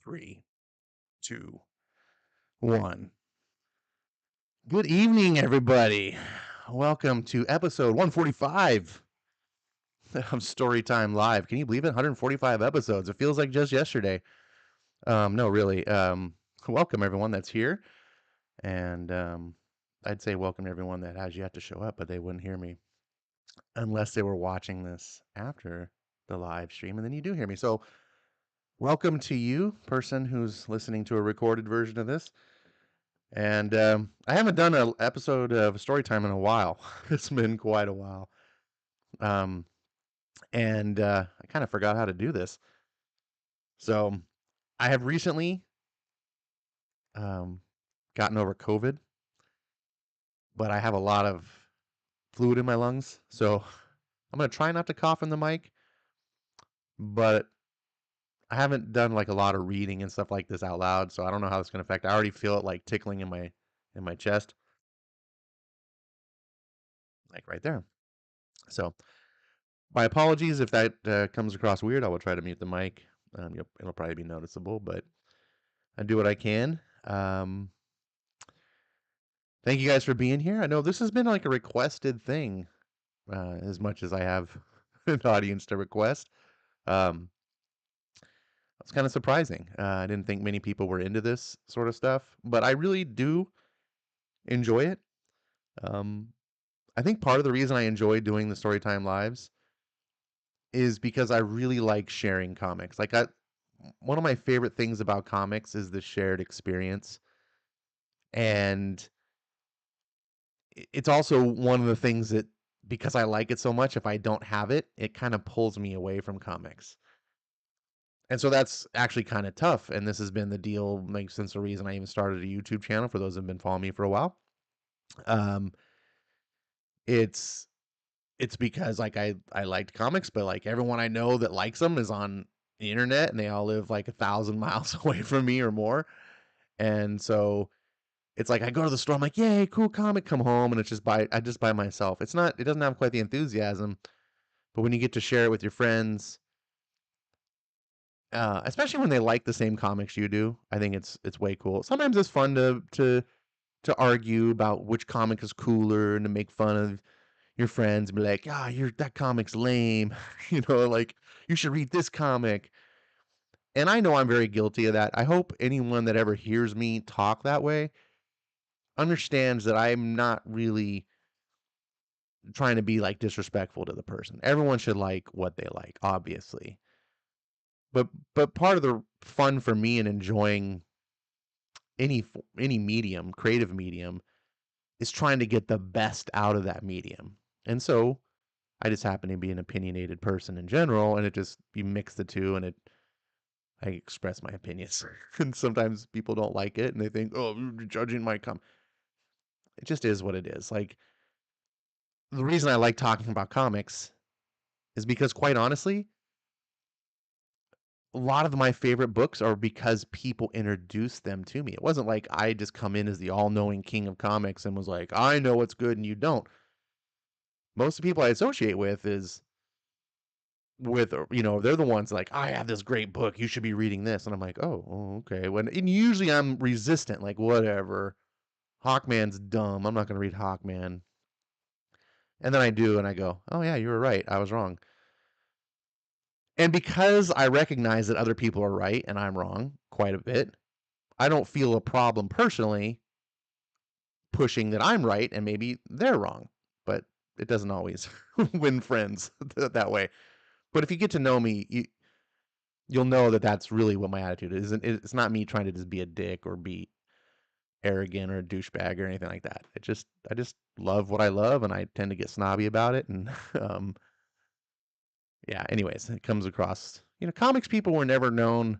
Three, two, one. Good evening, everybody. Welcome to episode 145 of Storytime Live. Can you believe it? 145 episodes. It feels like just yesterday. No, really. Welcome everyone that's here, and I'd say welcome everyone that has yet to show up, but they wouldn't hear me unless they were watching this after the live stream, and then you do hear me. So, welcome to you, person who's listening to a recorded version of this. And I haven't done an episode of Storytime in a while. It's been quite a while. Um, and I kind of forgot how to do this. So I have recently um, gotten over COVID, but I have a lot of fluid in my lungs. So I'm going to try not to cough in the mic, but I haven't done like a lot of reading and stuff like this out loud. So I don't know how it's going to affect. I already feel it like tickling in my chest, like right there. So my apologies if that comes across weird. I will try to mute the mic. It'll probably be noticeable, but I do what I can. Um, Thank you guys for being here. I know this has been like a requested thing, as much as I have an audience to request. Um, it's kind of surprising. I didn't think many people were into this sort of stuff, but I really do enjoy it. Um, I think part of the reason I enjoy doing the Storytime Lives is because I really like sharing comics. One of my favorite things about comics is the shared experience. And it's also one of the things that, because I like it so much, if I don't have it, it kind of pulls me away from comics. And so that's actually kind of tough. And this has been the deal like since the reason I even started a YouTube channel for those who've been following me for a while. Um, it's it's because like I liked comics, but like everyone I know that likes them is on the internet and they all live like 1,000 miles away from me or more. And so it's like I go to the store, I'm like, yay, cool comic, come home, and I just buy myself. It doesn't have quite the enthusiasm, but when you get to share it with your friends, especially when they like the same comics you do, I think it's way cool. Sometimes it's fun to argue about which comic is cooler and to make fun of your friends and be like, ah, that comic's lame, like you should read this comic. And I know I'm very guilty of that. I hope anyone that ever hears me talk that way understands that I'm not really trying to be like disrespectful to the person. Everyone should like what they like, obviously. But part of the fun for me in enjoying any medium, creative medium, is trying to get the best out of that medium. And so I just happen to be an opinionated person in general, and you mix the two, and I express my opinions. And sometimes people don't like it, and they think, "Oh, you're judging my com." It just is what it is. Like the reason I like talking about comics is because, quite honestly, a lot of my favorite books are because people introduced them to me. It wasn't like I just come in as the all-knowing king of comics and was like, I know what's good and you don't. Most of the people I associate they're the ones like, I have this great book, you should be reading this. And I'm like, oh, okay. And usually I'm resistant, like, whatever. Hawkman's dumb. I'm not going to read Hawkman. And then I do, and I go, oh, yeah, you were right. I was wrong. And because I recognize that other people are right and I'm wrong quite a bit, I don't feel a problem personally pushing that I'm right and maybe they're wrong. But it doesn't always win friends that way. But if you get to know me, you'll know that that's really what my attitude is. It's not me trying to just be a dick or be arrogant or a douchebag or anything like that. I just love what I love, and I tend to get snobby about it. And yeah. Anyways, it comes across. Comics people were never known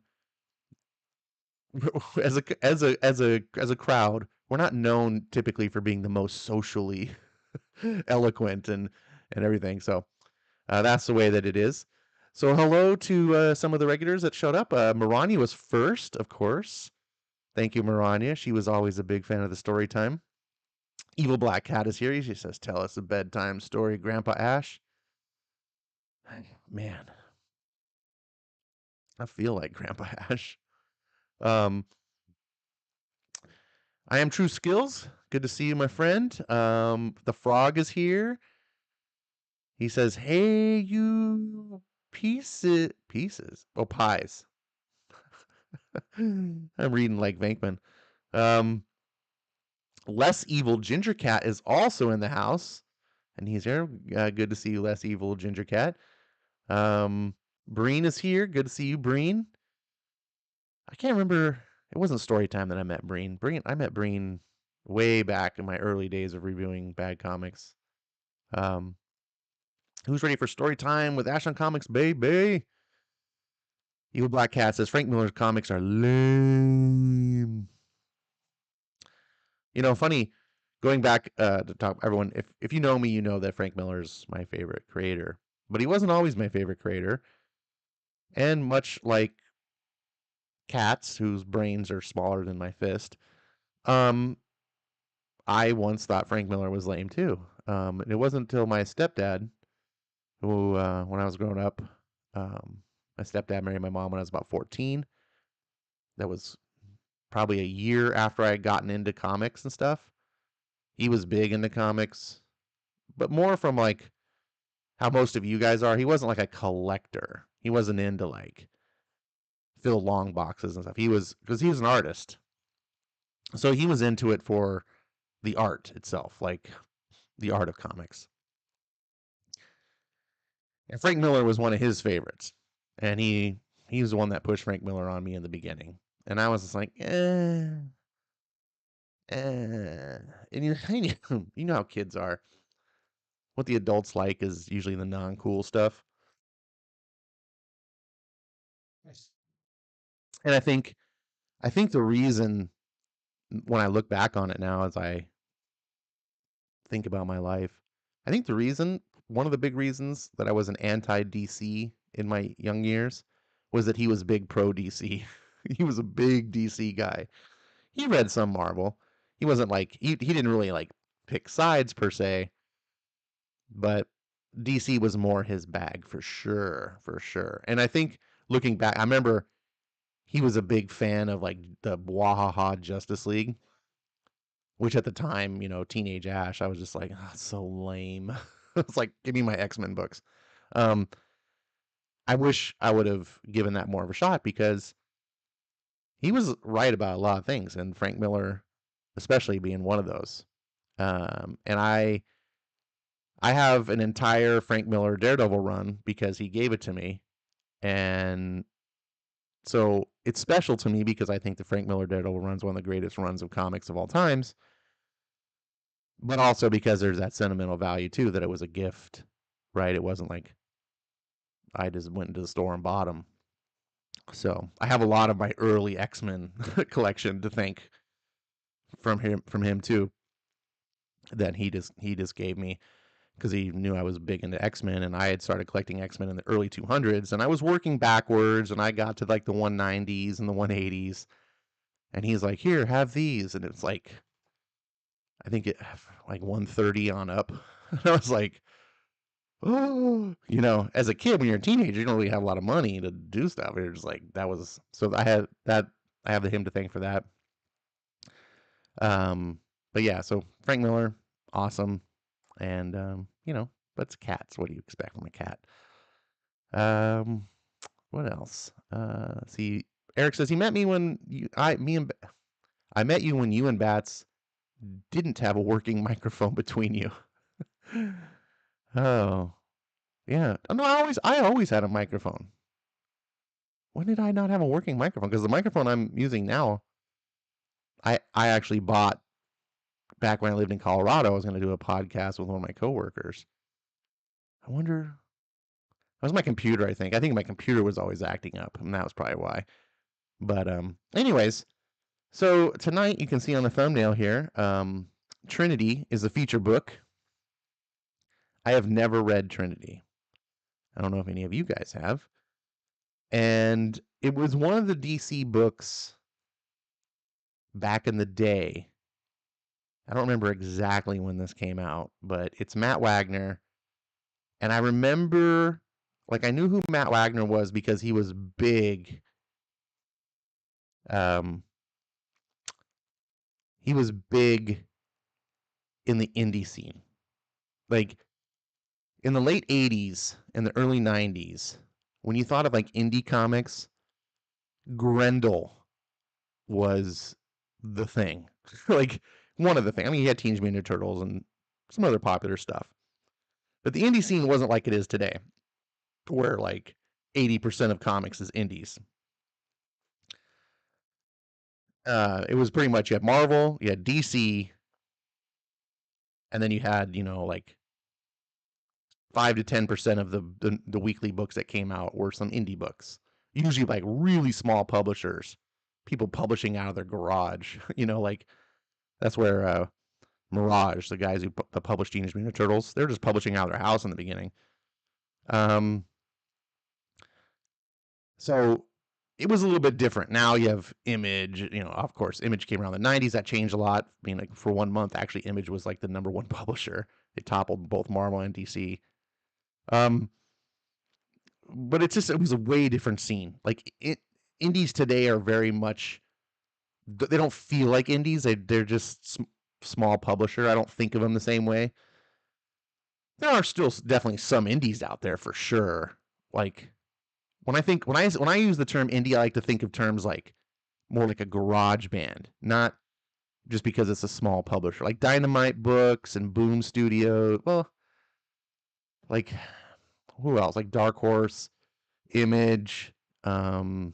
as a crowd. We're not known typically for being the most socially eloquent and everything. So that's the way that it is. So hello to some of the regulars that showed up. Marania was first, of course. Thank you, Marania. She was always a big fan of the story time. Evil Black Cat is here. She says, tell us a bedtime story, Grandpa Ash. Man, I feel like Grandpa Ash. Um, I am True Skills. Good to see you, my friend. The frog is here. He says, "Hey, you pieces. Oh, pies." I'm reading like Venkman. Um, Less Evil Ginger Cat is also in the house, and he's here. Good to see you, Less Evil Ginger Cat. Breen is here. Good to see you, Breen. I can't remember. It wasn't story time that I met Breen. I met Breen way back in my early days of reviewing bad comics. Um, who's ready for story time with Ash on Comics, baby? Evil Black Cat says Frank Miller's comics are lame. Funny. Going back to talk, everyone, if you know me, you know that Frank Miller's my favorite creator, but he wasn't always my favorite creator. And much like cats, whose brains are smaller than my fist, um, I once thought Frank Miller was lame too. And it wasn't until my stepdad, who, when I was growing up, um, my stepdad married my mom when I was about 14. That was probably a year after I had gotten into comics and stuff. He was big into comics, but more from like how most of you guys are. He wasn't like a collector. He wasn't into like fill long boxes and stuff. He was, because he was an artist. So he was into it for the art itself, like the art of comics. And Frank Miller was one of his favorites. And he was the one that pushed Frank Miller on me in the beginning. And I was just like, And you know how kids are. What the adults like is usually the non-cool stuff. And I think the reason, when I look back on it now, as I think about my life, I think the reason, one of the big reasons that I was an anti DC in my young years, was that he was big pro DC. He was a big DC guy. He read some Marvel. He wasn't like, he didn't really like pick sides per se, but DC was more his bag for sure, for sure. And I think, looking back, I remember he was a big fan of like the Wahaha Justice League, which at the time, teenage Ash, I was just like, oh, it's so lame. It's like, give me my X-Men books. Um, I wish I would have given that more of a shot, because he was right about a lot of things, and Frank Miller, especially, being one of those. And I have an entire Frank Miller Daredevil run because he gave it to me, and so it's special to me because I think the Frank Miller Daredevil run is one of the greatest runs of comics of all times, but also because there's that sentimental value too, that it was a gift, right? It wasn't like I just went into the store and bought them. So I have a lot of my early X-Men collection to thank from him too. That he just gave me, because he knew I was big into X-Men, and I had started collecting X-Men in the early 200s, and I was working backwards, and I got to like the 190s and the 180s, and he's like, "Here, have these," and it's like, I think it like 130 on up. And I was like, oh, as a kid, when you're a teenager, you don't really have a lot of money to do stuff. You're just like, that was, so I had that. I have him to thank for that. But yeah, so Frank Miller, awesome. And but it's cats. What do you expect from a cat? Um, what else? See, Eric says he met me when I met you when you and Bats didn't have a working microphone between you. Oh, yeah. No, I always had a microphone. When did I not have a working microphone? Because the microphone I'm using now, I actually bought back when I lived in Colorado. I was going to do a podcast with one of my coworkers. I wonder. That was my computer, I think. I think my computer was always acting up, and that was probably why. But anyways, so tonight you can see on the thumbnail here, Trinity is a feature book. I have never read Trinity. I don't know if any of you guys have. And it was one of the DC books back in the day. I don't remember exactly when this came out, but it's Matt Wagner. And I remember, like, I knew who Matt Wagner was because he was big Um, he was big in the indie scene. Like in the late 80s and the early 90s, when you thought of like indie comics, Grendel was the thing. Like one of the things. I mean, he had Teenage Mutant Ninja Turtles and some other popular stuff. But the indie scene wasn't like it is today, where like 80% of comics is indies. It was pretty much you had Marvel, you had DC, and then you had, like 5 to 10% of the weekly books that came out were some indie books. Usually like really small publishers, people publishing out of their garage. Like that's where Mirage, the guys who published Teenage Mutant Ninja Turtles, they're just publishing out of their house in the beginning. Um, so it was a little bit different. Now you have Image. Of course, Image came around in the '90s. That changed a lot. I mean, like for 1 month, actually, Image was like the number one publisher. It toppled both Marvel and DC. Um, but it was a way different scene. Like indies today are very much, they don't feel like indies. They're just small publisher. I don't think of them the same way. There are still definitely some indies out there for sure. Like when I use the term indie, I like to think of terms like more like a garage band, not just because it's a small publisher, like Dynamite Books and Boom Studio. Well, like who else? Like Dark Horse, Image. Um,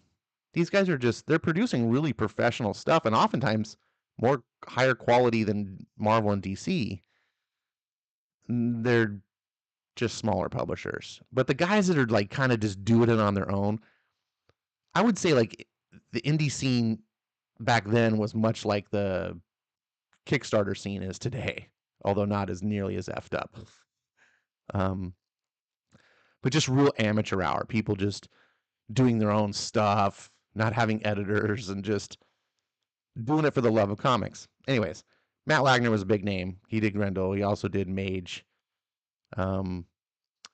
these guys are they're producing really professional stuff, and oftentimes more higher quality than Marvel and DC. They're just smaller publishers, but the guys that are like kind of just doing it on their own, I would say like the indie scene back then was much like the Kickstarter scene is today, although not as nearly as effed up. Um, but just real amateur hour, people just doing their own stuff, not having editors, and just doing it for the love of comics. Anyways, Matt Wagner was a big name. He did Grendel. He also did Mage. Um,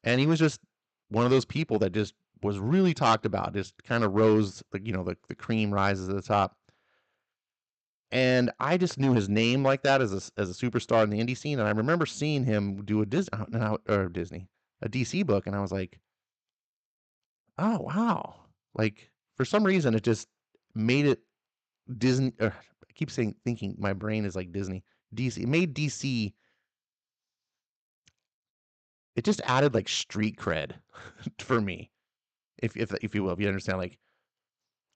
and he was just one of those people that just was really talked about, just kind of rose, the cream rises to the top. And I just knew his name like that as a superstar in the indie scene. And I remember seeing him do a a DC book, and I was like, oh wow! Like for some reason, it just made it Disney. I keep thinking my brain is like Disney. DC. It made DC. It just added like street cred for me, if you will, if you understand. Like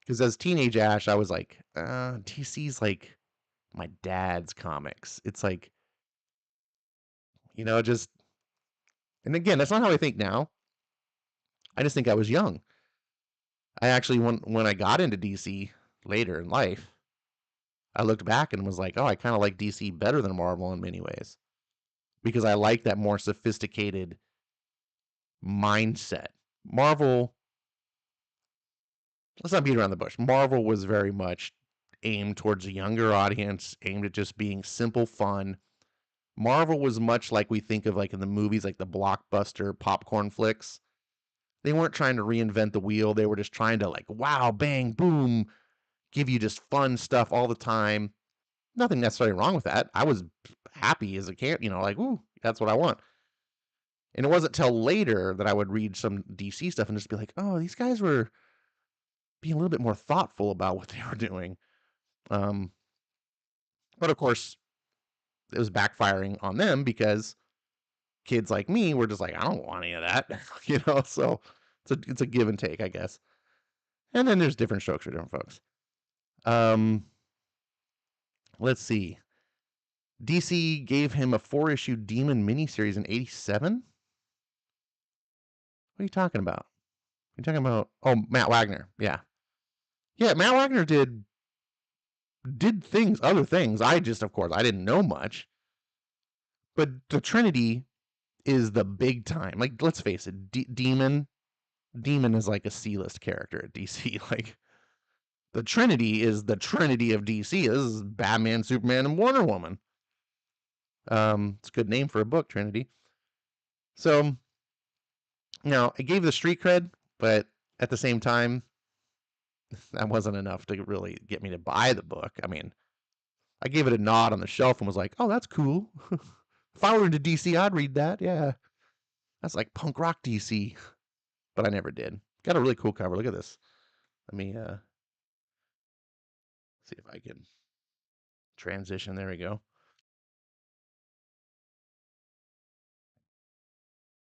because as teenage Ash, I was like, DC's like my dad's comics. It's like just. And again, that's not how I think now. I just think I was young. I actually when I got into DC later in life, I looked back and was like, oh, I kind of like DC better than Marvel in many ways because I like that more sophisticated mindset. Marvel, let's not beat around the bush. Marvel was very much aimed towards a younger audience, aimed at just being simple fun. Marvel was much like we think of like in the movies, like the blockbuster popcorn flicks. They weren't trying to reinvent the wheel. They were just trying to like, wow, bang, boom, give you just fun stuff all the time. Nothing necessarily wrong with that. I was happy as a kid, like, ooh, that's what I want. And it wasn't till later that I would read some DC stuff and just be like, oh, these guys were being a little bit more thoughtful about what they were doing. Um, but of course, it was backfiring on them because kids like me were just like, I don't want any of that, So it's a give and take, I guess. And then there's different strokes for different folks. Um, let's see. DC gave him a 4-issue Demon miniseries in '87. What are you talking about? You're talking about Matt Wagner. Yeah, yeah. Matt Wagner did other things. I just, of course, I didn't know much. But the Trinity is the big time. Like, let's face it, Demon is like a C-list character at DC. Like, the Trinity is the Trinity of DC. This is Batman, Superman, and Wonder Woman. It's a good name for a book, Trinity. So, I gave the street cred, but at the same time, that wasn't enough to really get me to buy the book. I mean, I gave it a nod on the shelf and was like, "Oh, that's cool. If I were into DC, I'd read that. Yeah, that's like punk rock DC." But I never did. Got a really cool cover. Look at this. Let me see if I can transition. There we go.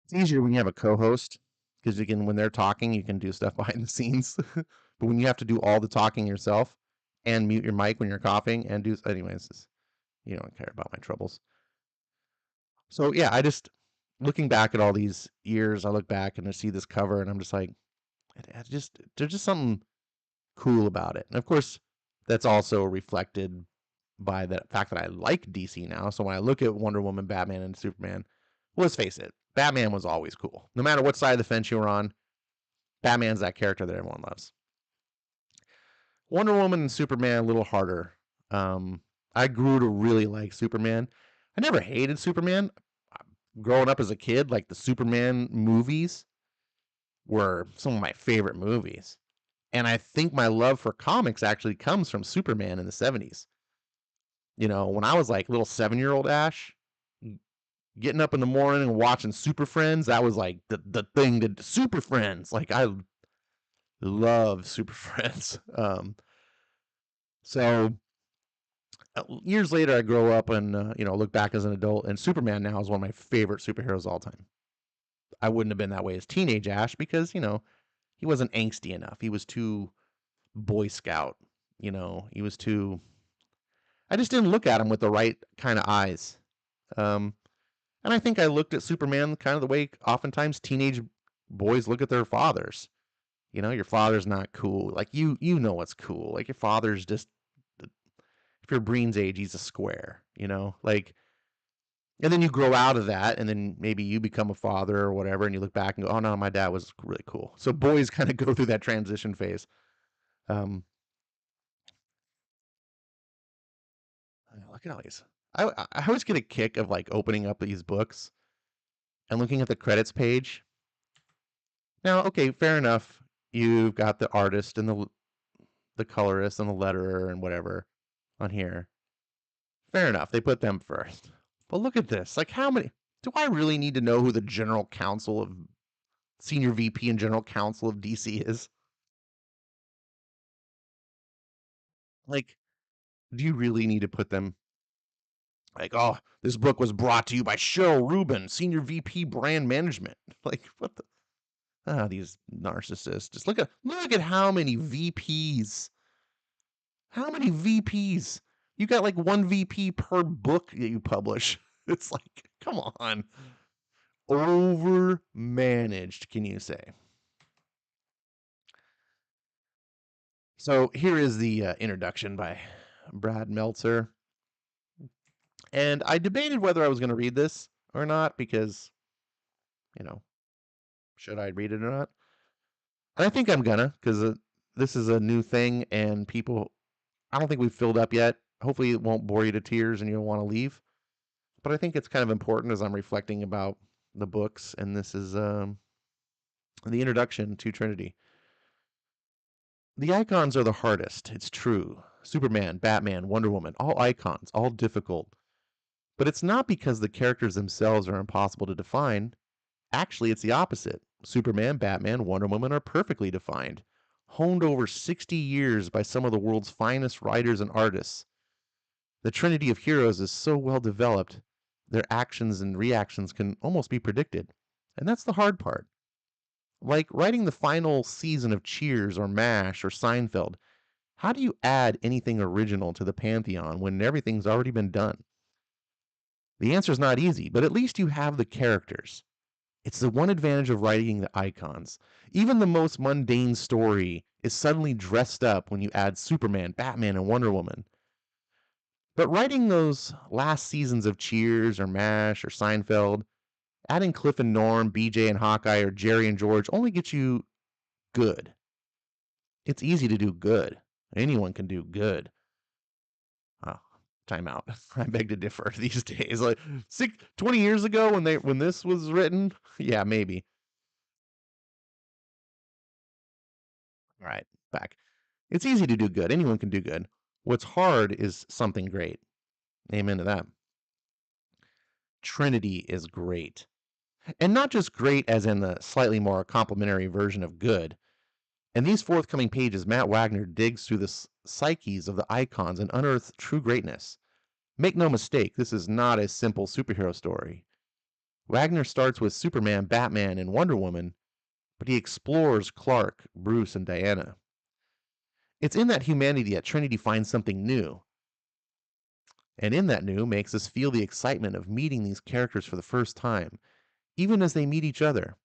It's easier when you have a co-host because you can, when they're talking, you can do stuff behind the scenes. But when you have to do all the talking yourself and mute your mic when you're coughing and do, anyways, you don't care about my troubles. So yeah, I just looking back at all these years, I look back and I see this cover and I'm just like, there's just something cool about it. And of course, that's also reflected by the fact that I like DC now. So when I look at Wonder Woman, Batman, and Superman, well, let's face it, Batman was always cool. No matter what side of the fence you were on, Batman's that character that everyone loves. Wonder Woman and Superman a little harder. Um, I grew to really like Superman. I never hated Superman. Growing up as a kid, like the Superman movies were some of my favorite movies. And I think my love for comics actually comes from Superman in the 70s. You know, when I was like little 7-year-old Ash, getting up in the morning and watching Super Friends, that was like the thing to Super Friends. Like I love Super Friends. So years later, I grow up and look back as an adult, and Superman now is one of my favorite superheroes of all time. I wouldn't have been that way as teenage Ash because he wasn't angsty enough. He was too Boy Scout. He was too. I just didn't look at him with the right kind of eyes. Um, and I think I looked at Superman kind of the way oftentimes teenage boys look at their fathers. Your father's not cool. Like you know what's cool. Like your father's just if you're Breen's age, he's a square. Like, and then you grow out of that, and then maybe you become a father or whatever, and you look back and go, "Oh no, my dad was really cool." So boys kind of go through that transition phase. Um, Look at all these. I always get a kick of like opening up these books and looking at the credits page. Now, okay, fair enough. You've got the artist and the colorist and the letterer and whatever on here. Fair enough. They put them first. But look at this. Like, how many? Do I really need to know who the general counsel of senior VP and general counsel of DC is? Like, do you really need to put them? Like, oh, this book was brought to you by Cheryl Rubin, senior VP brand management. Like, what the? These narcissists. Just look at how many VPs. How many VPs? You got like one VP per book that you publish. It's like, come on. Over managed, can you say? So here is the introduction by Brad Meltzer. And I debated whether I was going to read this or not because, you know, should I read it or not? And I think I'm gonna because this is a new thing and people, I don't think we've filled up yet. Hopefully it won't bore you to tears and you'll want to leave. But I think it's kind of important as I'm reflecting about the books. And this is the introduction to Trinity. The icons are the hardest, it's true. Superman, Batman, Wonder Woman, all icons, all difficult. But it's not because the characters themselves are impossible to define. Actually, it's the opposite. Superman, Batman, Wonder Woman are perfectly defined, honed over 60 years by some of the world's finest writers and artists. The trinity of heroes is so well developed, their actions and reactions can almost be predicted. And that's the hard part. Like writing the final season of Cheers or MASH or Seinfeld, how do you add anything original to the pantheon when everything's already been done? The answer is not easy, but at least you have the characters. It's the one advantage of writing the icons. Even the most mundane story is suddenly dressed up when you add Superman, Batman, and Wonder Woman. But writing those last seasons of Cheers or MASH or Seinfeld, adding Cliff and Norm, BJ and Hawkeye, or Jerry and George only gets you good. It's easy to do good. Anyone can do good. Oh, time out. I beg to differ these days. Like 20 years ago when this was written, yeah, maybe. All right, back. It's easy to do good. Anyone can do good. What's hard is something great. Amen to that. Trinity is great. And not just great as in the slightly more complimentary version of good. In these forthcoming pages, Matt Wagner digs through the psyches of the icons and unearths true greatness. Make no mistake, this is not a simple superhero story. Wagner starts with Superman, Batman, and Wonder Woman, but he explores Clark, Bruce, and Diana. It's in that humanity that Trinity finds something new, and in that new makes us feel the excitement of meeting these characters for the first time, even as they meet each other.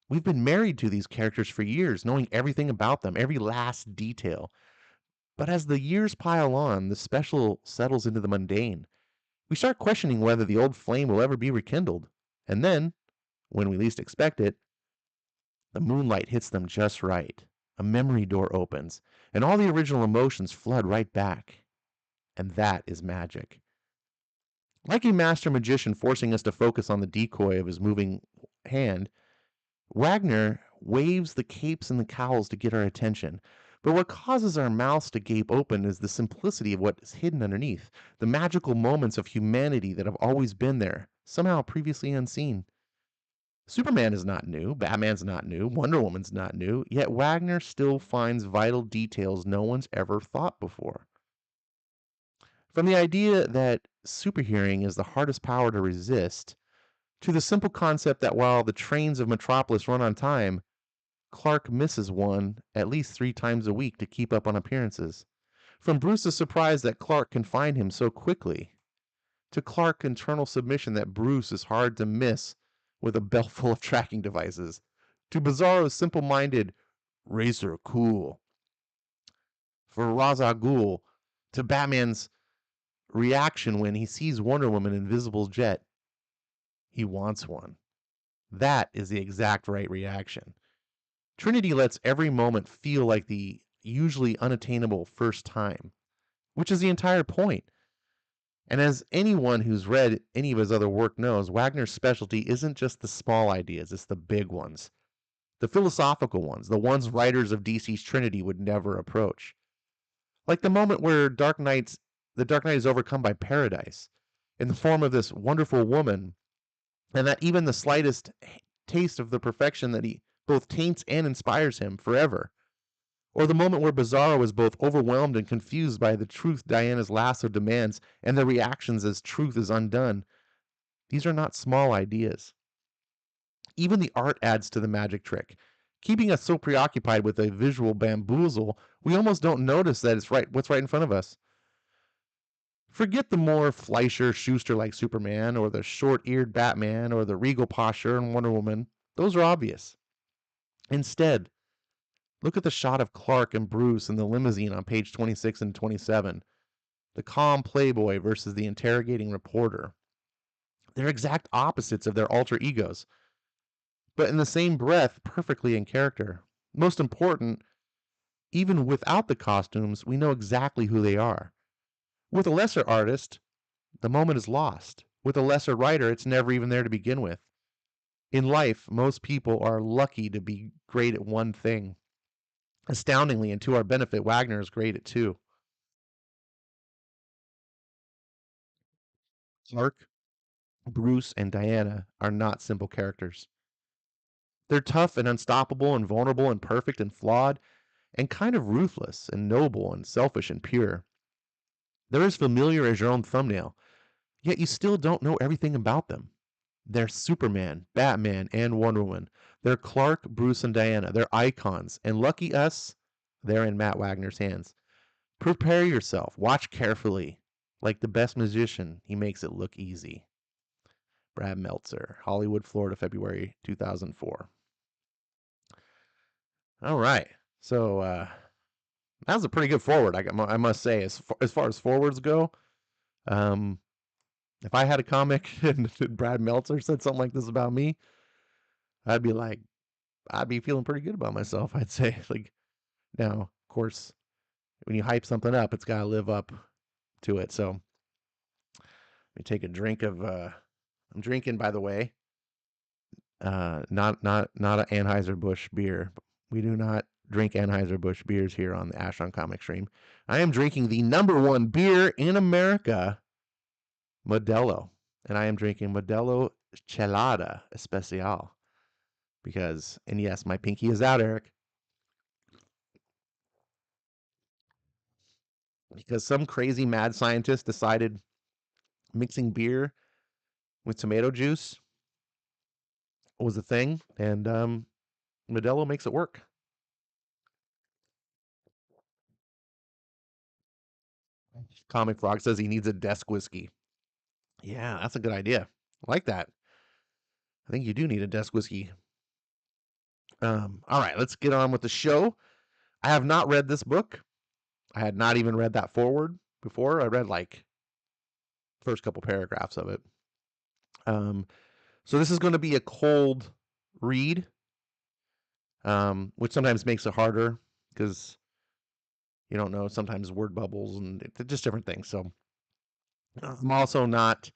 We've been married to these characters for years, knowing everything about them, every last detail. But as the years pile on, the special settles into the mundane. We start questioning whether the old flame will ever be rekindled. And then, when we least expect it, the moonlight hits them just right. A memory door opens, and all the original emotions flood right back. And that is magic. Like a master magician forcing us to focus on the decoy of his moving hand, Wagner waves the capes and the cowls to get our attention. But what causes our mouths to gape open is the simplicity of what is hidden underneath, the magical moments of humanity that have always been there, somehow previously unseen. Superman is not new, Batman's not new, Wonder Woman's not new, yet Wagner still finds vital details no one's ever thought before. From the idea that superhearing is the hardest power to resist, to the simple concept that while the trains of Metropolis run on time, Clark misses one at least 3 times a week to keep up on appearances. From Bruce's surprise that Clark can find him so quickly, to Clark's internal submission that Bruce is hard to miss with a belt full of tracking devices, to Bizarro's simple minded racer cool, for Ra's al Ghul, to Batman's reaction when he sees Wonder Woman invisible jet. He wants one. That is the exact right reaction. Trinity lets every moment feel like the usually unattainable first time, which is the entire point. And as anyone who's read any of his other work knows, Wagner's specialty isn't just the small ideas, it's the big ones, the philosophical ones, the ones writers of DC's Trinity would never approach. Like the moment where the Dark Knight is overcome by paradise in the form of this wonderful woman, and that even the slightest taste of the perfection that he both taints and inspires him forever. Or the moment where Bizarro is both overwhelmed and confused by the truth Diana's lasso demands and their reactions as truth is undone. These are not small ideas. Even the art adds to the magic trick. Keeping us so preoccupied with a visual bamboozle, we almost don't notice that it's what's right in front of us. Forget the more Fleischer Schuster like Superman, or the short eared Batman, or the regal posture in Wonder Woman. Those are obvious. Instead, look at the shot of Clark and Bruce in the limousine on page 26 and 27. The calm playboy versus the interrogating reporter. They're exact opposites of their alter egos, but in the same breath, perfectly in character. Most important, even without the costumes, we know exactly who they are. With a lesser artist, the moment is lost. With a lesser writer, it's never even there to begin with. In life, most people are lucky to be great at one thing. Astoundingly, and to our benefit, Wagner is great at two. Clark, Bruce, and Diana are not simple characters. They're tough and unstoppable and vulnerable and perfect and flawed and kind of ruthless and noble and selfish and pure. They're as familiar as your own thumbnail, yet you still don't know everything about them. They're Superman, Batman, and Wonder Woman. They're Clark, Bruce, and Diana. They're icons. And lucky us, they're in Matt Wagner's hands. Prepare yourself. Watch carefully. Like the best magician, he makes it look easy. Brad Meltzer, Hollywood, Florida, February 2004. All right. So that was a pretty good forward. I must say, as far as forwards go, um, if I had a comic and Brad Meltzer said something like this about me, I'd be like, I'd be feeling pretty good about myself. I'd say, like, now, of course, when you hype something up, it's got to live up to it. So let me take a drink of. I'm drinking, by the way, not an Anheuser Busch beer. We do not drink Anheuser-Busch beers here on the Ash on Comic Stream. I am drinking the #1 beer in America, Modelo. And I am drinking Modelo Chelada Especial. Because, and yes, my pinky is out, Eric. Because some crazy mad scientist decided mixing beer with tomato juice was a thing, and Modelo makes it work. Comic Frog says he needs a desk whiskey. Yeah, that's a good idea. I like that. I think you do need a desk whiskey. All right, let's get on with the show. I have not read this book. I had not even read that forward before. I read like first couple paragraphs of it. So this is going to be a cold read, which sometimes makes it harder because you don't know, sometimes word bubbles and just different things. So I'm also not,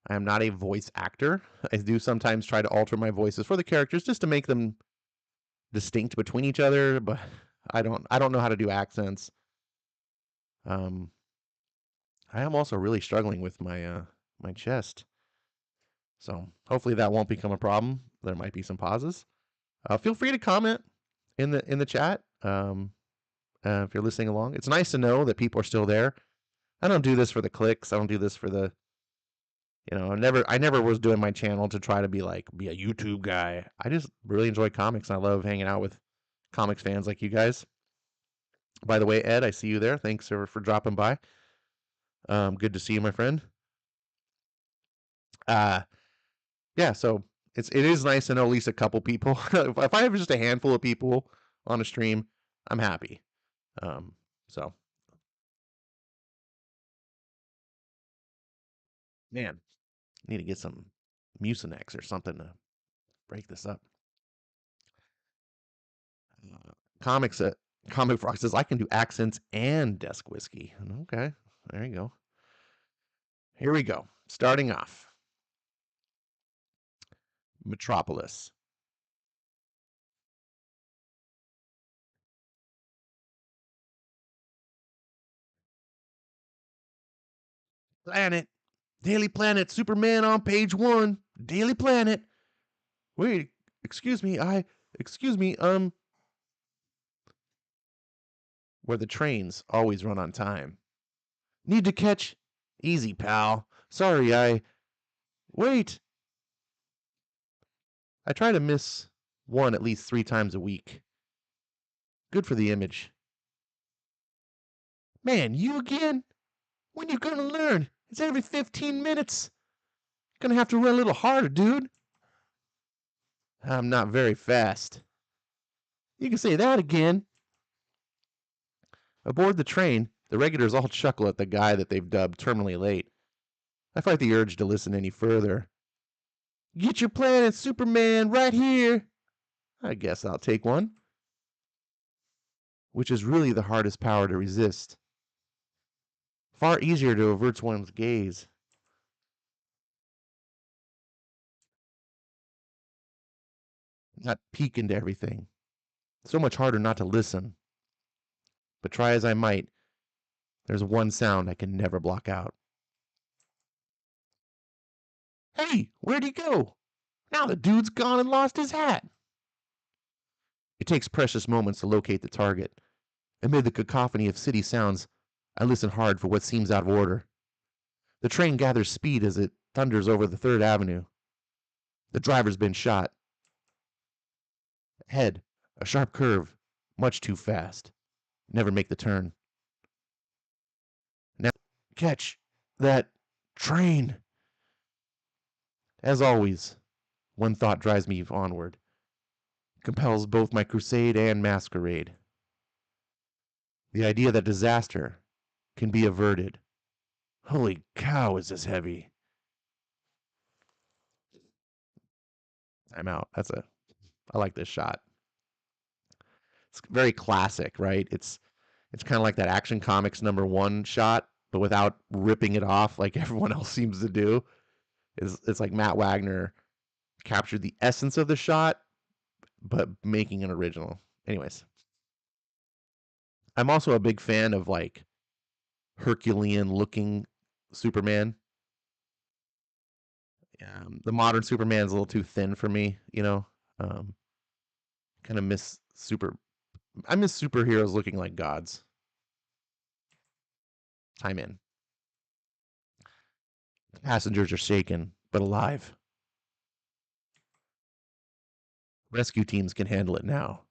I am not a voice actor. I do sometimes try to alter my voices for the characters just to make them distinct between each other, but I don't know how to do accents. I am also really struggling with my chest. So hopefully that won't become a problem. There might be some pauses. Feel free to comment in the chat if you're listening along. It's nice to know that people are still there. I don't do this for the clicks. I don't do this for the, I never was doing my channel to try to be a YouTube guy. I just really enjoy comics. And I love hanging out with comics fans like you guys. By the way, Ed, I see you there. Thanks for dropping by. Good to see you, my friend. Yeah, so it is nice to know at least a couple people. If I have just a handful of people on a stream, I'm happy. So man, need to get some Mucinex or something to break this up. Comics Comic Frog says I can do accents and desk whiskey. Okay, there you go. Here we go. Starting off, Metropolis. Planet. Daily Planet. Superman on page 1. Daily Planet. Wait, excuse me. Excuse me. Where the trains always run on time. Need to catch. Easy, pal. Sorry, Wait. I try to miss one at least 3 times a week. Good for the image. Man, you again? When you gonna learn? It's every 15 minutes. Gonna have to run a little harder, dude. I'm not very fast. You can say that again. Aboard the train, the regulars all chuckle at the guy that they've dubbed terminally late. I fight the urge to listen any further. Get your planet, Superman, right here. I guess I'll take one. Which is really the hardest power to resist. Far easier to avert one's gaze. Not peek into everything. So much harder not to listen. But try as I might, there's one sound I can never block out. Hey, where'd he go? Now the dude's gone and lost his hat. It takes precious moments to locate the target. Amid the cacophony of city sounds, I listen hard for what seems out of order. The train gathers speed as it thunders over the 3rd Avenue. The driver's been shot. Ahead, a sharp curve, much too fast. Never make the turn. Now, catch that train. As always, one thought drives me onward, compels both my crusade and masquerade. The idea that disaster can be averted. Holy cow, is this heavy? I'm out. I like this shot. It's very classic, right? It's kind of like that Action Comics #1 shot, but without ripping it off like everyone else seems to do. It's like Matt Wagner captured the essence of the shot, but making an original. Anyways, I'm also a big fan of like Herculean looking Superman. The modern Superman's a little too thin for me, you know. Um, kind of miss super. I miss superheroes looking like gods. I'm in. Passengers are shaken, but alive. Rescue teams can handle it now.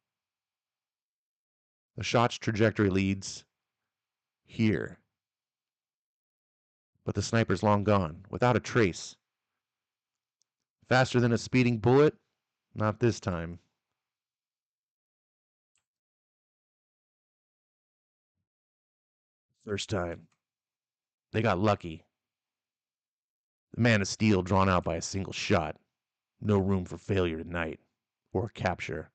The shot's trajectory leads here, but the sniper's long gone, without a trace. Faster than a speeding bullet? Not this time. First time. They got lucky. The man of steel drawn out by a single shot. No room for failure tonight, or capture.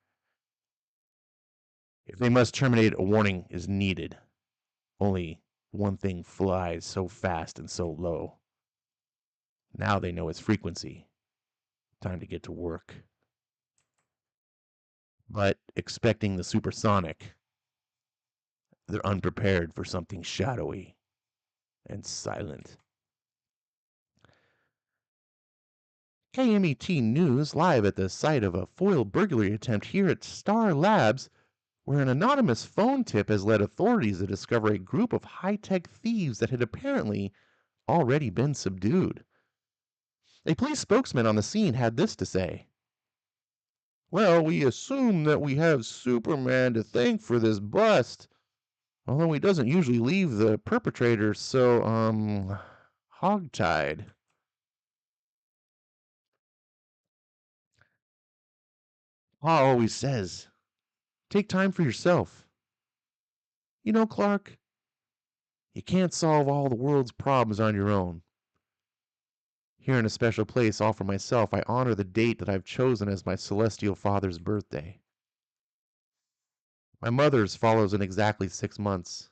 If they must terminate, a warning is needed. Only one thing flies so fast and so low. Now they know its frequency. Time to get to work. But expecting the supersonic, they're unprepared for something shadowy and silent. KMET News live at the site of a foiled burglary attempt here at Star Labs, where an anonymous phone tip has led authorities to discover a group of high tech thieves that had apparently already been subdued. A police spokesman on the scene had this to say. Well, we assume that we have Superman to thank for this bust, although he doesn't usually leave the perpetrator so, hogtied. Pa always says, take time for yourself. You know, Clark, you can't solve all the world's problems on your own. Here in a special place, all for myself, I honor the date that I've chosen as my celestial father's birthday. My mother's follows in exactly 6 months.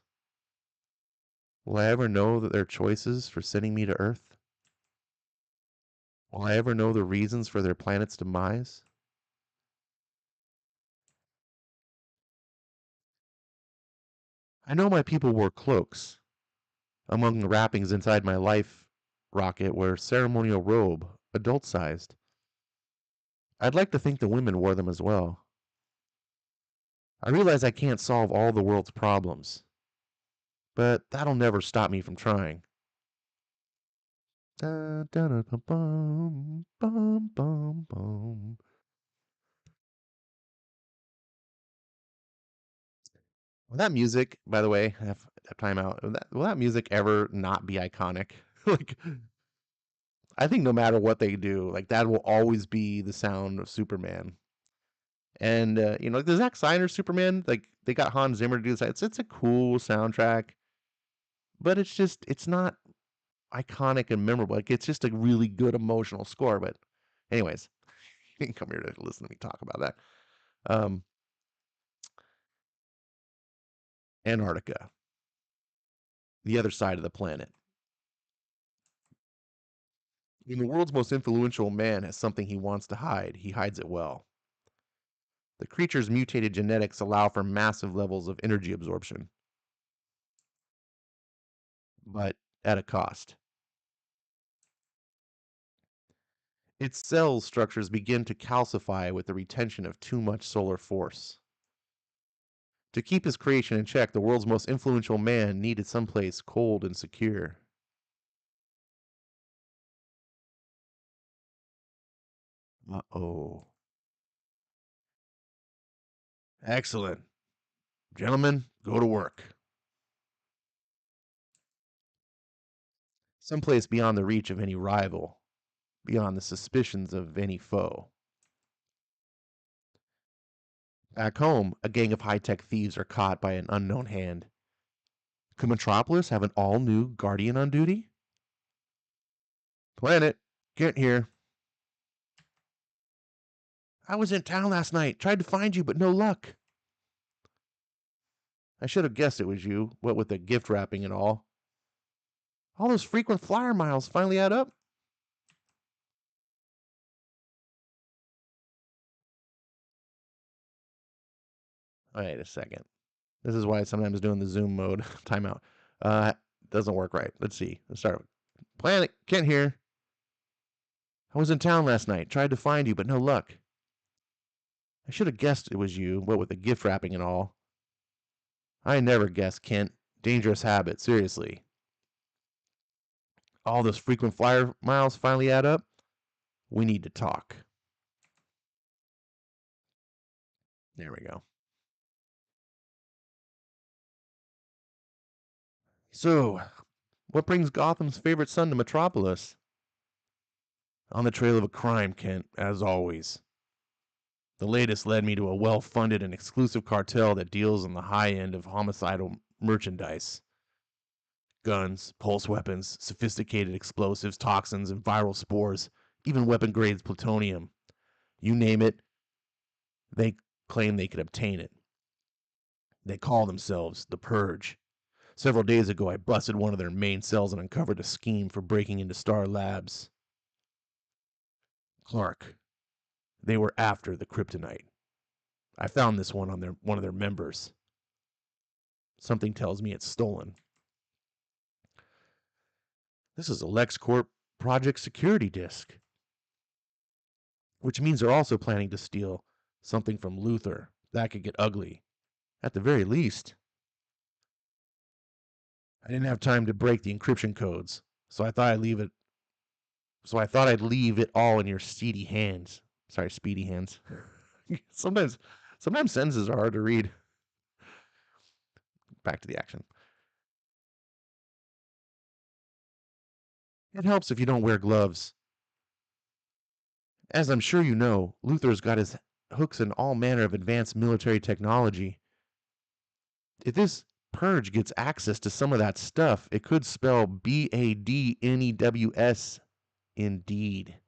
Will I ever know that their choices for sending me to Earth? Will I ever know the reasons for their planet's demise? I know my people wore cloaks. Among the wrappings inside my life rocket were ceremonial robe, adult sized. I'd like to think the women wore them as well. I realize I can't solve all the world's problems, but that'll never stop me from trying. Da, da, da, bum, bum, bum, bum, bum. Will that music, by the way, have time out. Will that music ever not be iconic? Like, I think no matter what they do, like that will always be the sound of Superman. And like the Zack Snyder Superman, like they got Hans Zimmer to do this. It's a cool soundtrack, but it's not iconic and memorable. Like it's just a really good emotional score. But anyways, you can come here to listen to me talk about that. Um, Antarctica, the other side of the planet. When the world's most influential man has something he wants to hide, he hides it well. The creature's mutated genetics allow for massive levels of energy absorption, but at a cost. Its cell structures begin to calcify with the retention of too much solar force. To keep his creation in check, the world's most influential man needed someplace cold and secure. Uh-oh. Excellent. Gentlemen, go to work. Someplace beyond the reach of any rival, beyond the suspicions of any foe. Back home, a gang of high-tech thieves are caught by an unknown hand. Could Metropolis have an all-new Guardian on duty? Planet, get here. I was in town last night. Tried to find you, but no luck. I should have guessed it was you, what with the gift wrapping and all. All those frequent flyer miles finally add up? Wait a second. This is why sometimes doing the Zoom mode timeout uh, doesn't work right. Let's see. Let's start. Planet Kent here. I was in town last night. Tried to find you, but no luck. I should have guessed it was you, what with the gift wrapping and all. I never guess, Kent. Dangerous habit, seriously. All those frequent flyer miles finally add up. We need to talk. There we go. So, what brings Gotham's favorite son to Metropolis? On the trail of a crime, Kent, as always. The latest led me to a well funded and exclusive cartel that deals in the high end of homicidal merchandise. Guns, pulse weapons, sophisticated explosives, toxins, and viral spores, even weapon grade plutonium. You name it, they claim they could obtain it. They call themselves the Purge. Several days ago, I busted one of their main cells and uncovered a scheme for breaking into Star Labs. Clark, they were after the kryptonite. I found this one on one of their members. Something tells me it's stolen. This is a LexCorp Project Security Disk, which means they're also planning to steal something from Luther. That could get ugly. At the very least, I didn't have time to break the encryption codes, so I thought I'd leave it all in your speedy hands. Sorry, speedy hands. sometimes, sometimes sentences are hard to read. Back to the action. It helps if you don't wear gloves. As I'm sure you know, Luther's got his hooks in all manner of advanced military technology. If this purge gets access to some of that stuff, it could spell BADNEWS indeed.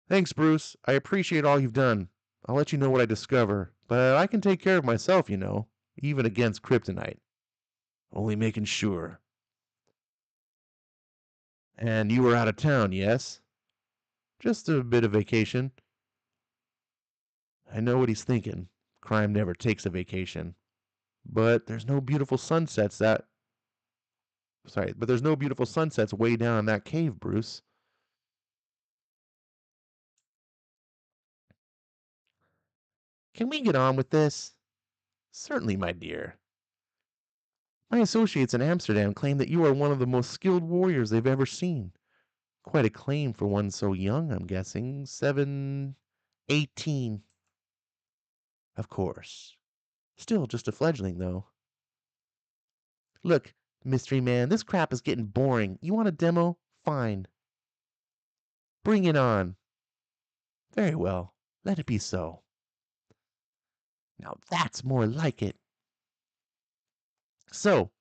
Thanks, Bruce. I appreciate all you've done. I'll let you know what I discover, but I can take care of myself, you know, even against kryptonite. Only making sure. And you were out of town, yes? Just a bit of vacation. I know what he's thinking. Crime never takes a vacation. But there's no beautiful sunsets but there's no beautiful sunsets way down in that cave, Bruce. Can we get on with this? Certainly, my dear. My associates in Amsterdam claim that you are one of the most skilled warriors they've ever seen. Quite a claim for one so young, I'm guessing. 18. Of course. Still just a fledgling, though. Look, mystery man, this crap is getting boring. You want a demo? Fine. Bring it on. Very well. Let it be so. Now that's more like it. So,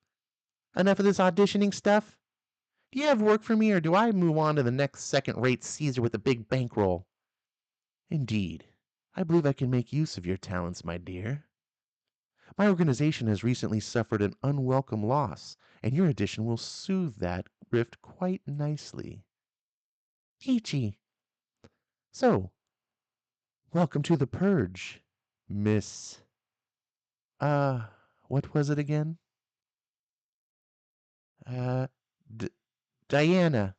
enough of this auditioning stuff? Do you have work for me, or do I move on to the next second-rate Caesar with a big bankroll? Indeed. I believe I can make use of your talents, my dear. My organization has recently suffered an unwelcome loss, and your addition will soothe that rift quite nicely. Peachy. So, welcome to the Purge, Miss. What was it again? Uh, D- Diana.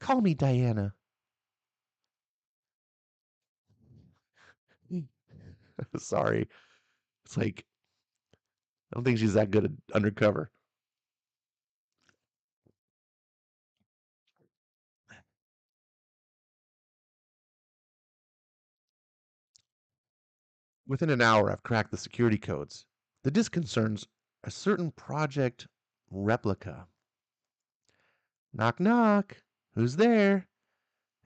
Call me Diana. Sorry. It's like, I don't think she's that good at undercover. Within an hour, I've cracked the security codes. The disk concerns a certain project replica. Knock, knock. Who's there?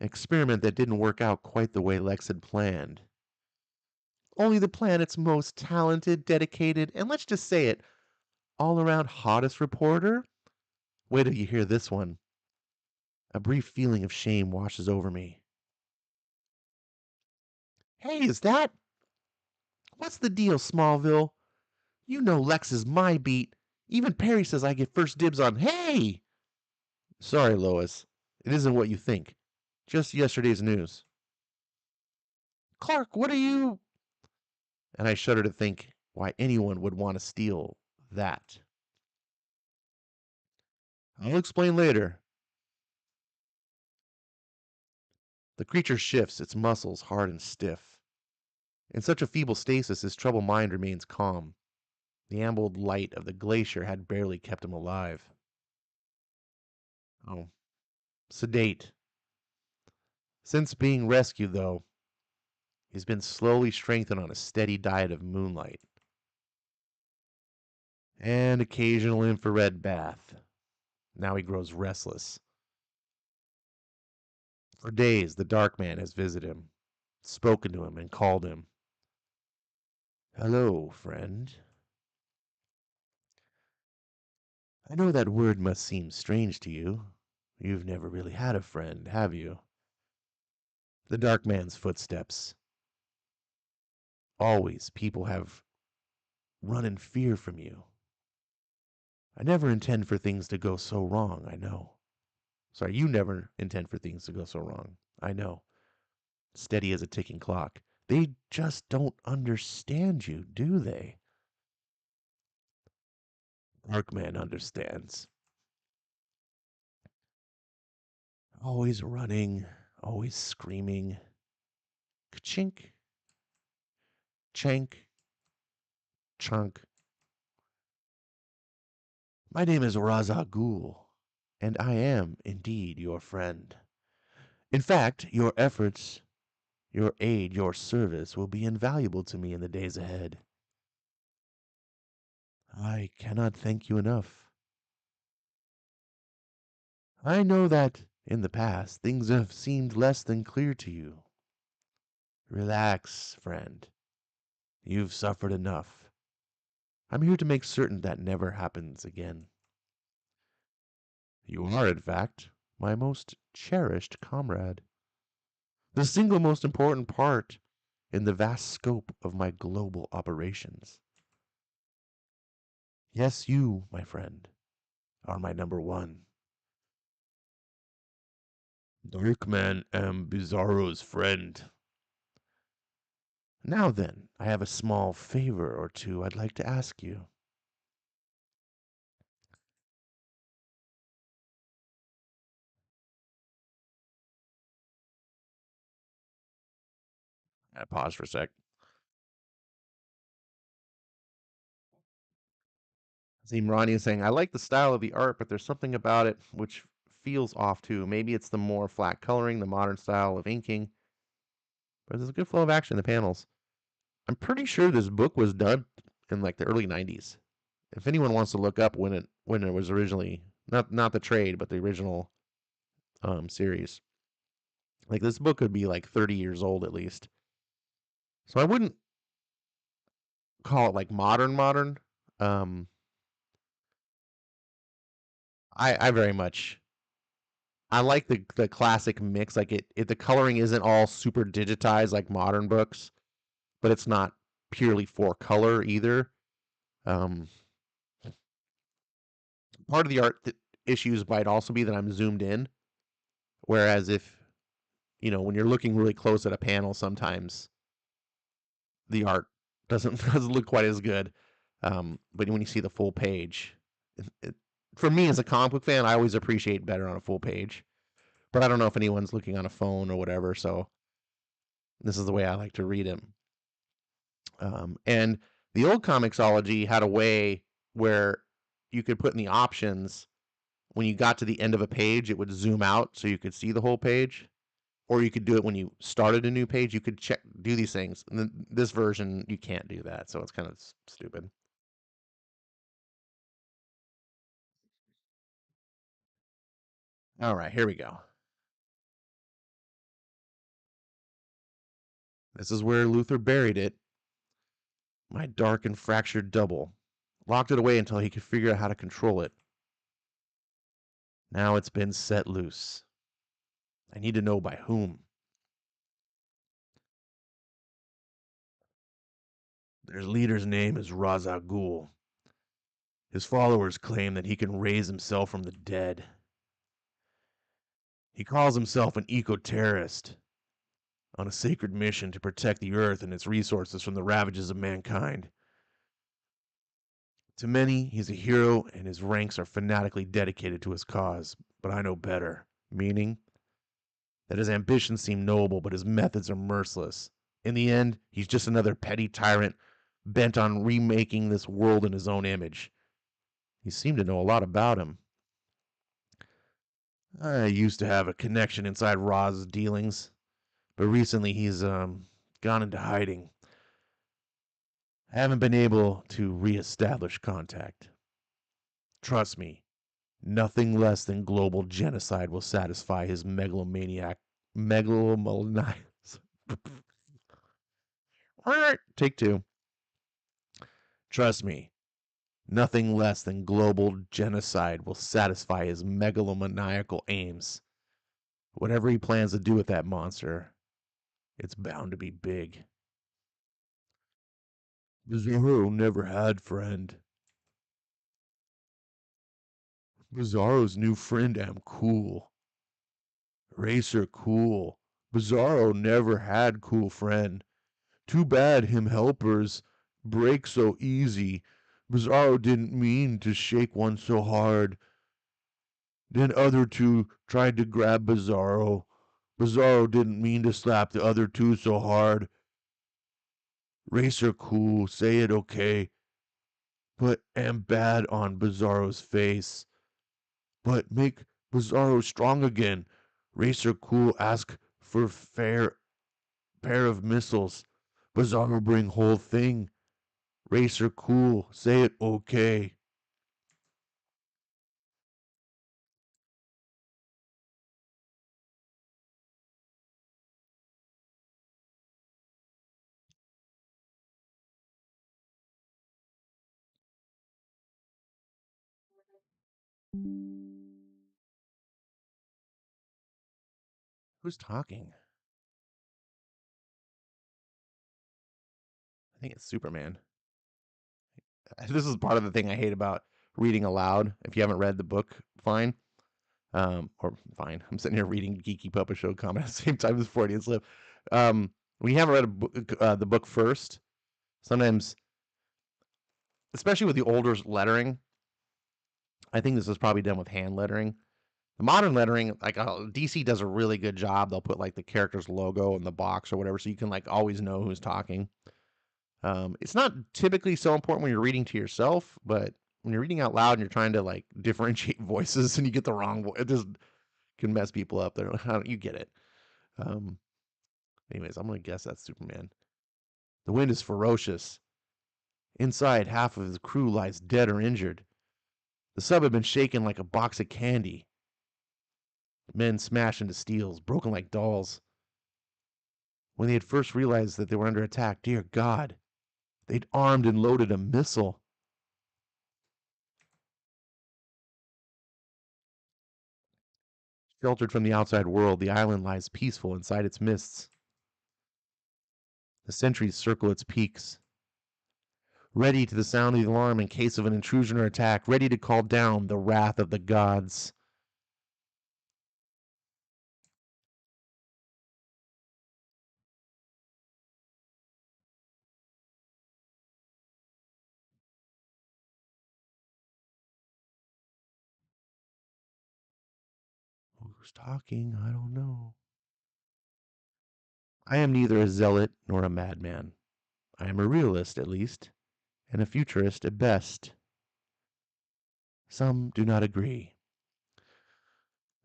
Experiment that didn't work out quite the way Lex had planned. Only the planet's most talented, dedicated, and let's just say it, all around hottest reporter? Wait till you hear this one. A brief feeling of shame washes over me. Hey, is that? What's the deal, Smallville? You know Lex is my beat. Even Perry says I get first dibs on. Hey! Sorry, Lois. It isn't what you think. Just yesterday's news. Clark, what are you. and I shudder to think why anyone would want to steal that. I'll explain later. The creature shifts, its muscles hard and stiff. In such a feeble stasis, his troubled mind remains calm. The ambled light of the glacier had barely kept him alive. Oh, sedate. Since being rescued, though, he's been slowly strengthened on a steady diet of moonlight and occasional infrared bath. Now he grows restless. For days, the Dark Man has visited him, spoken to him, and called him. Hello, friend. I know that word must seem strange to you. You've never really had a friend, have you? The Dark Man's footsteps. Always people have run in fear from you. I never intend for things to go so wrong, I know. Sorry, you never intend for things to go so wrong. I know. Steady as a ticking clock. They just don't understand you, do they? Darkman understands. Always running, always screaming. Ka-chink, chank, chunk. My name is Raza Ghul, and I am indeed your friend. In fact, your efforts, your aid, your service will be invaluable to me in the days ahead. I cannot thank you enough. I know that, in the past, things have seemed less than clear to you. Relax, friend. You've suffered enough. I'm here to make certain that never happens again. You are, in fact, my most cherished comrade. The single most important part in the vast scope of my global operations. Yes, you, my friend, are my number one. Darkman am Bizarro's friend. Now then, I have a small favor or two I'd like to ask you. I pause for a sec. See, Ronnie is saying, I like the style of the art, but there's something about it which feels off too. Maybe it's the more flat coloring, the modern style of inking, but there's a good flow of action in the panels. I'm pretty sure this book was done in like the early 90s. If anyone wants to look up when it was originally not the trade, but the original series. Like this book could be like 30 years old at least. So I wouldn't call it like modern. Um, I very much I like the classic mix. Like the coloring isn't all super digitized like modern books, but it's not purely for color either. Um, Part of the issues might also be that I'm zoomed in, whereas if when you're looking really close at a panel, sometimes the art doesn't doesn't look quite as good. But when you see the full page, for me as a comic book fan, I always appreciate better on a full page. But I don't know if anyone's looking on a phone or whatever, so this is the way I like to read them. And the old Comixology had a way where you could put in the options when you got to the end of a page, it would zoom out so you could see the whole page. Or you could do it when you started a new page. You could do these things. And this version, you can't do that, so it's kind of stupid. All right, here we go. This is where Luther buried it. My dark and fractured double. Locked it away until he could figure out how to control it. Now it's been set loose. I need to know by whom. Their leader's name is Raza Ghul. His followers claim that he can raise himself from the dead. He calls himself an eco-terrorist. on a sacred mission to protect the earth and its resources from the ravages of mankind. To many, he's a hero and his ranks are fanatically dedicated to his cause. But I know better, meaning that his ambitions seem noble, but his methods are merciless. In the end, he's just another petty tyrant bent on remaking this world in his own image. You seem to know a lot about him. I used to have a connection inside Roz's dealings, but recently he's gone into hiding. I haven't been able to reestablish contact. Trust me, nothing less than global genocide will satisfy his megalomaniac. Take two. Trust me, nothing less than global genocide will satisfy his megalomaniacal aims. Whatever he plans to do with that monster, it's bound to be big. Bizarro never had friend. Bizarro's new friend am cool. Racer cool. Bizarro never had cool friend. Too bad him helpers break so easy. Bizarro didn't mean to shake one so hard. Then other two tried to grab Bizarro. Bizarro didn't mean to slap the other two so hard. Racer cool, say it okay. But am bad on Bizarro's face. But make Bizarro strong again. Racer cool ask for fair pair of missiles. Bizarro bring whole thing. Racer cool, say it okay. Who's talking? I think it's Superman. This is part of the thing I hate about reading aloud. If you haven't read the book, fine. Or fine. I'm sitting here reading Geeky Puppet Show comment at the same time as Freudian slip. When you haven't read the book first, sometimes, especially with the older lettering, I think this is probably done with hand lettering. The modern lettering, like DC does a really good job. They'll put like the character's logo in the box or whatever, so you can like always know who's talking. It's not typically so important when you're reading to yourself, but when you're reading out loud and you're trying to like differentiate voices and you get the wrong voice, it just can mess people up. They're like, you get it. Um, anyways, I'm gonna guess that's Superman. The wind is ferocious. Inside, half of his crew lies dead or injured. The sub had been shaken like a box of candy. Men smashed into steels, broken like dolls. When they had first realized that they were under attack, dear God, they'd armed and loaded a missile. Sheltered from the outside world, the island lies peaceful inside its mists. The sentries circle its peaks, ready to the sound of the alarm in case of an intrusion or attack, ready to call down the wrath of the gods. Who's talking? I don't know. I am neither a zealot nor a madman. I am a realist, at least, and a futurist at best. Some do not agree.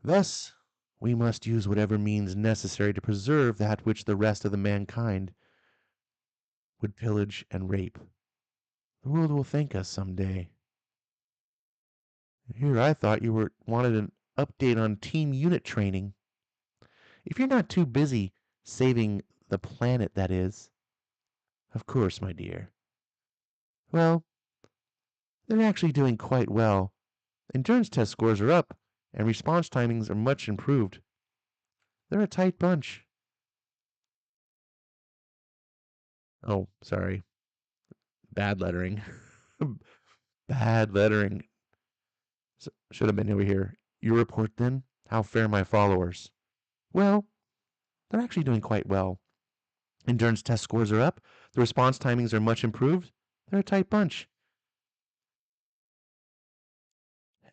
Thus, we must use whatever means necessary to preserve that which the rest of the mankind would pillage and rape. The world will thank us some day. Here I thought you wanted an update on team unit training. If you're not too busy saving the planet, that is. Of course, my dear. Well, they're actually doing quite well. Endurance test scores are up, and response timings are much improved. They're a tight bunch. Oh, sorry. Bad lettering. Bad lettering. Should have been over here. Your report then? How fare my followers? Well, They're actually doing quite well. Endurance test scores are up. The response timings are much improved. They're a tight bunch.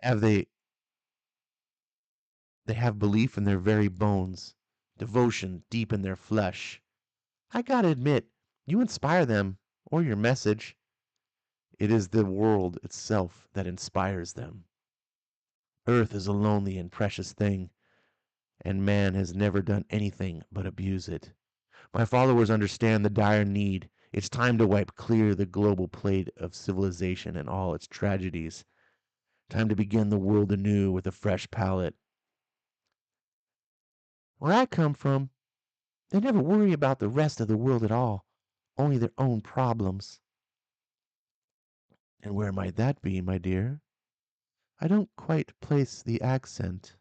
Have they have belief in their very bones, devotion deep in their flesh. I gotta admit, you inspire them, or your message. It is the world itself that inspires them. Earth is a lonely and precious thing, and man has never done anything but abuse it. My followers understand the dire need. It's time to wipe clear the global plate of civilization and all its tragedies. Time to begin the world anew with a fresh palette. Where I come from, they never worry about the rest of the world at all, only their own problems. And where might that be, my dear? I don't quite place the accent.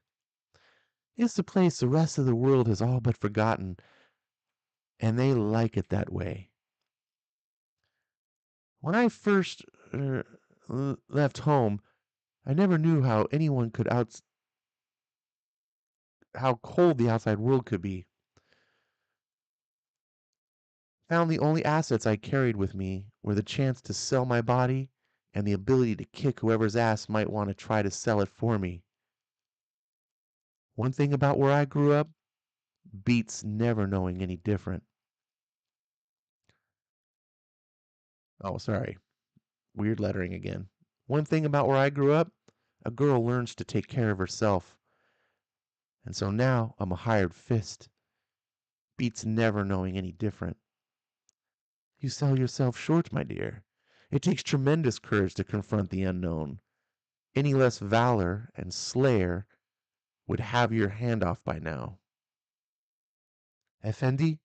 It's the place the rest of the world has all but forgotten, and they like it that way. When I first left home, I never knew how anyone could how cold the outside world could be. Found the only assets I carried with me were the chance to sell my body and the ability to kick whoever's ass might want to try to sell it for me. One thing about where I grew up beats never knowing any different. Oh, sorry. Weird lettering again. One thing about where I grew up, a girl learns to take care of herself. And so now I'm a hired fist. Beats never knowing any different. You sell yourself short, my dear. It takes tremendous courage to confront the unknown. Any less valor and slayer would have your hand off by now. Effendi,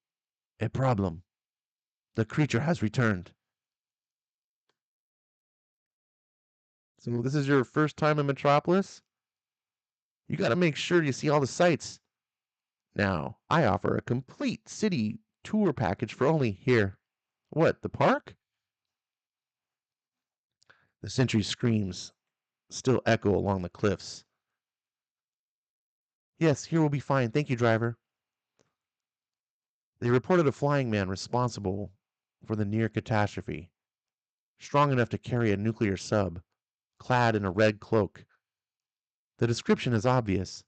a problem. The creature has returned. So this is your first time in Metropolis? You gotta make sure you see all the sights. Now, I offer a complete city tour package for only here. What, the park? The sentry's screams still echo along the cliffs. Yes, here will be fine. Thank you, driver. They reported a flying man responsible for the near catastrophe, strong enough to carry a nuclear sub, clad in a red cloak. The description is obvious.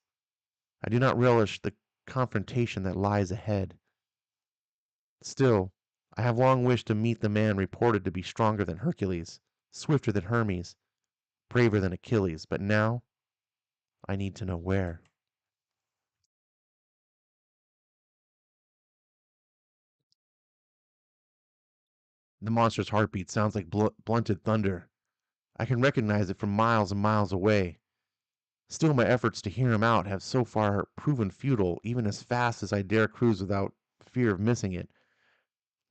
I do not relish the confrontation that lies ahead. Still, I have long wished to meet the man reported to be stronger than Hercules, swifter than Hermes, braver than Achilles, but now I need to know where. The monster's heartbeat sounds like blunted thunder. I can recognize it from miles and miles away. Still, my efforts to hear him out have so far proven futile, even as fast as I dare cruise without fear of missing it.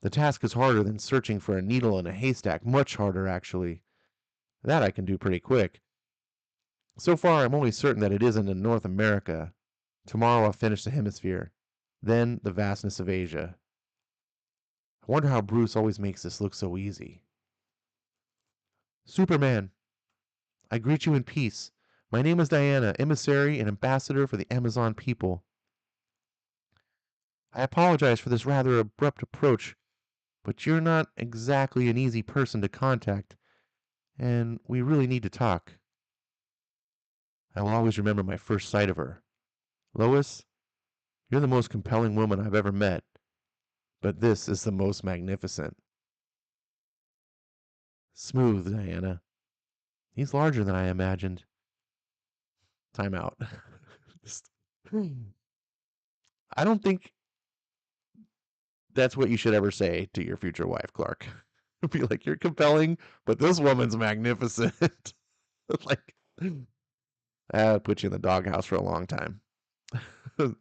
The task is harder than searching for a needle in a haystack, much harder, actually. That I can do pretty quick. So far, I'm only certain that it isn't in North America. Tomorrow I'll finish the hemisphere. Then the vastness of Asia. I wonder how Bruce always makes this look so easy. Superman, I greet you in peace. My name is Diana, emissary and ambassador for the Amazon people. I apologize for this rather abrupt approach, but you're not exactly an easy person to contact, and we really need to talk. I will always remember my first sight of her. Lois, you're the most compelling woman I've ever met, but this is the most magnificent. Smooth, Diana. He's larger than I imagined. Time out. I don't think that's what you should ever say to your future wife, Clark. Be like, you're compelling, but this woman's magnificent. Like, that put you in the doghouse for a long time. All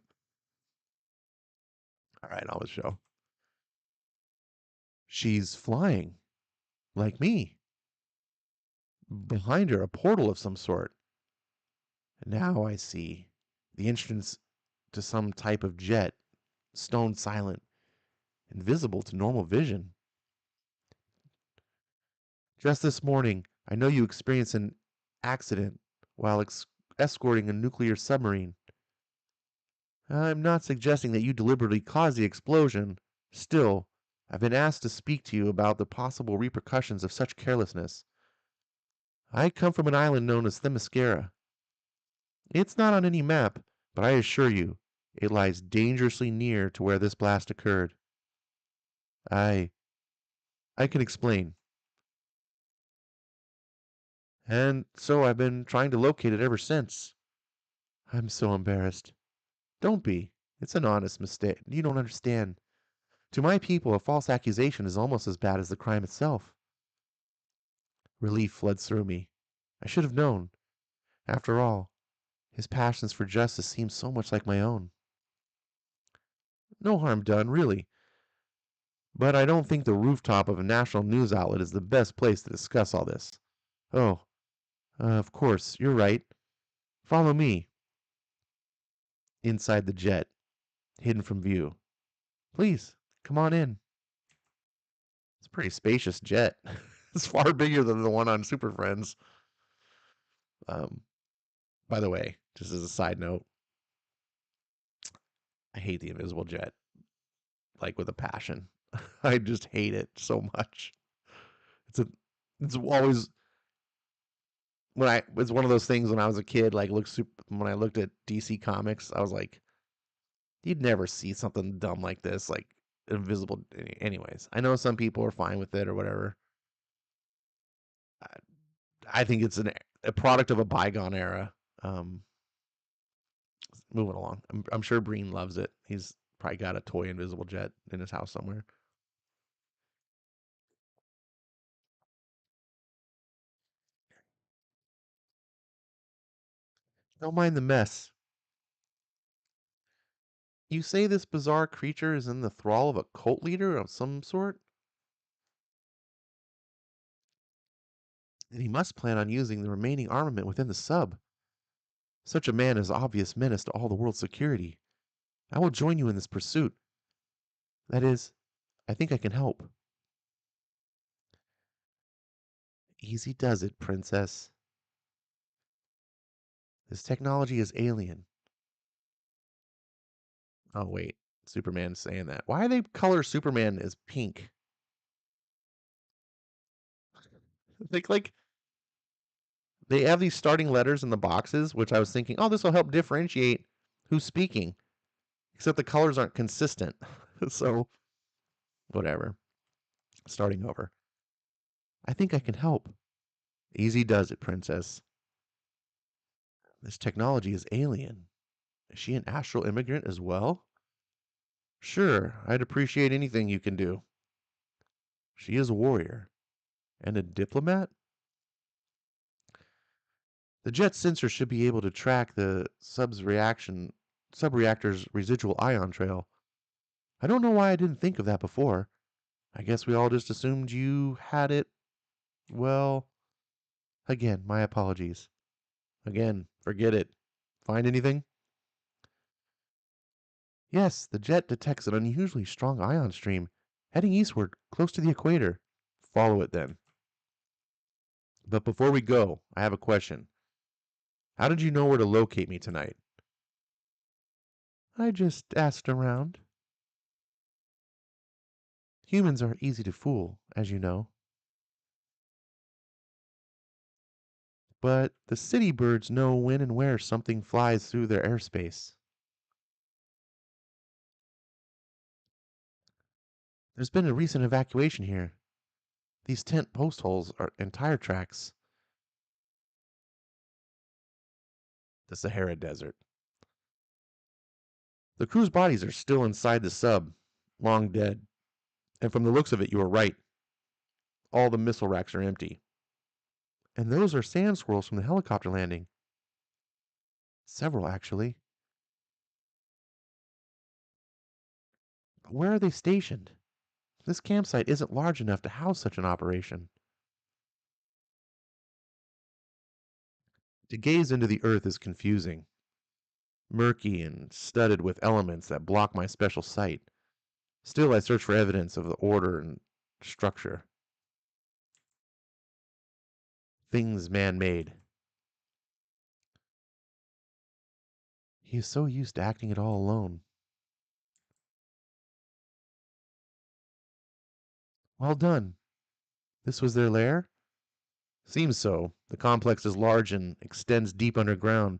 right, I'll show. She's flying, like me. Behind her, a portal of some sort. Now I see the entrance to some type of jet, stone silent, invisible to normal vision. Just this morning, I know you experienced an accident while escorting a nuclear submarine. I'm not suggesting that you deliberately caused the explosion. Still, I've been asked to speak to you about the possible repercussions of such carelessness. I come from an island known as Themyscira. It's not on any map, but I assure you, it lies dangerously near to where this blast occurred. I I can explain. And so I've been trying to locate it ever since. I'm so embarrassed. Don't be. It's an honest mistake. You don't understand. To my people, a false accusation is almost as bad as the crime itself. Relief floods through me. I should have known. After all, his passions for justice seem so much like my own. No harm done, really. But I don't think the rooftop of a national news outlet is the best place to discuss all this. Oh, of course, you're right. Follow me. Inside the jet, hidden from view. Please, come on in. It's a pretty spacious jet. It's far bigger than the one on Super Friends. Um, by the way, just as a side note, I hate the invisible jet, like with a passion. I just hate it so much. It's a, it's always it's one of those things when I was a kid, like when I looked at DC Comics, I was like, you'd never see something dumb like this, like invisible. Anyways, I know some people are fine with it or whatever. I think it's a product of a bygone era. Um, moving along, I'm sure Breen loves it. He's probably got a toy invisible jet in his house somewhere. Don't mind the mess. You say this bizarre creature is in the thrall of a cult leader of some sort? Then he must plan on using the remaining armament within the sub. Such a man is obvious menace to all the world's security. I will join you in this pursuit. That is, I think I can help. Easy does it, princess. This technology is alien. Oh wait, Superman's saying that. Why they color Superman as pink? Like they have these starting letters in the boxes, which I was thinking, oh, this will help differentiate who's speaking. Except the colors aren't consistent. So whatever. Starting over. I think I can help. Easy does it, princess. This technology is alien. Is she an astral immigrant as well? Sure, I'd appreciate anything you can do. She is a warrior. And a diplomat? The jet sensor should be able to track the subreactor's residual ion trail. I don't know why I didn't think of that before. I guess we all just assumed you had it. Well, again, my apologies. Again, forget it. Find anything? Yes, the jet detects an unusually strong ion stream heading eastward, close to the equator. Follow it then. But before we go, I have a question. How did you know where to locate me tonight? I just asked around. Humans are easy to fool, as you know. But the city birds know when and where something flies through their airspace. There's been a recent evacuation here. These tent post holes are and tire tracks. The Sahara Desert. The crew's bodies are still inside the sub, long dead. And from the looks of it, you were right. All the missile racks are empty. And those are sand squirrels from the helicopter landing. Several, actually. But where are they stationed? This campsite isn't large enough to house such an operation. To gaze into the earth is confusing, murky and studded with elements that block my special sight. Still, I search for evidence of the order and structure. Things man made. He is so used to acting it all alone. Well done. This was their lair? Seems so. The complex is large and extends deep underground.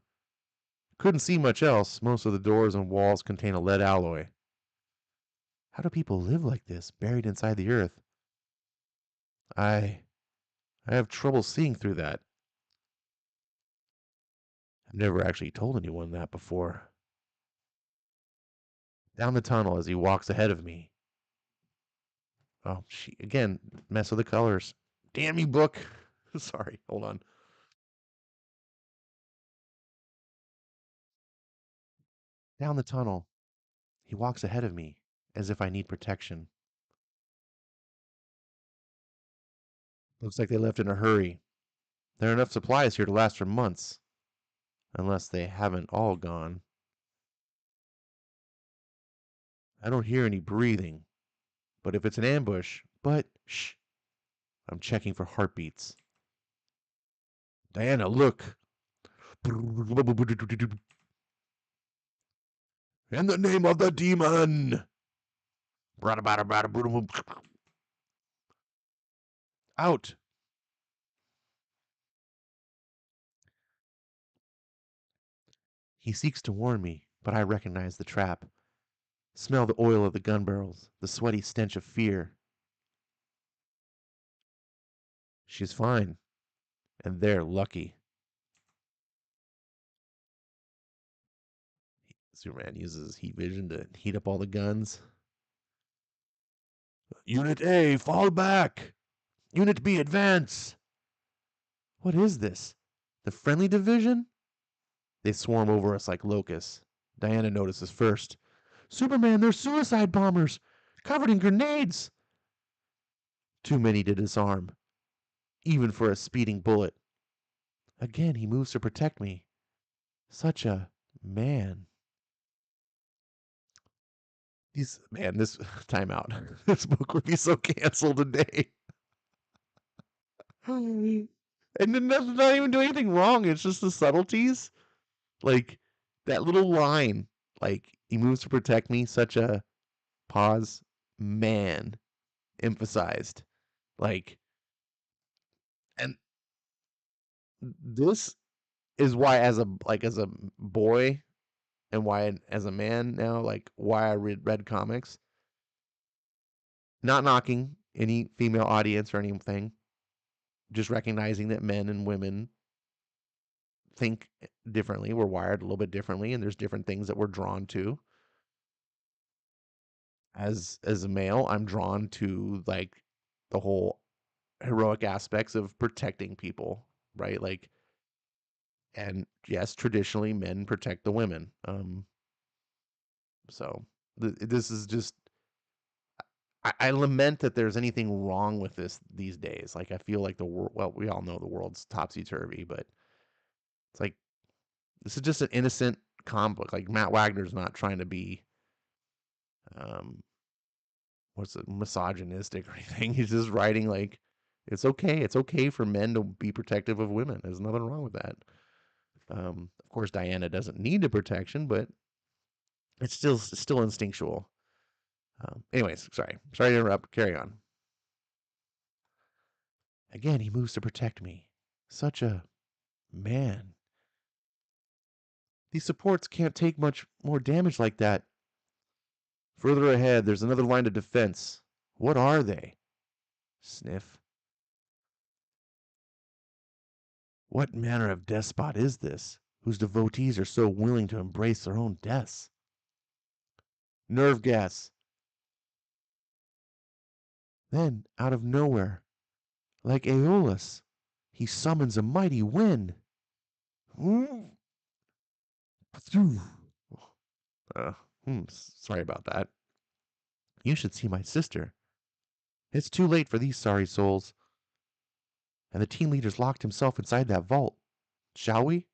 Couldn't see much else. Most of the doors and walls contain a lead alloy. How do people live like this, buried inside the earth? I I have trouble seeing through that. I've never actually told anyone that before. Down the tunnel as he walks ahead of me. Oh, she again, mess with the colors. Damn you, book. Sorry, hold on. Down the tunnel. He walks ahead of me, as if I need protection. Looks like they left in a hurry. There are enough supplies here to last for months, unless they haven't all gone. I don't hear any breathing, but if it's an ambush, shh, I'm checking for heartbeats. Diana, look. In the name of the demon. Out. He seeks to warn me, but I recognize the trap. Smell the oil of the gun barrels, the sweaty stench of fear. She's fine, and they're lucky. Superman uses heat vision to heat up all the guns. Unit A, fall back! Unit B, advance! What is this? The friendly division? They swarm over us like locusts. Diana notices first. Superman, they're suicide bombers! Covered in grenades! Too many to disarm, even for a speeding bullet. Again, he moves to protect me. Such a man. This timeout. This book would be so canceled today. And then that's not even doing anything wrong. It's just the subtleties. Like that little line, like he moves to protect me, such a pause man emphasized. Like, and this is why as a boy and why as a man now, like why I read comics. Not knocking any female audience or anything, just recognizing that men and women think differently. We're wired a little bit differently, and there's different things that we're drawn to. As a male, I'm drawn to like the whole heroic aspects of protecting people, right? Like, and yes, traditionally men protect the women. So this is just I lament that there's anything wrong with this these days. Like I feel like the world. Well, we all know the world's topsy turvy, but it's like this is just an innocent comic book. Like Matt Wagner's not trying to be um what's it misogynistic or anything. He's just writing like it's okay. It's okay for men to be protective of women. There's nothing wrong with that. Of course, Diana doesn't need the protection, but it's still instinctual. Anyways, sorry to interrupt. Carry on. Again, he moves to protect me. Such a man. These supports can't take much more damage like that. Further ahead, there's another line of defense. What are they? Sniff. What manner of despot is this, whose devotees are so willing to embrace their own deaths? Nerve gas. Then, out of nowhere, like Aeolus, he summons a mighty wind. Uh, sorry about that. You should see my sister. It's too late for these sorry souls. And the team leader's locked himself inside that vault. Shall we?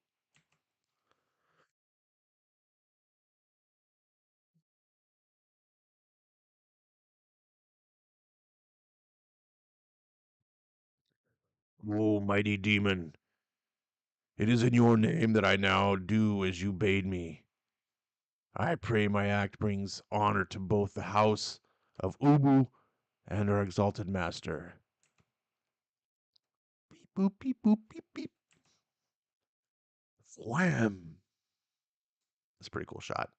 Oh, mighty demon, it is in your name that I now do as you bade me. I pray my act brings honor to both the house of Ubu and our exalted master. Beep boop beep boop beep beep. Wham! That's a pretty cool shot.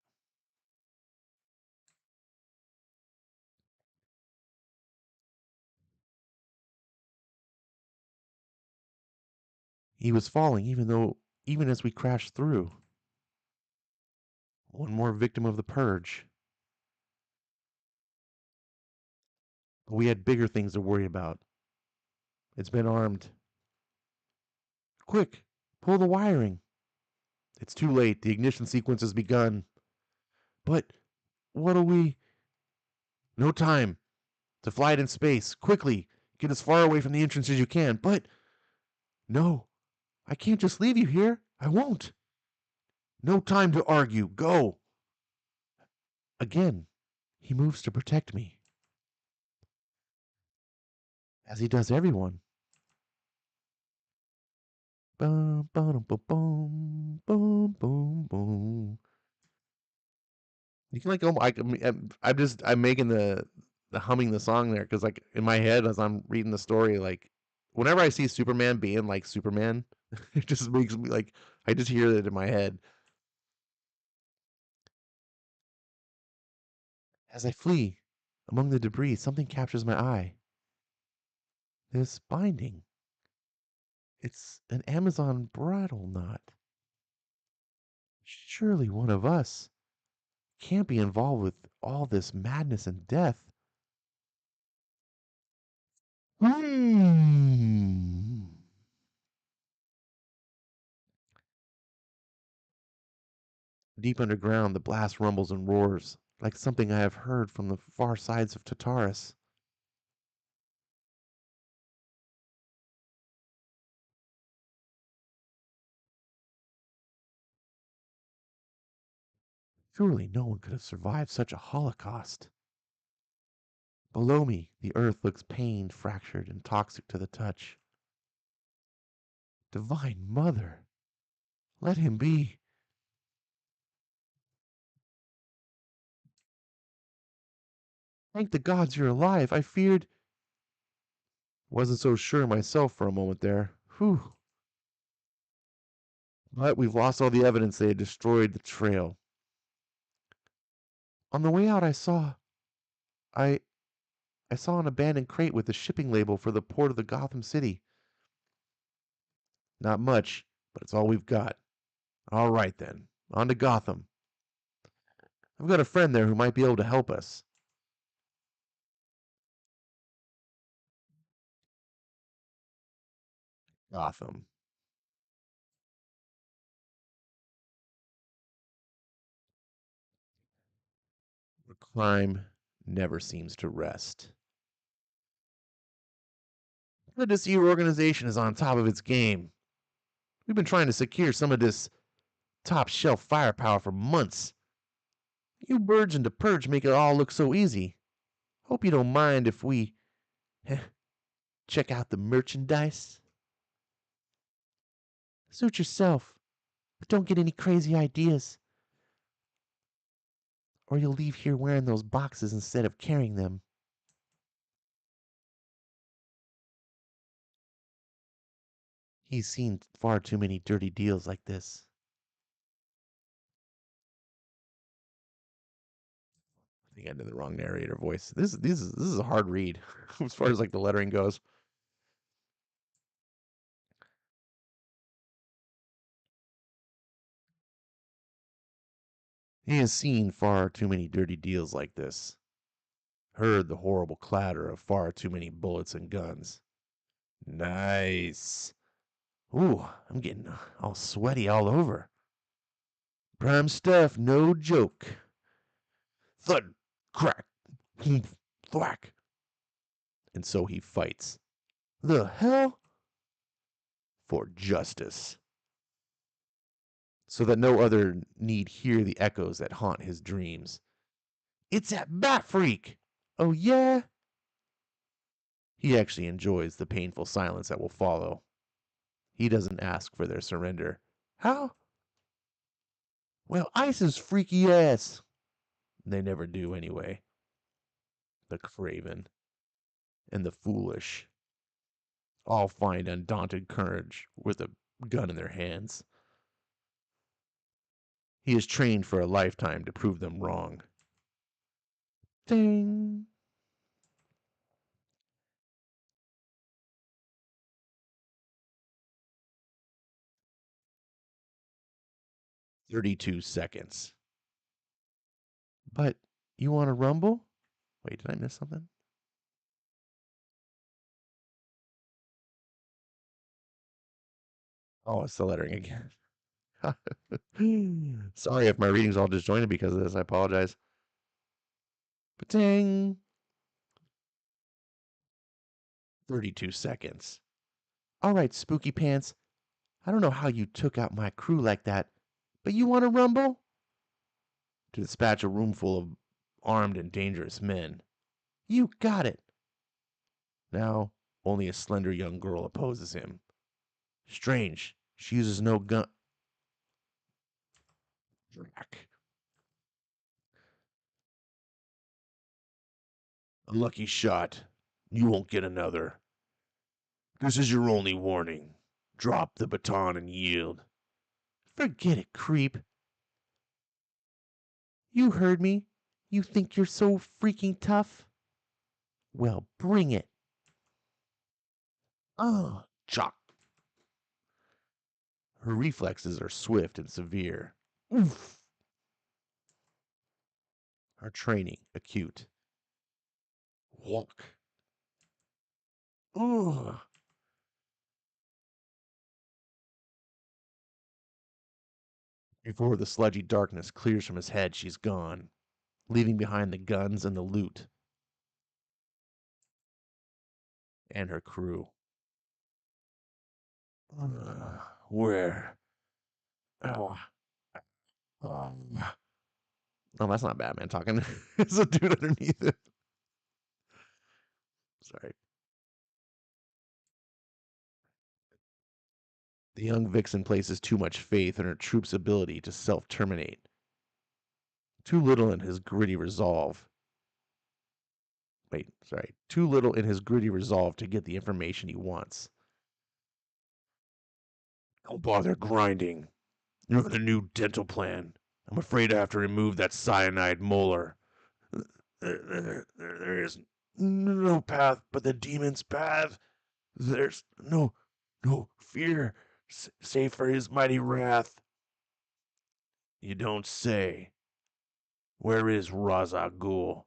He was falling even as we crashed through. One more victim of the purge. But we had bigger things to worry about. It's been armed. Quick, pull the wiring. It's too late. The ignition sequence has begun. But what'll we. No time to fly it in space. Quickly, get as far away from the entrance as you can. But no, I can't just leave you here. I won't. No time to argue. Go. Again, he moves to protect me, as he does everyone. Boom, boom, boom, boom, boom, boom, boom. You can like, I'm making the humming the song there because like in my head as I'm reading the story, like whenever I see Superman being like Superman, it just makes me like I just hear it in my head. As I flee among the debris, something captures my eye. This binding. It's an Amazon bridle knot. Surely one of us can't be involved with all this madness and death. Hmm. Deep underground, the blast rumbles and roars, like something I have heard from the far sides of Tartarus. Surely no one could have survived such a holocaust. Below me, the earth looks pained, fractured, and toxic to the touch. Divine Mother, let him be. Thank the gods you're alive. I feared. Wasn't so sure myself for a moment there. Whew. But we've lost all the evidence they had destroyed the trail. On the way out, I I saw an abandoned crate with the shipping label for the port of the Gotham City. Not much, but it's all we've got. All right then, on to Gotham. I've got a friend there who might be able to help us. Gotham, where crime never seems to rest. Good to see your organization is on top of its game. We've been trying to secure some of this top shelf firepower for months. You birds and the purge make it all look so easy. Hope you don't mind if we check out the merchandise. Suit yourself, but don't get any crazy ideas, or you'll leave here wearing those boxes instead of carrying them. He's seen far too many dirty deals like this. I think I did the wrong narrator voice. This is a hard read as far as like the lettering goes. He has seen far too many dirty deals like this. Heard the horrible clatter of far too many bullets and guns. Nice. Ooh, I'm getting all sweaty all over. Prime stuff, no joke. Thud, crack, thump, thwack. And so he fights. The hell? For justice. So that no other need hear the echoes that haunt his dreams. It's that bat freak! Oh, yeah? He actually enjoys the painful silence that will follow. He doesn't ask for their surrender. How? Well, Ice's freaky ass. They never do anyway. The craven and the foolish all find undaunted courage with a gun in their hands. He is trained for a lifetime to prove them wrong. Ding! 32 seconds. But you want to rumble? Wait, did I miss something? Oh, it's the lettering again. Sorry if my reading's all disjointed because of this. I apologize. Ding! 32 seconds. All right, Spooky Pants. I don't know how you took out my crew like that, but you want to rumble? To dispatch a room full of armed and dangerous men. You got it. Now, only a slender young girl opposes him. Strange, she uses no gun. Drac. A lucky shot. You won't get another. This is your only warning. Drop the baton and yield. Forget it, creep. You heard me. You think you're so freaking tough? Well, bring it. Oh, Chock. Her reflexes are swift and severe. Oof. Her training acute. Walk. Ugh. Before the sludgy darkness clears from his head, she's gone, leaving behind the guns and the loot and her crew. Where? Oh, um, oh, that's not Batman talking. It's a dude underneath it. Sorry. The young vixen places too much faith in her troop's ability to self-terminate. Too little in his gritty resolve. Wait, sorry. Too little in his gritty resolve to get the information he wants. Don't bother grinding. You have a new dental plan. I'm afraid I have to remove that cyanide molar. There is no path but the demon's path. There's no fear save for his mighty wrath. You don't say. Where is Ra's al Ghul?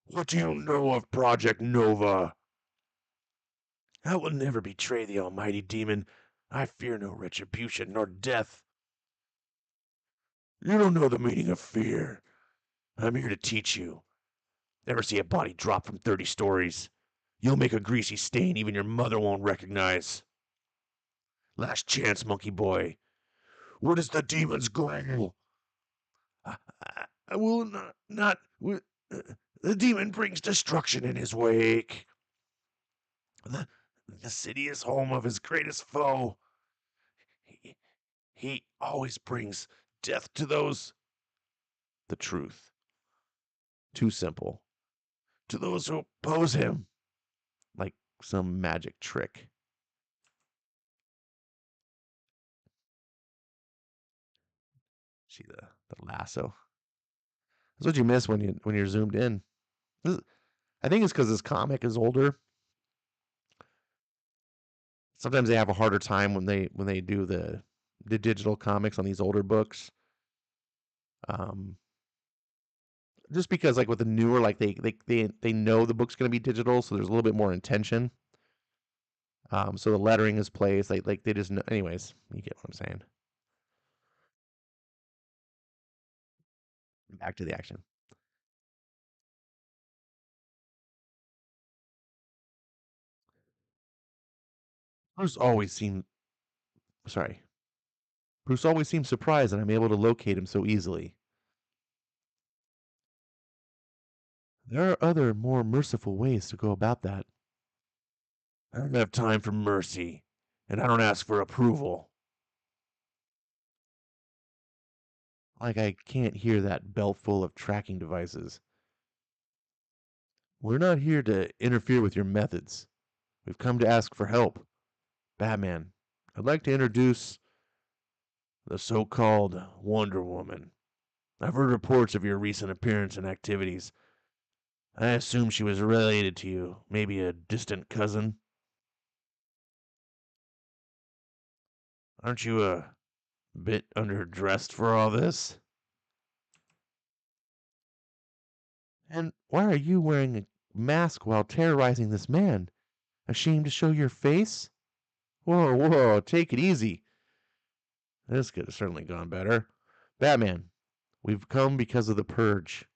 What do you know of Project Nova? I will never betray the almighty demon. I fear no retribution nor death. You don't know the meaning of fear. I'm here to teach you. Never see a body drop from 30 stories. You'll make a greasy stain even your mother won't recognize. Last chance, monkey boy. What is the demon's goal? I will not. The demon brings destruction in his wake. The, the city is home of his greatest foe. He always brings death to those. The truth. Too simple. To those who oppose him. Like some magic trick. See the lasso. That's what you miss when you're zoomed in. I think it's because this comic is older. Sometimes they have a harder time when they do the digital comics on these older books. Um, just because like with the newer, like they know the book's going to be digital, so there's a little bit more intention. So the lettering is placed like they just know. Anyways, you get what I'm saying. Back to the action. Bruce always seemed sorry. Bruce always seems surprised that I'm able to locate him so easily. There are other, more merciful ways to go about that. I don't have time for mercy, and I don't ask for approval. Like I can't hear that belt full of tracking devices. We're not here to interfere with your methods. We've come to ask for help. Batman, I'd like to introduce the so called Wonder Woman. I've heard reports of your recent appearance and activities. I assume she was related to you, maybe a distant cousin. Aren't you a bit underdressed for all this? And why are you wearing a mask while terrorizing this man? Ashamed to show your face? Whoa, whoa, take it easy. This could have certainly gone better. Batman, we've come because of the purge.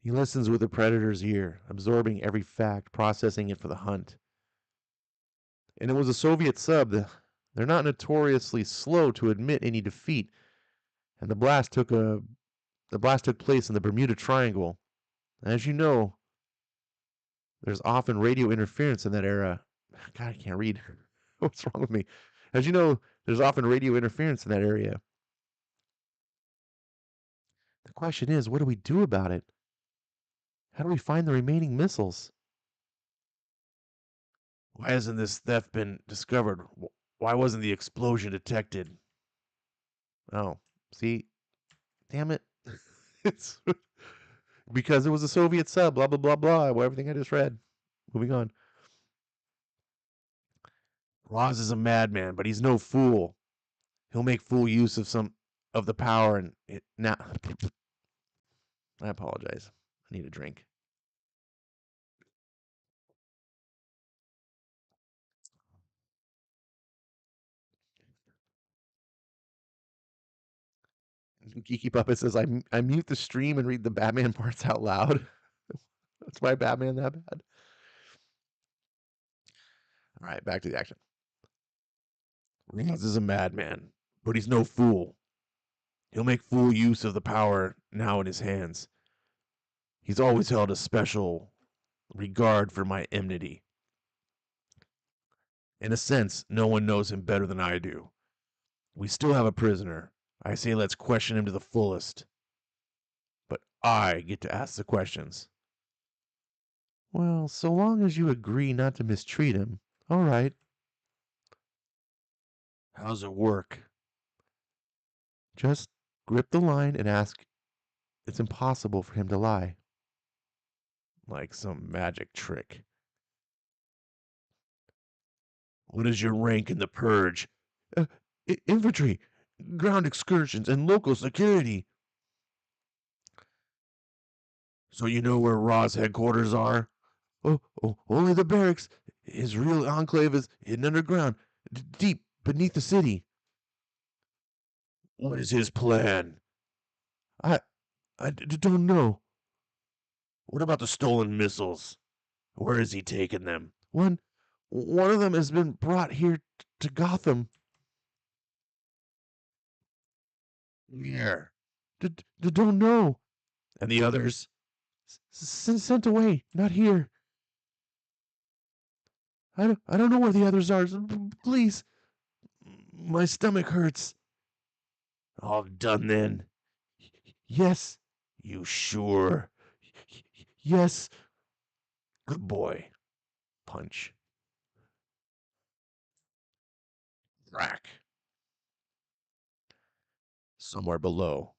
He listens with the predator's ear, absorbing every fact, processing it for the hunt. And it was a Soviet sub. They're not notoriously slow to admit any defeat. And the blast took place in the Bermuda Triangle. As you know, there's often radio interference in that era. God, I can't read. What's wrong with me? As you know, there's often radio interference in that area. The question is, what do we do about it? How do we find the remaining missiles? Why hasn't this theft been discovered? Why wasn't the explosion detected? Oh, see, damn it. It's because it was a Soviet sub, blah, blah, blah, blah. Everything I just read. Moving on. Roz is a madman, but he's no fool. He'll make full use of some of the power and it now. I apologize. I need a drink. Geeky Puppet says I mute the stream and read the Batman parts out loud. That's why Batman that bad. All right, back to the action. Roz is a madman, but he's no fool. He'll make full use of the power now in his hands. He's always held a special regard for my enmity. In a sense, no one knows him better than I do. We still have a prisoner. I say let's question him to the fullest. But I get to ask the questions. Well, so long as you agree not to mistreat him, all right. How's it work? Just grip the line and ask. It's impossible for him to lie. Like some magic trick. What is your rank in the purge? Uh, infantry, ground excursions, and local security. So you know where Ra's headquarters are? Oh, only the barracks. His real enclave is hidden underground, deep beneath the city. What is his plan? I, don't know. What about the stolen missiles? Where is he taking them? One of them has been brought here to Gotham. Where? Don't know. And the others? Sent away, not here. I don't know where the others are. Please, my stomach hurts. All done then. Yes. You sure? Yes. Good boy. Punch. Crack. Somewhere below,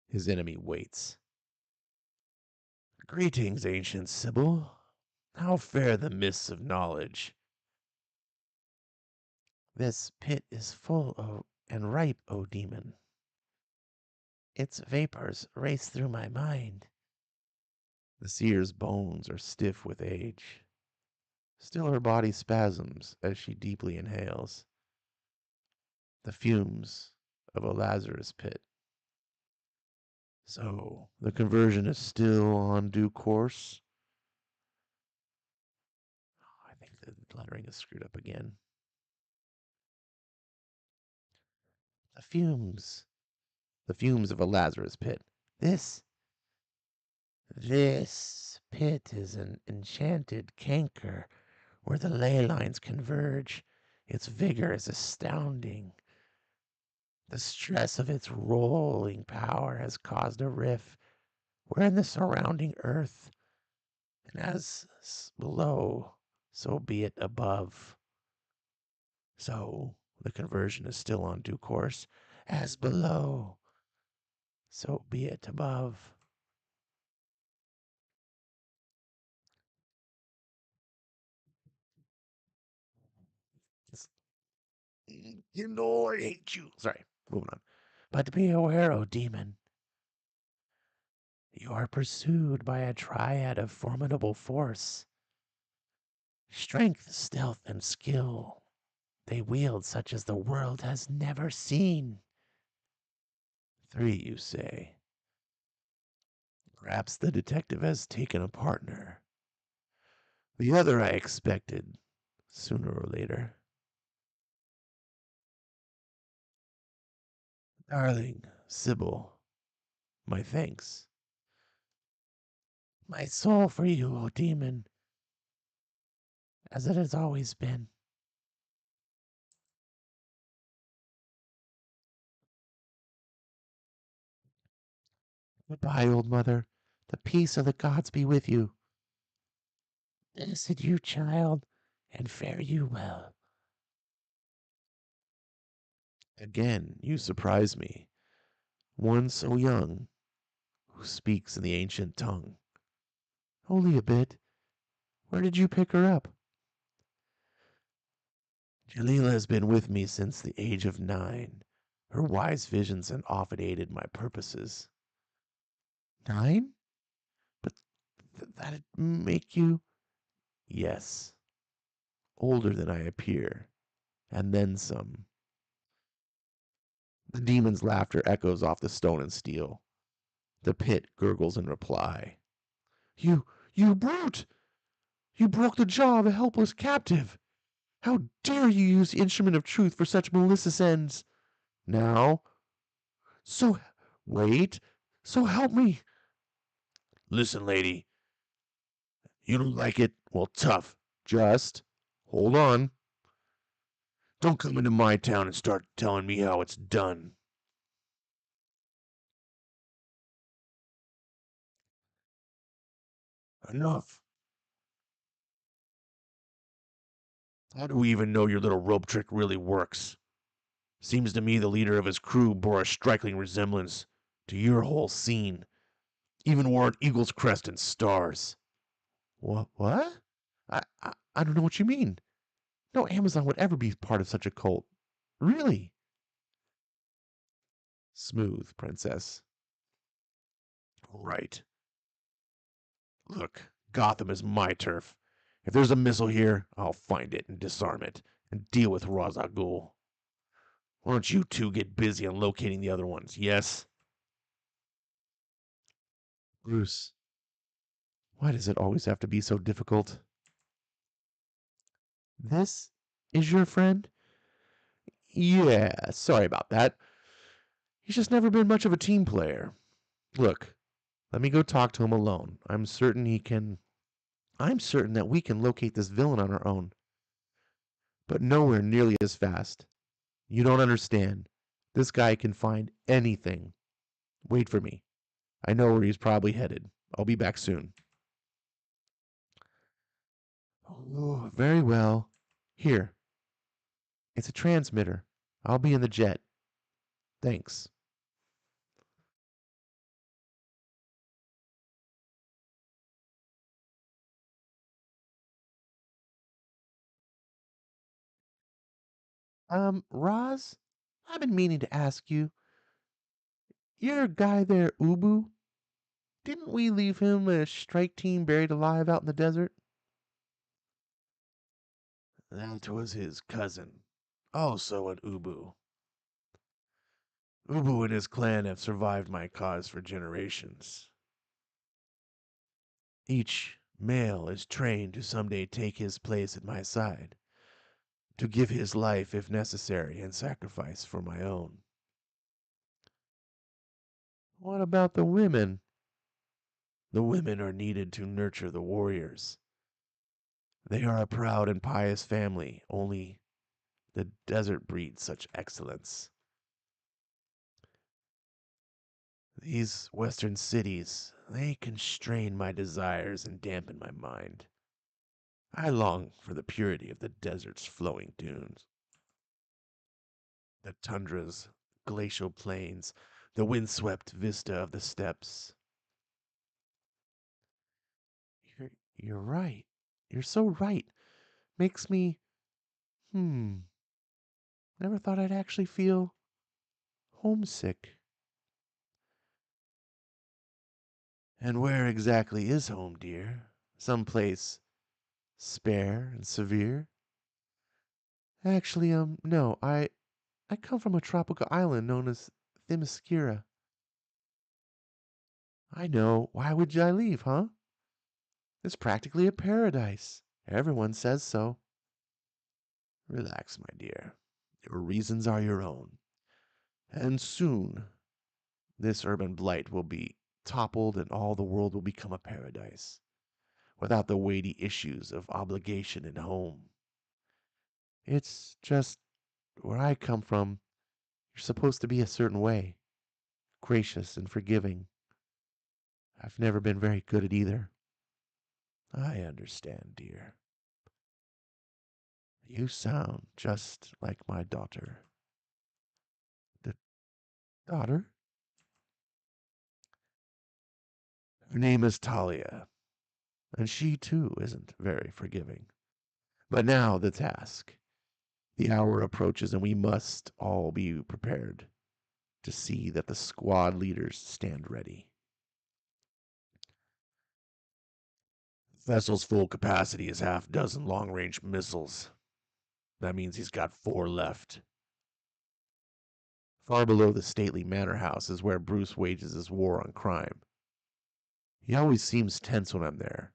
his enemy waits. Greetings, ancient Sybil. How fare the mists of knowledge? This pit is full and ripe, O demon. Its vapors race through my mind. The seer's bones are stiff with age. Still her body spasms as she deeply inhales the fumes of a Lazarus pit. So, the conversion is still on due course. I think the lettering is screwed up again. The fumes. The fumes of a Lazarus pit. This pit is an enchanted canker where the ley lines converge. Its vigor is astounding. The stress of its rolling power has caused a rift wherein the surrounding earth, and as below, so be it above. So the conversion is still on due course. As below, so be it above. You know I hate you. Sorry, moving on. But be aware, O demon, you are pursued by a triad of formidable force. Strength, stealth, and skill they wield such as the world has never seen. 3, you say. Perhaps the detective has taken a partner. The other I expected, sooner or later. Darling, Sybil, my thanks. My soul for you, O demon, as it has always been. Goodbye, old mother. The peace of the gods be with you. Blessed you, child, and fare you well. Again, you surprise me. One so young, who speaks in the ancient tongue. Only a bit. Where did you pick her up? Jalila has been with me since the age of 9. Her wise visions have often aided my purposes. 9? But that'd make you... Yes, older than I appear, and then some. The demon's laughter echoes off the stone and steel. The pit gurgles in reply. You brute! You broke the jaw of a helpless captive! How dare you use the instrument of truth for such malicious ends? Now, so wait, so help me. Listen, lady, you don't like it? Well, tough. Just hold on. Don't come into my town and start telling me how it's done. Enough. How do we even know your little rope trick really works? Seems to me the leader of his crew bore a striking resemblance to your whole scene. Even wore an eagle's crest and stars. What? I don't know what you mean. No Amazon would ever be part of such a cult. Really? Smooth, princess. Right. Look, Gotham is my turf. If there's a missile here, I'll find it and disarm it and deal with Ra's al Ghul. Why don't you two get busy on locating the other ones, yes? Bruce, why does it always have to be so difficult? This is your friend? Yeah, sorry about that. He's just never been much of a team player. Look, let me go talk to him alone. I'm certain that we can locate this villain on our own, but nowhere nearly as fast. You don't understand. This guy can find anything. Wait for me. I know where he's probably headed. I'll be back soon. Oh, very well. Here, it's a transmitter. I'll be in the jet. Thanks. Roz, I've been meaning to ask you. Your guy there, Ubu, didn't we leave him a strike team buried alive out in the desert? That was his cousin. Also an Ubu. Ubu and his clan have survived my cause for generations. Each male is trained to someday take his place at my side, to give his life if necessary and sacrifice for my own. What about the women? The women are needed to nurture the warriors. They are a proud and pious family, only The desert breeds such excellence. These western cities, they constrain my desires and dampen my mind. I long for the purity of the desert's flowing dunes, the tundras, glacial plains, the windswept vista of the steppes. You're right. You're so right. Makes me, hmm, never thought I'd actually feel homesick. And where exactly is home, dear? Some place spare and severe? Actually, no, I come from a tropical island known as Themyscira. I know. Why would I leave, huh? It's practically a paradise. Everyone says so. Relax, my dear. Your reasons are your own. And soon, this urban blight will be toppled and all the world will become a paradise, without the weighty issues of obligation and home. It's just where I come from, you're supposed to be a certain way, gracious and forgiving. I've never been very good at either. I understand, dear. You sound just like my daughter. The daughter? Her name is Talia, and she too isn't very forgiving. But now the task. The hour approaches, and we must all be prepared to see that the squad leaders stand ready. The vessel's full capacity is half dozen long range missiles. That means he's got 4 left. Far below the stately manor house is where Bruce wages his war on crime. He always seems tense when I'm there.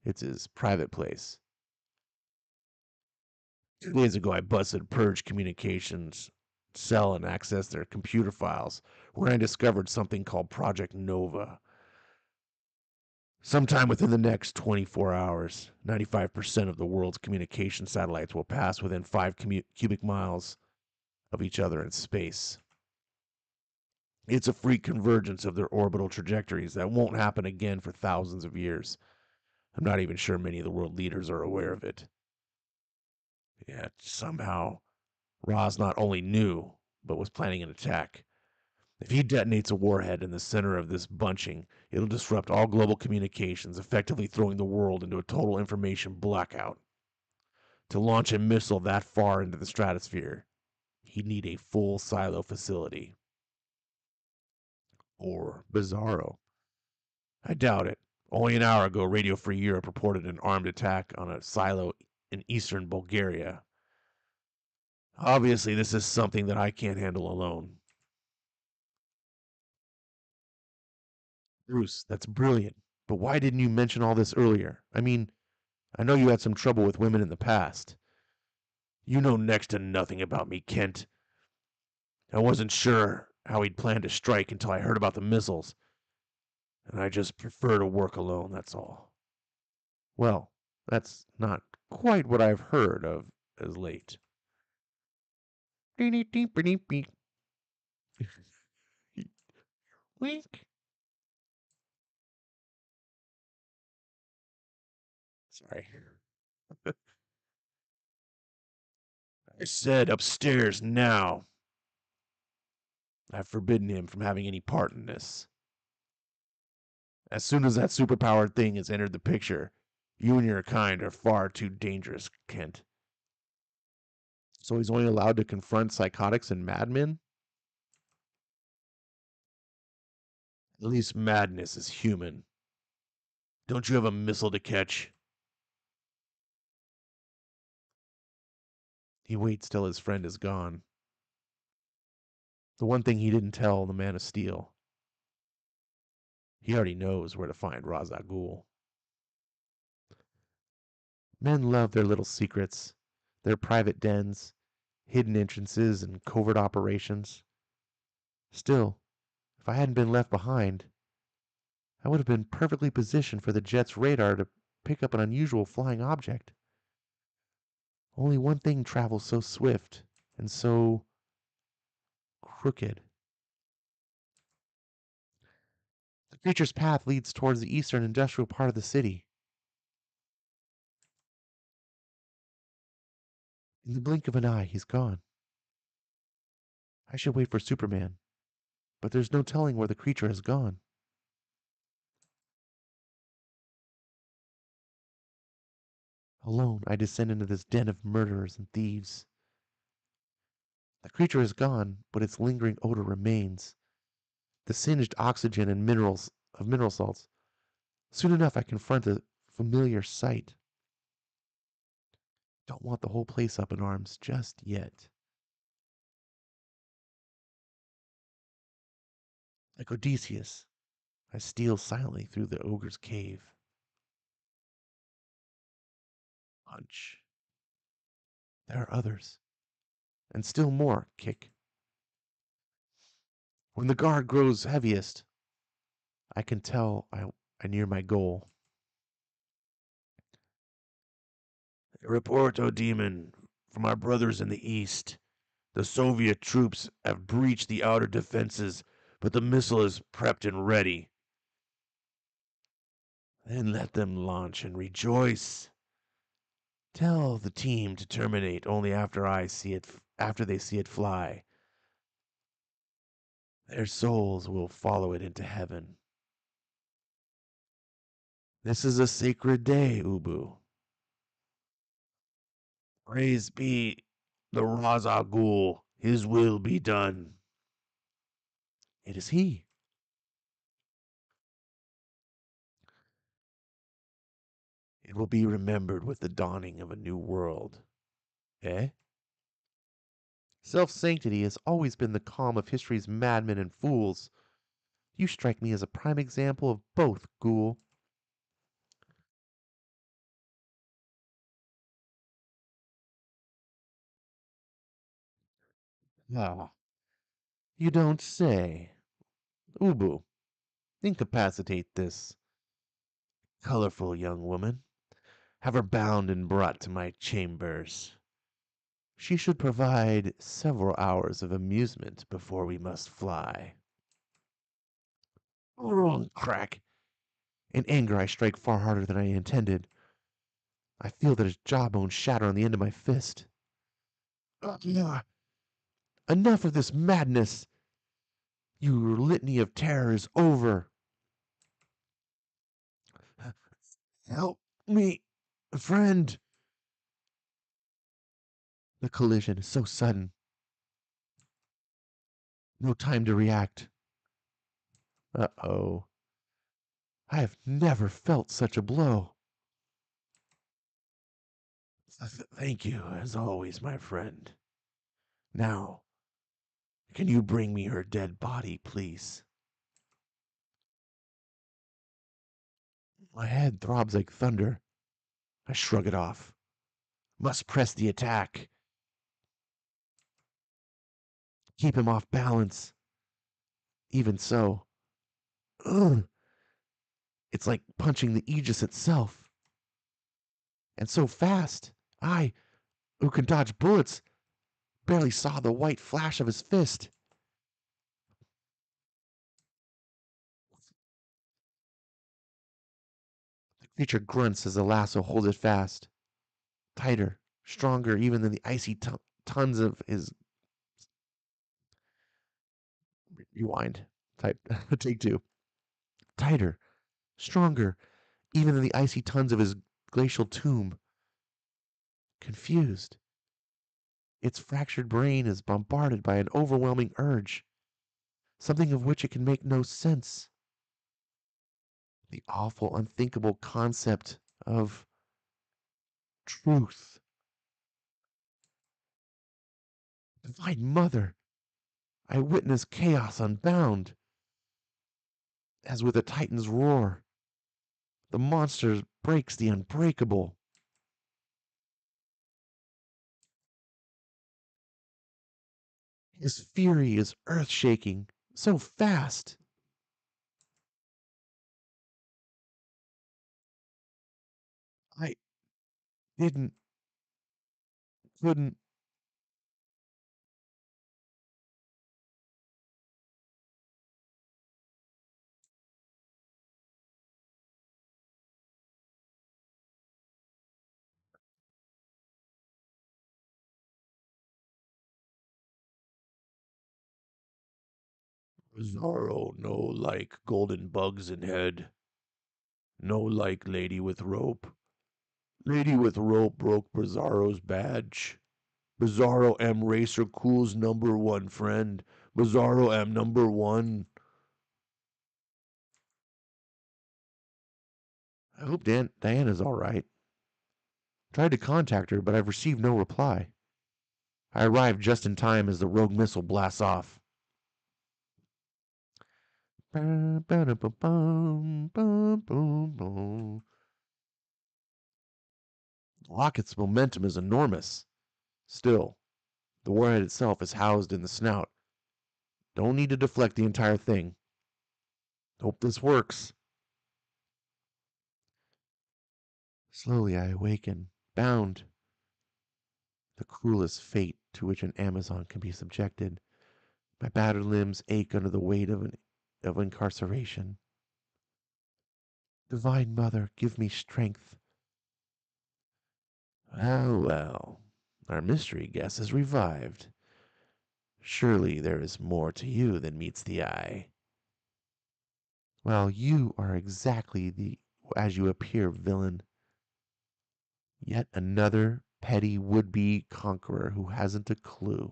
It's his private place. 2 days ago, I busted Purge Communications cell and accessed their computer files, where I discovered something called Project Nova. Sometime within the next 24 hours, 95% of the world's communication satellites will pass within 5 cubic miles of each other in space. It's a freak convergence of their orbital trajectories that won't happen again for thousands of years. I'm not even sure many of the world leaders are aware of it. Yet somehow, Roz not only knew, but was planning an attack. If he detonates a warhead in the center of this bunching, it'll disrupt all global communications, effectively throwing the world into a total information blackout. To launch a missile that far into the stratosphere, he'd need a full silo facility. Or Bizarro. I doubt it. Only an hour ago, Radio Free Europe reported an armed attack on a silo in eastern Bulgaria. Obviously, this is something that I can't handle alone. Bruce, that's brilliant. But why didn't you mention all this earlier? I mean, I know you had some trouble with women in the past. You know next to nothing about me, Kent. I wasn't sure how he'd planned to strike until I heard about the missiles, and I just prefer to work alone, that's all. Well, that's not quite what I've heard of as late. Wink. Sorry. I said upstairs now. I've forbidden him from having any part in this. As soon as that superpowered thing has entered the picture, you and your kind are far too dangerous, Kent. So he's only allowed to confront psychotics and madmen? At least madness is human. Don't you have a missile to catch? He waits till his friend is gone. The one thing he didn't tell the Man of Steel. He already knows where to find Ra's al Ghul. Men love their little secrets, their private dens, hidden entrances, and covert operations. Still, if I hadn't been left behind, I would have been perfectly positioned for the jet's radar to pick up an unusual flying object. Only one thing travels so swift and so crooked. The creature's path leads towards the eastern industrial part of the city. In the blink of an eye, he's gone. I should wait for Superman, but there's no telling where the creature has gone. Alone, I descend into this den of murderers and thieves. The creature is gone, but its lingering odor remains. The singed oxygen and mineral salts. Soon enough, I confront a familiar sight. Don't want the whole place up in arms just yet. Like Odysseus, I steal silently through the ogre's cave. Punch. There are others, and still more. Kick. When the guard grows heaviest, I can tell I near my goal. A report, O demon, from our brothers in the east. The Soviet troops have breached the outer defenses, but the missile is prepped and ready. Then let them launch and rejoice. Tell the team to terminate only after they see it fly. Their souls will follow it into heaven. This is a sacred day, Ubu. Praise be the Raza Ghul. His will be done. It is he. It will be remembered with the dawning of a new world. Eh? Self sanctity has always been the calm of history's madmen and fools. You strike me as a prime example of both, Ghoul. Ah, you don't say. Ubu, incapacitate this colorful young woman. Have her bound and brought to my chambers. She should provide several hours of amusement before we must fly. Wrong crack. In anger, I strike far harder than I intended. I feel that his jawbone shatter on the end of my fist. Ugh. Enough of this madness! Your litany of terror is over. Help me, friend. The collision is so sudden. No time to react. Uh-oh. I have never felt such a blow. Thank you, as always, my friend. Now, can you bring me her dead body, please? My head throbs like thunder. I shrug it off. Must press the attack. Keep him off balance. Even so. Ugh. It's like punching the Aegis itself. And so fast. I, who can dodge bullets, barely saw the white flash of his fist. The creature grunts as the lasso holds it fast. Tighter, stronger even than the icy tons of his. Rewind. Type. Take two. Tighter, stronger even than the icy tons of his glacial tomb. Confused. Its fractured brain is bombarded by an overwhelming urge, something of which it can make no sense. The awful, unthinkable concept of truth. Divine Mother, I witness chaos unbound. As with a titan's roar, the monster breaks the unbreakable. His fury is earth shaking, so fast. I didn't Couldn't. Zorro no like golden bugs in head. No like lady with rope. Lady with rope broke Bizarro's badge. Bizarro am Racer Cool's number one friend. Bizarro am number one. I hope Diana's all right. Tried to contact her, but I've received no reply. I arrived just in time as the rogue missile blasts off. The rocket's momentum is enormous. Still, the warhead itself is housed in the snout. Don't need to deflect the entire thing. Hope this works. Slowly I awaken, bound. The cruelest fate to which an Amazon can be subjected. My battered limbs ache under the weight of incarceration. Divine Mother, give me strength. Ah, well, our mystery guest is revived. Surely there is more to you than meets the eye. Well, you are exactly the as you appear, villain. Yet another petty would-be conqueror who hasn't a clue.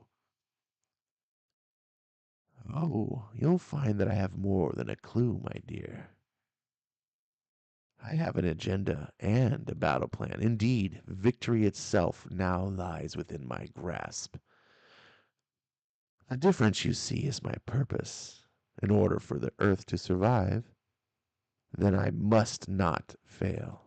Oh, you'll find that I have more than a clue, my dear. I have an agenda and a battle plan. Indeed, victory itself now lies within my grasp. The difference, you see, is my purpose. In order for the Earth to survive, then I must not fail.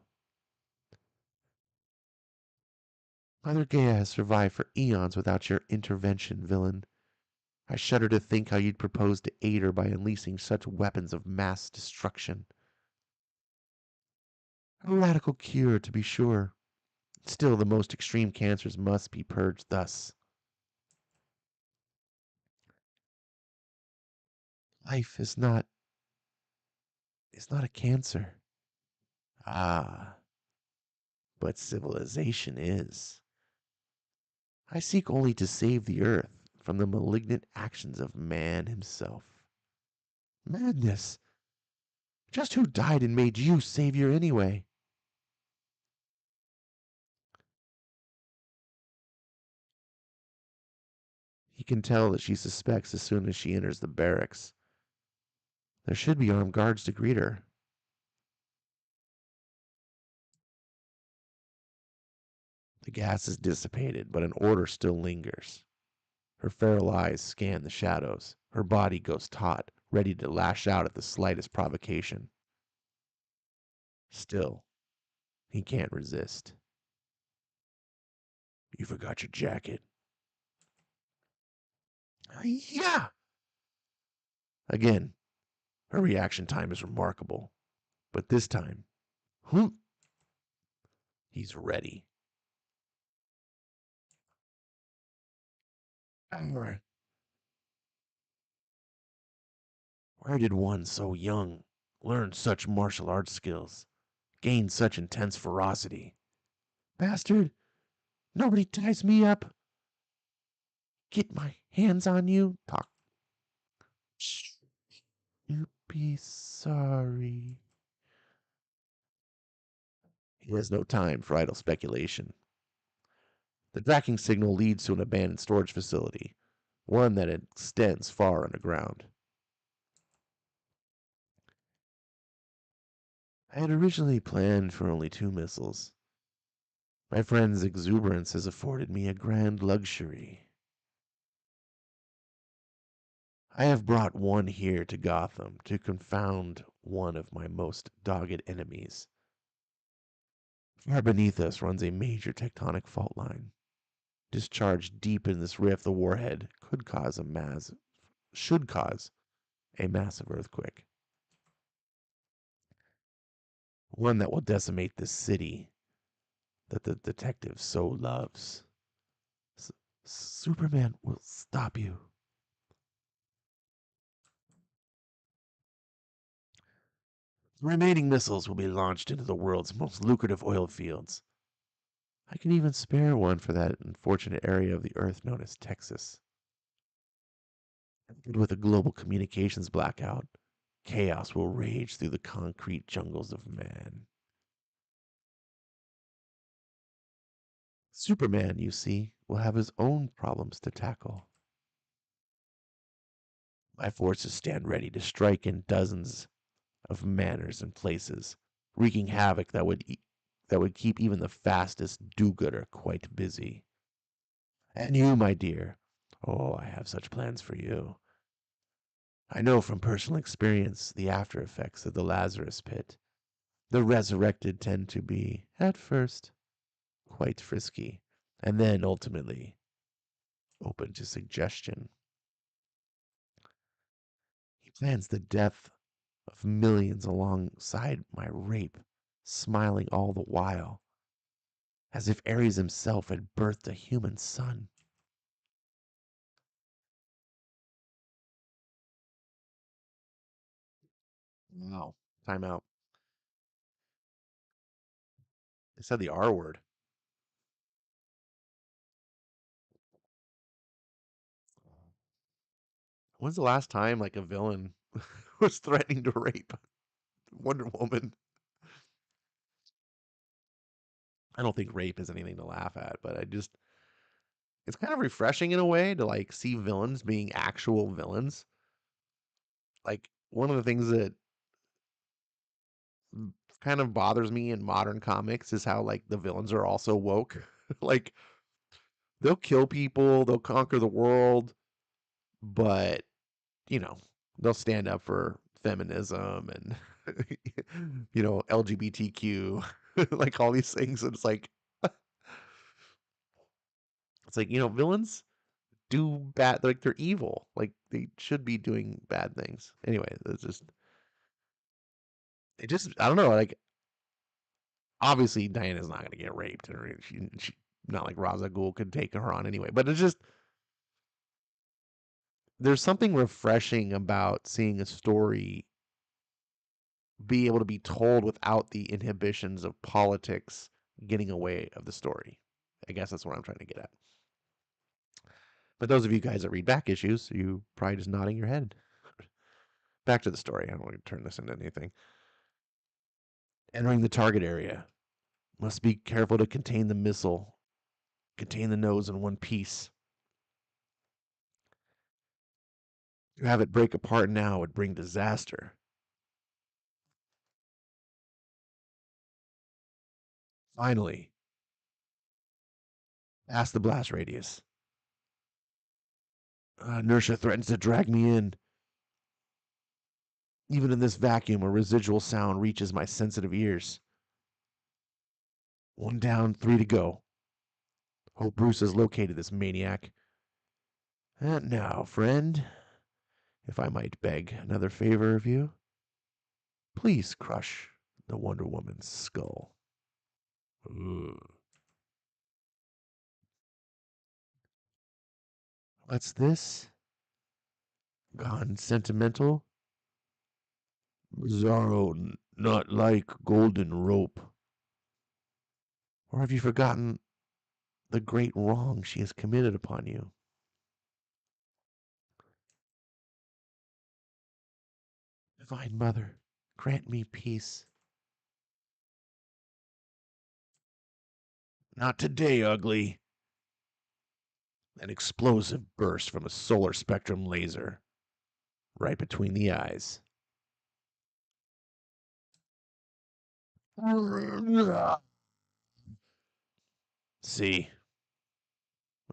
Mother Gaia has survived for eons without your intervention, villain. I shudder to think how you'd propose to aid her by unleashing such weapons of mass destruction. A radical cure, to be sure. Still, the most extreme cancers must be purged thus. Life is not a cancer. Ah, but civilization is. I seek only to save the earth from the malignant actions of man himself. Madness! Just who died and made you savior anyway? He can tell that she suspects as soon as she enters the barracks. There should be armed guards to greet her. The gas is dissipated, but an order still lingers. Her feral eyes scan the shadows. Her body goes taut, ready to lash out at the slightest provocation. Still, he can't resist. You forgot your jacket. Yeah! Again, her reaction time is remarkable. But this time, whoop, he's ready. Where did one so young learn such martial arts skills, gain such intense ferocity? Bastard, nobody ties me up. Get my hands on you. Talk. Shh. You'll be sorry. He has no time for idle speculation. The tracking signal leads to an abandoned storage facility, one that extends far underground. I had originally planned for only 2 missiles. My friend's exuberance has afforded me a grand luxury. I have brought one here to Gotham to confound one of my most dogged enemies. Far beneath us runs a major tectonic fault line. Discharged deep in this rift, the warhead should cause a massive earthquake. One that will decimate this city that the detective so loves. Superman will stop you. The remaining missiles will be launched into the world's most lucrative oil fields. I can even spare one for that unfortunate area of the Earth known as Texas. And with a global communications blackout, chaos will rage through the concrete jungles of man. Superman, you see, will have his own problems to tackle. My forces stand ready to strike in dozens of manners and places, wreaking havoc that would keep even the fastest do-gooder quite busy. And you, my dear, oh, I have such plans for you. I know from personal experience the after effects of the Lazarus pit. The resurrected tend to be, at first, quite frisky, and then ultimately open to suggestion. He plans the death of millions alongside my rape, smiling all the while, as if Ares himself had birthed a human son. Wow. Time out. They said the R word. When's the last time like a villain was threatening to rape Wonder Woman? I don't think rape is anything to laugh at, but it's kind of refreshing in a way to like see villains being actual villains. Like one of the things that kind of bothers me in modern comics is how like the villains are also woke. Like they'll kill people, they'll conquer the world, but you know, they'll stand up for feminism and LGBTQ, like all these things. And it's like, villains do bad, like they're evil. Like they should be doing bad things. Anyway, I don't know, like obviously Diana's not gonna get raped or she not like Ra's al Ghul could take her on anyway. But it's just there's something refreshing about seeing a story be able to be told without the inhibitions of politics getting away of the story. I guess that's what I'm trying to get at. But those of you guys that read back issues, you probably just nodding your head. Back to the story. I don't want to turn this into anything. Entering the target area. Must be careful to contain the missile. Contain the nose in one piece. To have it break apart now would bring disaster. Finally, past the blast radius. Inertia threatens to drag me in. Even in this vacuum, a residual sound reaches my sensitive ears. One down, three to go. Hope Bruce has located this maniac. And now, friend, if I might beg another favor of you, please crush the Wonder Woman's skull. Ugh. What's this? Gone sentimental? Bizarro, not like golden rope. Or have you forgotten the great wrong she has committed upon you? Divine Mother, grant me peace. Not today, ugly. An explosive burst from a solar spectrum laser right between the eyes. See,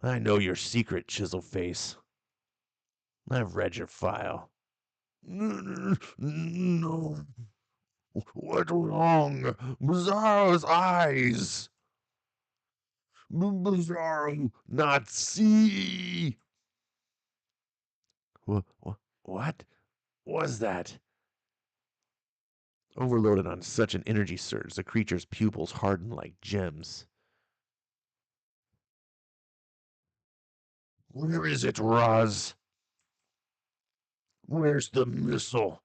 I know your secret, Chisel Face. I've read your file. No. What wrong? Bizarro's eyes. Bizarro not see. What was that? Overloaded on such an energy surge, the creature's pupils hardened like gems. Where is it, Roz? Where's the missile?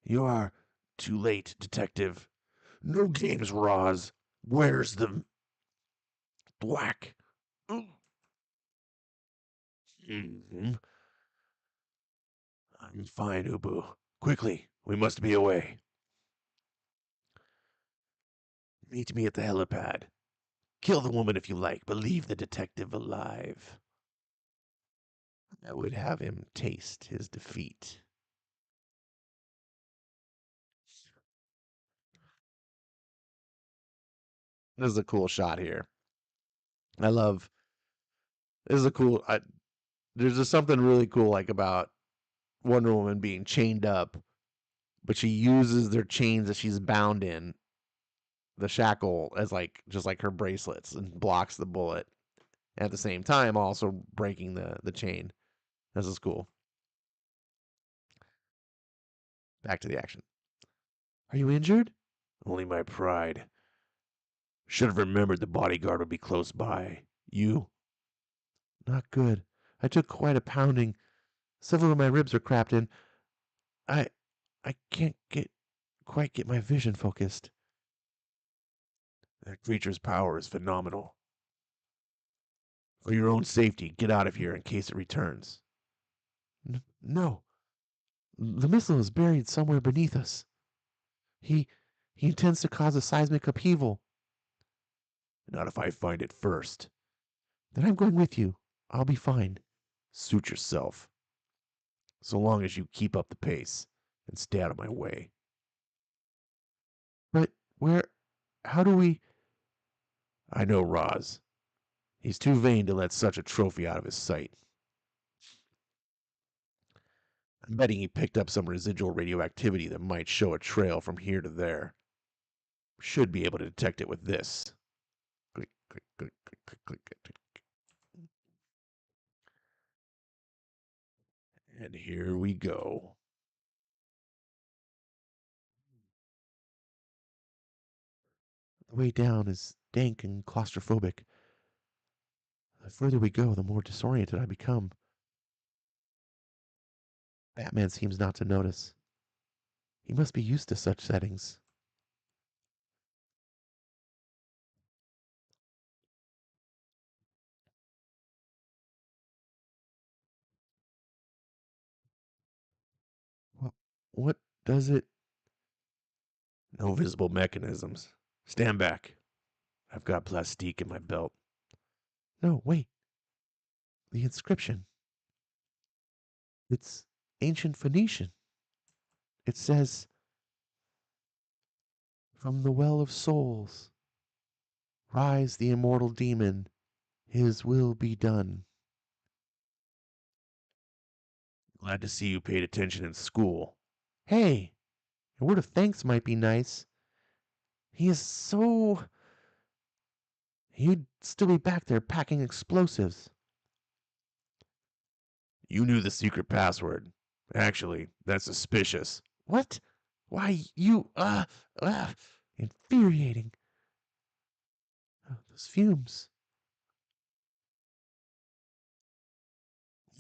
You are too late, Detective. No games, Roz. Where's the black? Mm-hmm. I'm fine, Ubu. Quickly, we must be away. Meet me at the helipad. Kill the woman if you like, but leave the detective alive. I would have him taste his defeat. This is a cool shot here. I love. This is a cool. There's just something really cool like about Wonder Woman being chained up, but she uses their chains that she's bound in, the shackle, as like just like her bracelets, and blocks the bullet. At the same time, also breaking the chain. This is cool. Back to the action. Are you injured? Only my pride. Should have remembered the bodyguard would be close by. You? Not good. I took quite a pounding. Several of my ribs are crapped in. I I can't quite get my vision focused. That creature's power is phenomenal. For your own safety, get out of here in case it returns. No. The missile is buried somewhere beneath us. He he intends to cause a seismic upheaval. Not if I find it first. Then I'm going with you. I'll be fine. Suit yourself. So long as you keep up the pace and stay out of my way. But where. How do we. I know Roz. He's too vain to let such a trophy out of his sight. I'm betting he picked up some residual radioactivity that might show a trail from here to there. Should be able to detect it with this. Click, click, click, click, click, click, click. And here we go. The way down is dank and claustrophobic. The further we go, the more disoriented I become. Batman seems not to notice. He must be used to such settings. What does it? No visible mechanisms. Stand back. I've got plastique in my belt. No, wait. The inscription. It's ancient Phoenician. It says, "From the well of souls, rise the immortal demon. His will be done." Glad to see you paid attention in school. Hey, a word of thanks might be nice. He is so. He'd still be back there packing explosives. You knew the secret password. Actually, that's suspicious. What? Why, you. Infuriating. Oh, those fumes.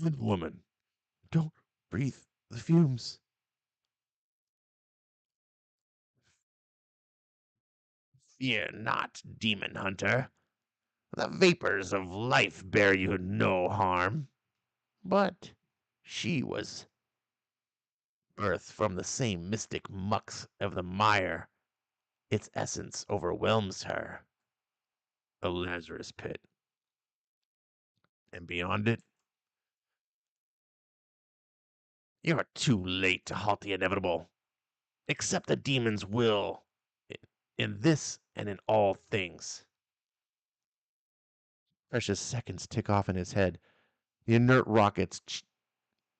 Good woman. Don't breathe the fumes. Fear not, demon hunter. The vapors of life bear you no harm. But she was birthed from the same mystic mucks of the mire. Its essence overwhelms her. A Lazarus pit. And beyond it, you're too late to halt the inevitable. Accept the demon's will in this and in all things. Precious seconds tick off in his head. The inert rocket's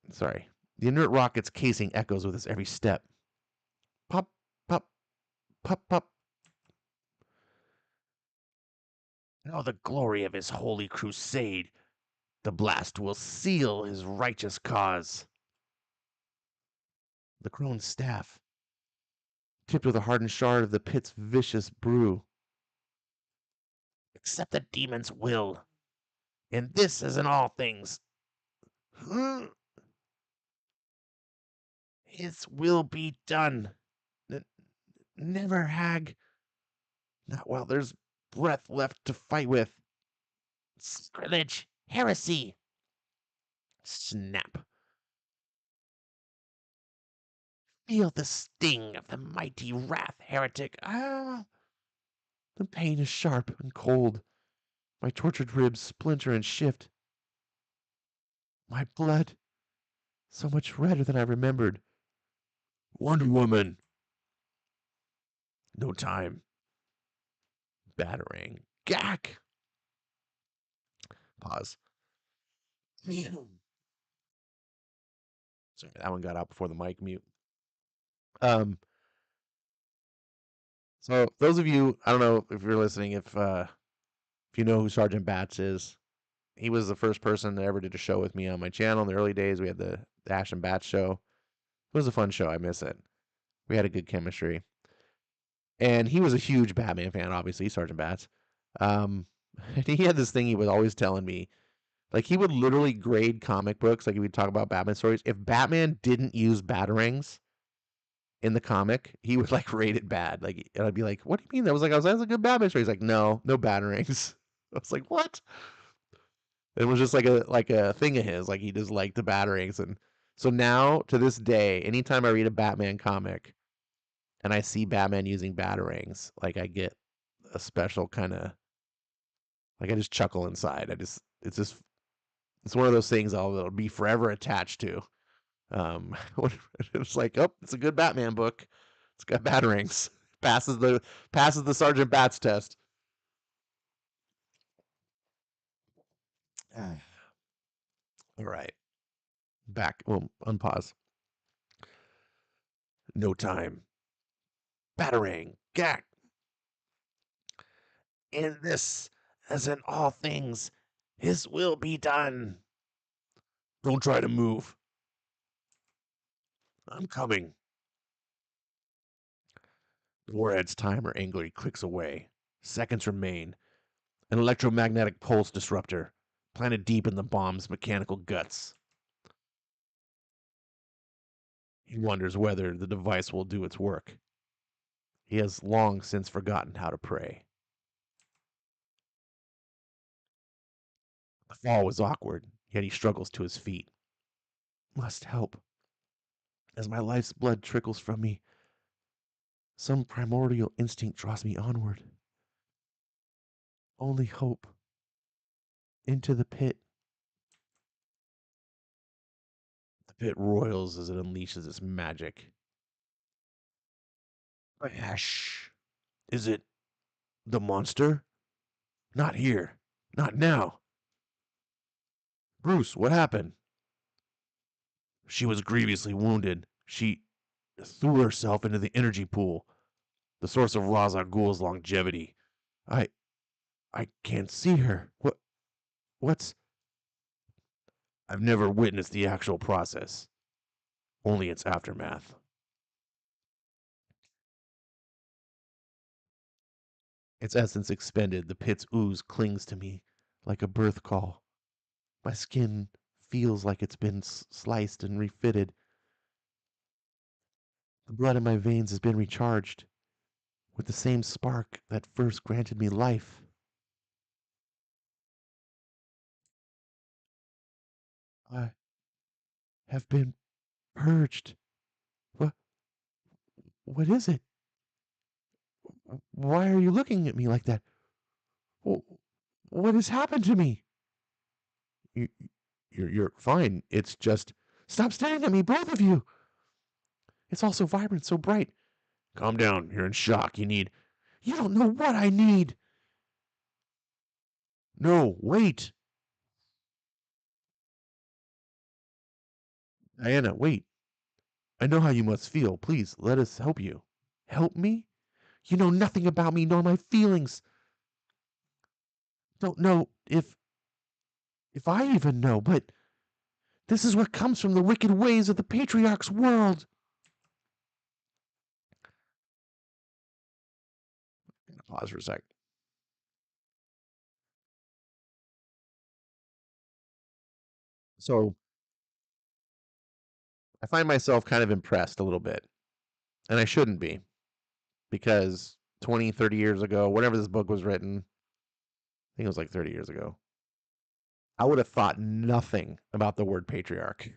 sorry. The inert rocket's casing echoes with his every step. Pop, pop, pop, pop. Now the glory of his holy crusade. The blast will seal his righteous cause. The crone's staff, tipped with a hardened shard of the pit's vicious brew. Accept the demon's will. And this is in all things. His will be done. N- Never, Hag. Not while there's breath left to fight with. Sacrilege! Heresy! Snap. Feel the sting of the mighty wrath, heretic. Ah! The pain is sharp and cold. My tortured ribs splinter and shift. My blood, so much redder than I remembered. Wonder Woman! No time. Battering. Gack! Pause. Sorry, that one got out before the mic mute. Um, so those of you, I don't know if you're listening, if you know who Sergeant Bats is, he was the first person that ever did a show with me on my channel in the early days. We had the Ash and Bats show. It was a fun show. I miss it. We had a good chemistry. And he was a huge Batman fan, obviously, Sergeant Bats. Um, and he had this thing he was always telling me. Like, he would literally grade comic books, like, he would talk about Batman stories. If Batman didn't use batarangs in the comic, he would, like, rate it bad. Like, and I'd be like, what do you mean? I was like, that's a good Batman story. He's like, no batarangs. I was like, what? It was just like a thing of his. Like, he just liked the batarangs. And so now, to this day, anytime I read a Batman comic and I see Batman using batarangs, like, I get a special kind of, like, I just chuckle inside. It's one of those things that'll be forever attached to. Um, it's like, oh, it's a good Batman book. It's got batarangs. Passes the Sergeant Bats test. All right, back. Well, unpause. No time. Batarang. Gack. In this, as in all things, His will be done. Don't try to move. I'm coming. The warhead's timer angrily clicks away. Seconds remain. An electromagnetic pulse disruptor, planted deep in the bomb's mechanical guts. He wonders whether the device will do its work. He has long since forgotten how to pray. The fall was awkward, yet he struggles to his feet. Must help. As my life's blood trickles from me, some primordial instinct draws me onward. Only hope. Into the pit. The pit roils as it unleashes its magic. Ash. Is it the monster? Not here. Not now. Bruce, what happened? She was grievously wounded. She threw herself into the energy pool, the source of Ra's al Ghul's longevity. I I can't see her. What's I've never witnessed the actual process, only its aftermath. Its essence expended, the pit's ooze clings to me like a birth call. My skin feels like it's been sliced and refitted. The blood in my veins has been recharged with the same spark that first granted me life. I have been purged. What what is it? Why are you looking at me like that? What has happened to me? You, you're fine. It's just stop staring at me, both of you. It's all so vibrant, so bright. Calm down. You're in shock. You don't know what I need. No, wait. Diana, wait. I know how you must feel. Please, let us help you. Help me? You know nothing about me nor my feelings. Don't know if I even know, but this is what comes from the wicked ways of the patriarch's world. Pause for a sec. So I find myself kind of impressed a little bit, and I shouldn't be because 20, 30 years ago, whenever this book was written, I think it was like 30 years ago, I would have thought nothing about the word patriarch,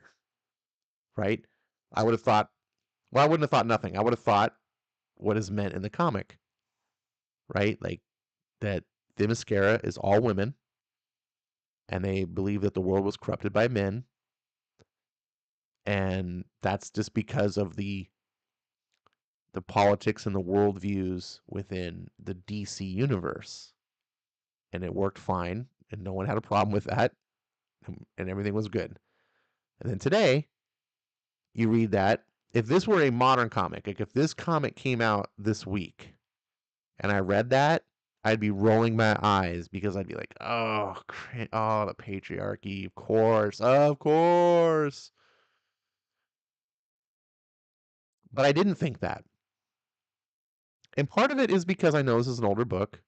right? I would have thought, well, I wouldn't have thought nothing. I would have thought what is meant in the comic, right? Like that the mascara is all women and they believe that the world was corrupted by men. And that's just because of the politics and the worldviews within the DC universe. And it worked fine, and no one had a problem with that, and everything was good. And then today, you read that. If this were a modern comic, like if this comic came out this week and I read that, I'd be rolling my eyes because I'd be like, oh, oh, the patriarchy, of course, of course. But I didn't think that. And part of it is because I know this is an older book,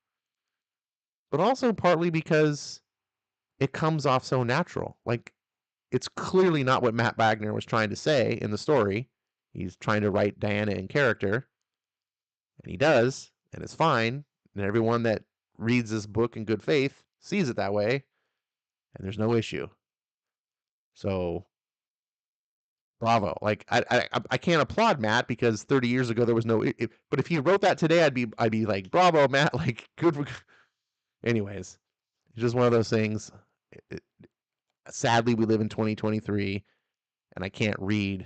but also partly because it comes off so natural. Like, it's clearly not what Matt Wagner was trying to say in the story. He's trying to write Diana in character, and he does, and it's fine. And everyone that reads this book in good faith sees it that way, and there's no issue. So, bravo! Like I can't applaud Matt because 30 years ago there was no. But if he wrote that today, I'd be like, bravo, Matt! Like good. Anyways, it's just one of those things. Sadly, we live in 2023, and I can't read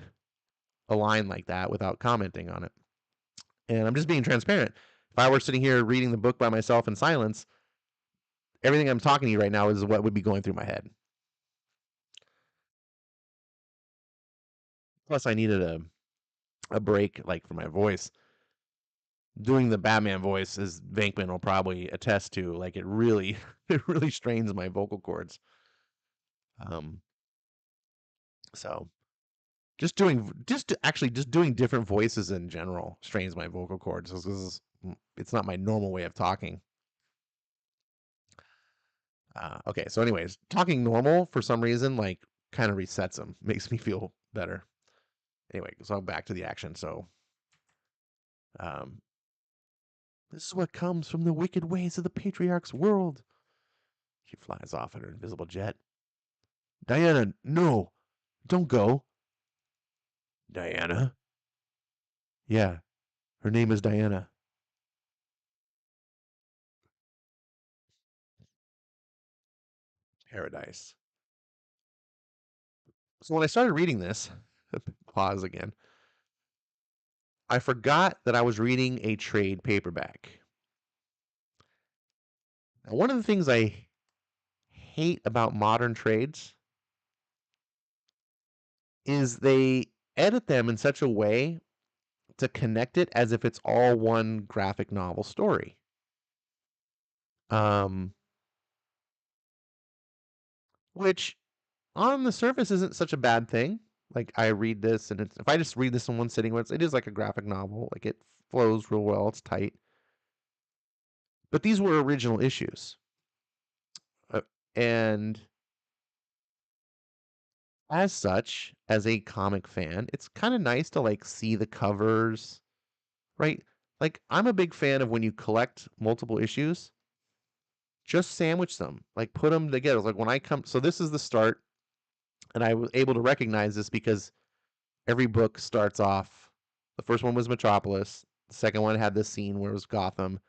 a line like that without commenting on it. And I'm just being transparent. If I were sitting here reading the book by myself in silence, everything I'm talking to you right now is what would be going through my head. Plus, I needed a break, like for my voice. Doing the Batman voice, as Venkman will probably attest to, like it really, it really strains my vocal cords. Um, so just doing different voices in general strains my vocal cords. It's not my normal way of talking. Okay, so anyways, talking normal for some reason like kind of resets them, makes me feel better. Anyway, so back to the action. So, um, this is what comes from the wicked ways of the patriarch's world. She flies off in her invisible jet. Diana, no, don't go. Diana? Yeah, her name is Diana. Paradise. So when I started reading this, pause again, I forgot that I was reading a trade paperback. Now, one of the things I hate about modern trades is they edit them in such a way to connect it as if it's all one graphic novel story. Um, which on the surface isn't such a bad thing. Like I read this and if I just read this in one sitting, it is like a graphic novel. Like it flows real well. It's tight. But these were original issues, uh, and as such, as a comic fan, it's kind of nice to like see the covers, right? Like I'm a big fan of when you collect multiple issues, just sandwich them, like put them together. Like when I come, so this is the start, and I was able to recognize this because every book starts off. The first one was Metropolis. The second one had this scene where it was Gotham,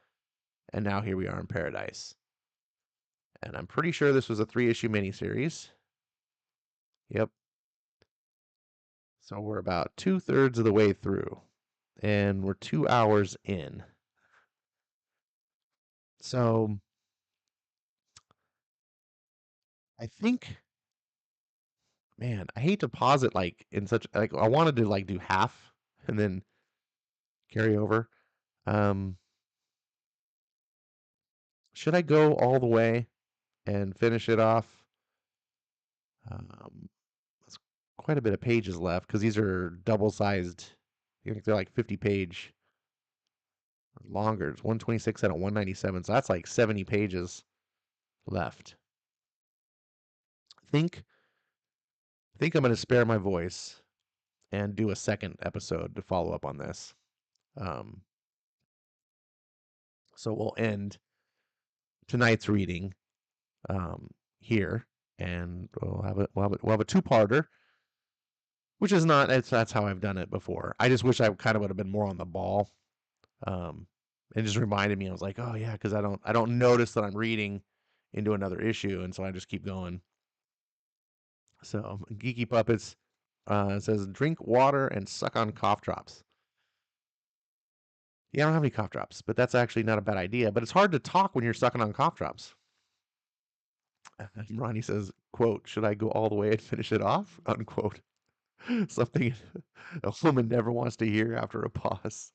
and now here we are in Paradise. And I'm pretty sure this was a 3-issue miniseries. Yep. So we're about 2/3 of the way through, and we're 2 hours in. So I think, man, I hate to pause it like in such like I wanted to like do half and then carry over. Um, should I go all the way and finish it off? That's quite a bit of pages left because these are double-sized. I think they're like 50-page longer. It's 126 out of 197, so that's like 70 pages left. I think think I'm going to spare my voice and do a second episode to follow up on this. Um, so we'll end tonight's reading here, and we'll have a two-parter, which is not that's how I've done it before. I just wish I kind of would have been more on the ball. It just reminded me. I was like, oh yeah, because I don't notice that I'm reading into another issue, and so I just keep going. So Geeky Puppets says drink water and suck on cough drops. Yeah, I don't have any cough drops, but that's actually not a bad idea. But it's hard to talk when you're sucking on cough drops. Ronnie says, quote, should I go all the way and finish it off? Unquote. Something a woman never wants to hear after a pause.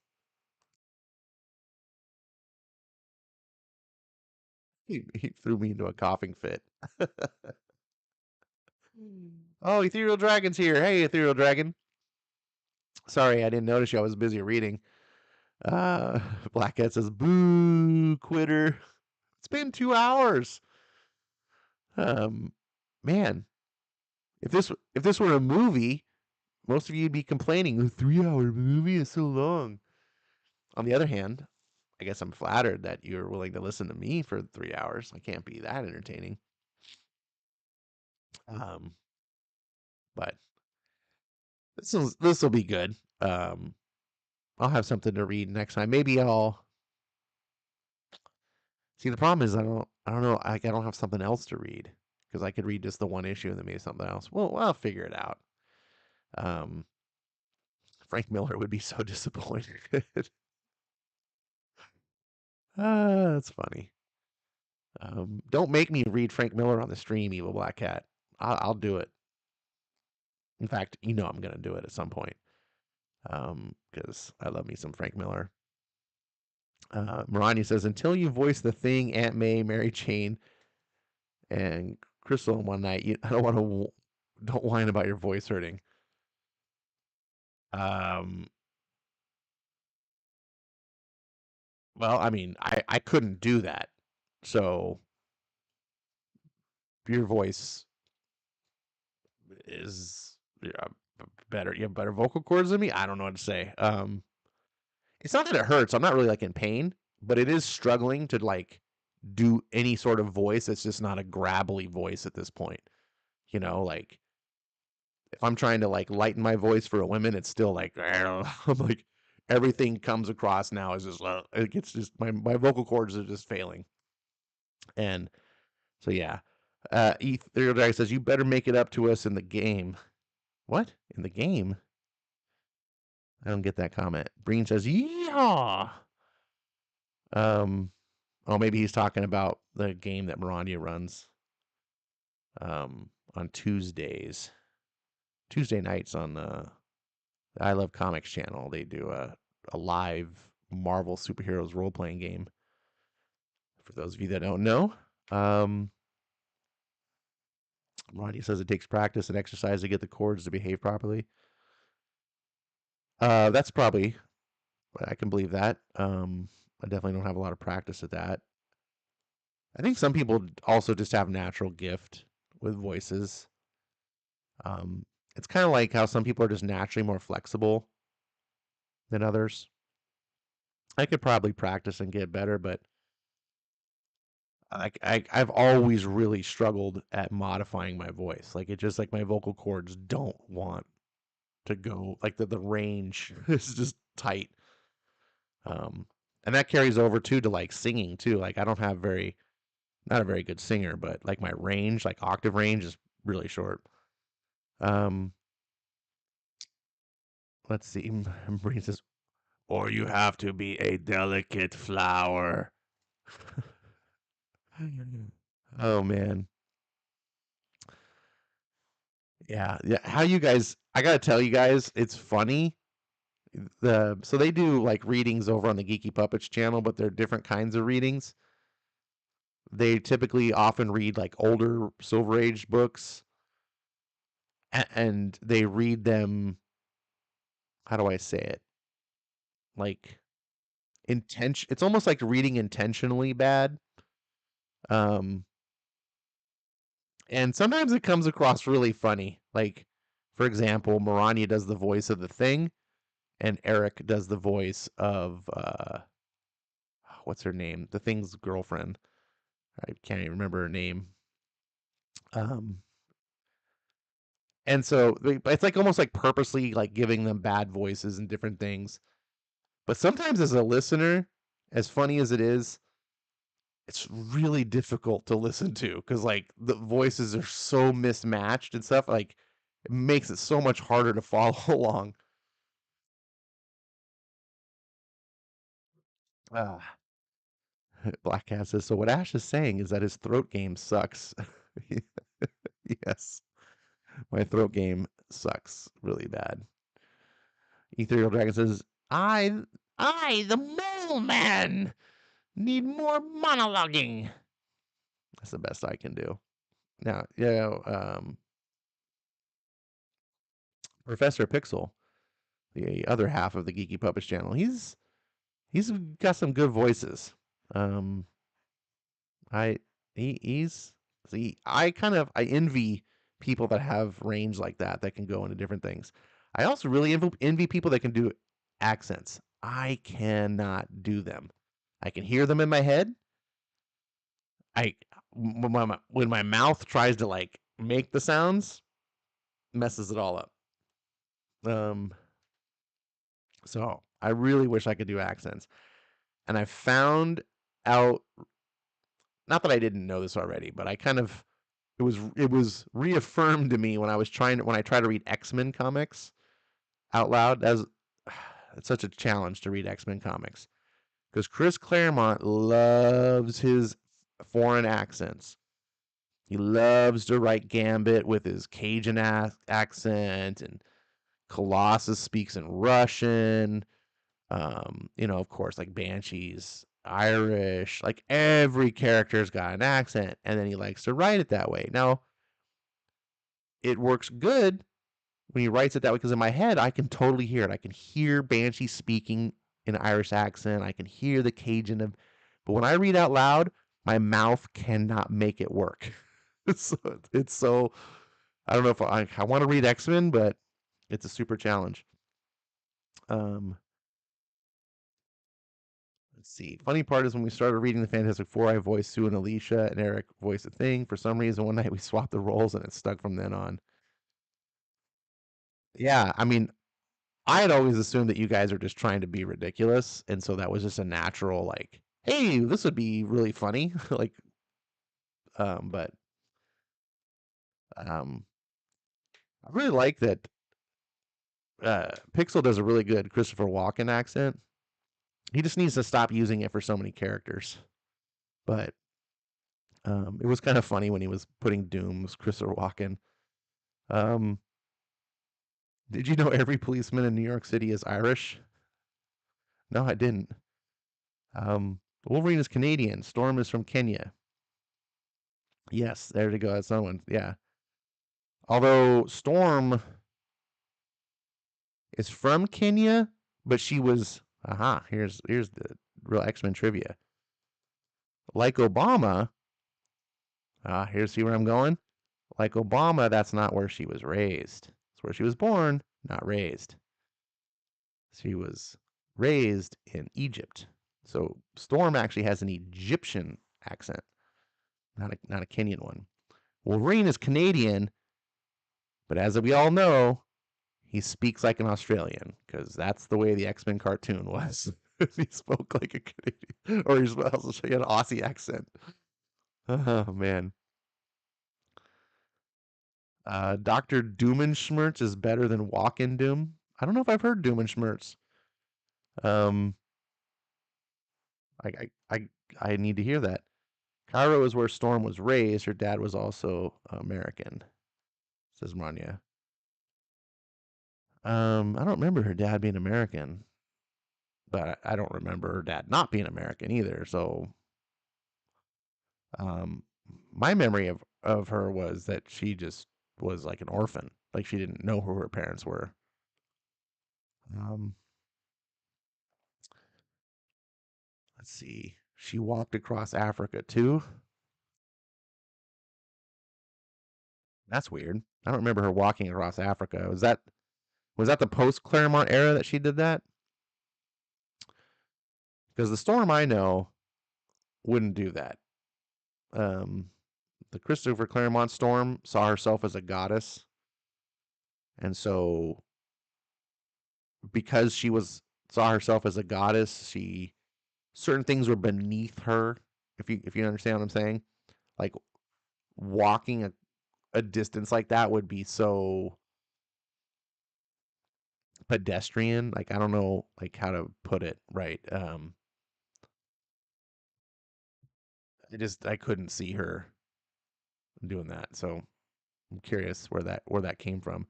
He threw me into a coughing fit. Oh, Ethereal Dragon's here. Hey, Ethereal Dragon. Sorry, I didn't notice you. I was busy reading. Black Cat says, boo, quitter. It's been 2 hours. Man, if this were a movie, most of you'd be complaining, the 3 hour movie is so long. On the other hand, I guess I'm flattered that you're willing to listen to me for 3 hours. I can't be that entertaining. But this will be good. I'll have something to read next time. Maybe I'll see. The problem is I don't know. I don't have something else to read because I could read just the one issue and then maybe something else. Well, I'll figure it out. Frank Miller would be so disappointed. That's funny. Don't make me read Frank Miller on the stream, Evil Black Cat. I'll do it. In fact, I'm gonna do it at some point. Because I love me some Frank Miller. Marani says, until you voice the Thing, Aunt May, Mary Jane, and Crystal in one night, I don't whine about your voice hurting. Well, I mean, I couldn't do that. So your voice is better. You have better vocal cords than me. I don't know what to say. It's not that it hurts. I'm not really like in pain, but it is struggling to like do any sort of voice. It's just not a gravelly voice at this point. Like if I'm trying to like lighten my voice for a woman, it's still like I'm like everything comes across now is just it gets just my vocal cords are just failing. And so yeah. Ethereal Dragon says you better make it up to us in the game. What? In the game? I don't get that comment. Breen says, yeah. Oh, maybe he's talking about the game that Miranda runs on Tuesday nights on the I Love Comics channel. They do a live Marvel superheroes role playing game. For those of you that don't know, Miranda says it takes practice and exercise to get the chords to behave properly. That's probably I can believe that. I definitely don't have a lot of practice at that. I think some people also just have natural gift with voices. It's kind of like how some people are just naturally more flexible than others. I could probably practice and get better, but I've always really struggled at modifying my voice. Like it just like my vocal cords don't want to go like the range is just tight. And that carries over too to like singing too. Like I don't have not a very good singer, but like my range, like octave range is really short. Let's see. Breen says, or you have to be a delicate flower. Oh man. Yeah. How you guys I gotta tell you guys, it's funny. So they do like readings over on the Geeky Puppets channel, but they're different kinds of readings. They typically often read like older Silver Age books, and they read them. How do I say it? Like intention. It's almost like reading intentionally bad. Um, and sometimes it comes across really funny. Like For example, Marania does the voice of the Thing, and Eric does the voice of what's her name? The Thing's girlfriend. I can't even remember her name. Um, and so it's like almost like purposely like giving them bad voices and different things. But sometimes as a listener, as funny as it is, it's really difficult to listen to because like the voices are so mismatched and stuff. Like it makes it so much harder to follow along. Ah, Black Cat says, so what Ash is saying is that his throat game sucks. Yes, my throat game sucks really bad. Ethereal Dragon says, I, the mole man, need more monologuing. That's the best I can do. Now, Professor Pixel, the other half of the Geeky Puppets channel, he's got some good voices. Um, I he's see I envy people that have range like that can go into different things. I also really envy people that can do accents. I cannot do them. I can hear them in my head. I when my mouth tries to like make the sounds, messes it all up. Um, so I really wish I could do accents. And I found out, not that I didn't know this already, but I kind of it was reaffirmed to me when I try to read X-Men comics out loud. As it's such a challenge to read X-Men comics because Chris Claremont loves his foreign accents. He loves to write Gambit with his Cajun accent, and Colossus speaks in Russian. Of course, like Banshee's Irish. Like every character's got an accent, and then he likes to write it that way. Now, it works good when he writes it that way because in my head I can totally hear it. I can hear Banshee speaking in an Irish accent. I can hear the Cajun of, but when I read out loud, my mouth cannot make it work. So it's so I don't know if I want to read X-Men, but it's a super challenge. Um, let's see. Funny part is when we started reading the Fantastic Four, I voiced Sue and Alicia, and Eric voiced a Thing. For some reason, one night we swapped the roles, and it stuck from then on. Yeah, I mean, I had always assumed that you guys are just trying to be ridiculous, and so that was just a natural like, hey, this would be really funny. Like, but um, I really like that. Pixel does a really good Christopher Walken accent. He just needs to stop using it for so many characters. But it was kind of funny when he was putting Doom's Christopher Walken. Um, did you know every policeman in New York City is Irish? No, I didn't. Wolverine is Canadian. Storm is from Kenya. Yes, there you go. That's someone. Yeah. Although Storm is from Kenya, but she was here's the real X-Men trivia. Like Obama, here's see where I'm going. Like Obama, that's not where she was raised. It's where she was born, not raised. She was raised in Egypt. So Storm actually has an Egyptian accent, not a Kenyan one. Wolverine is Canadian, but as we all know, he speaks like an Australian because that's the way the X-Men cartoon was. He spoke like a Canadian, or he's also showing an Aussie accent. Oh man. Dr. Doomenschmerz is better than Walk in Doom. I don't know if I've heard Doomenschmerz. Um, I, I, I, I need to hear that. Cairo is where Storm was raised. Her dad was also American, says Manya. I don't remember her dad being American, but I don't remember her dad not being American either. So, um, my memory of her was that she just was like an orphan, like she didn't know who her parents were. Um, let's see. She walked across Africa too. That's weird. I don't remember her walking across Africa. Was that the post Claremont era that she did that? Because the Storm I know wouldn't do that. Um, the Christopher Claremont Storm saw herself as a goddess, and so because she was saw herself as a goddess, she certain things were beneath her. If you understand what I'm saying, like walking a distance like that would be so pedestrian. Like I don't know like how to put it right. I couldn't see her doing that. So I'm curious where that came from.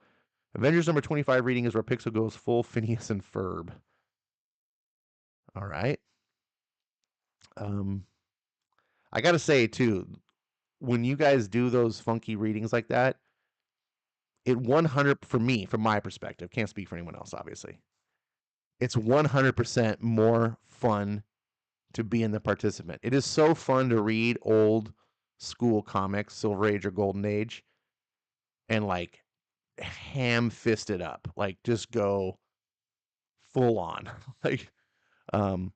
Avengers number 25 reading is where Pixel goes full Phineas and Ferb. All right. Um, I gotta say too, when you guys do those funky readings like that, it 100 for me, from my perspective, can't speak for anyone else, obviously. It's 100% more fun to be in the participant. It is so fun to read old school comics, Silver Age or Golden Age, and like ham fist it up, like just go full on. like, um,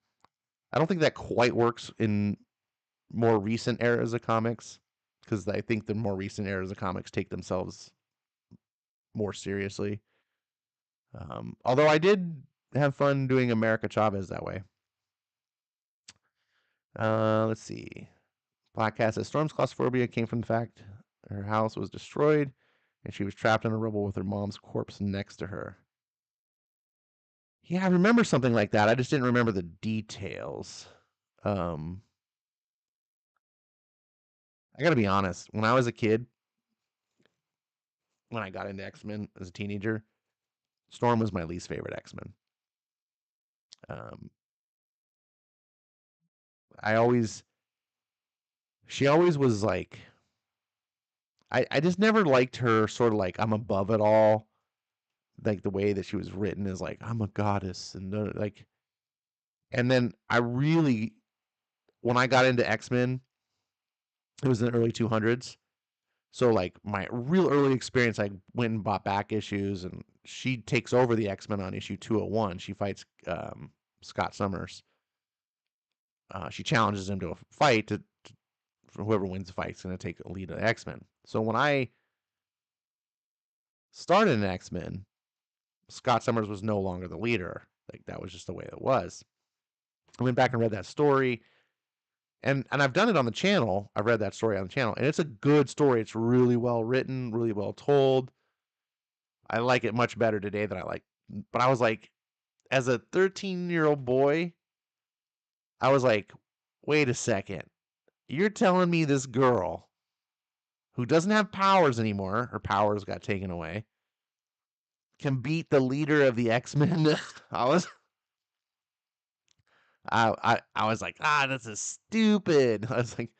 I don't think that quite works in more recent eras of comics because I think the more recent eras of comics take themselves more seriously. Although I did have fun doing America Chavez that way. Let's see. Black Cat says Storm's claustrophobia came from the fact her house was destroyed and she was trapped in a rubble with her mom's corpse next to her. Yeah, I remember something like that. I just didn't remember the details. Um, I got to be honest. When I was a kid, when I got into X Men as a teenager, Storm was my least favorite X Men. Um, I always, she always was like, I just never liked her sort of like I'm above it all, like the way that she was written is like I'm a goddess and like, and then I really when I got into X Men, it was in the early 200s. So like my real early experience, I went and bought back issues, and she takes over the X Men on issue 201. She fights Scott Summers. She challenges him to a fight to whoever wins the fight is going to take a lead of the X Men. So when I started in X Men, Scott Summers was no longer the leader. Like that was just the way it was. I went back and read that story, and I've done it on the channel. I've read that story on the channel, and it's a good story. It's really well written, really well told. I like it much better today than I like. But I was like, as a 13-year-old boy, I was like, wait a second. You're telling me this girl who doesn't have powers anymore, her powers got taken away, can beat the leader of the X-Men? I was I was like, this is stupid. I was like,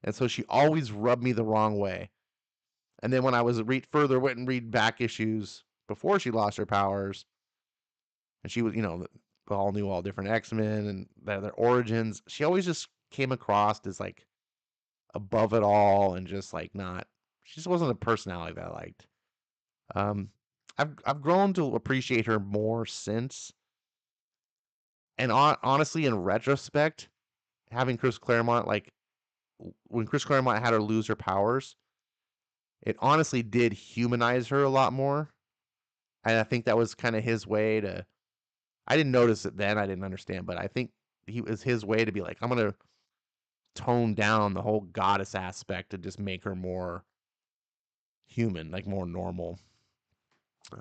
and so she always rubbed me the wrong way. And then when I was went and read back issues before she lost her powers, and she was, all knew all different X-Men and their origins. She always just came across as like above it all and just like not. She just wasn't a personality that I liked. Um, I've grown to appreciate her more since, and honestly, in retrospect, having Chris Claremont like when Chris Claremont had her lose her powers, it honestly did humanize her a lot more, and I think that was kind of his way to. I didn't notice it then. I didn't understand, but I think he was his way to be like, I'm gonna tone down the whole goddess aspect to just make her more human, like more normal.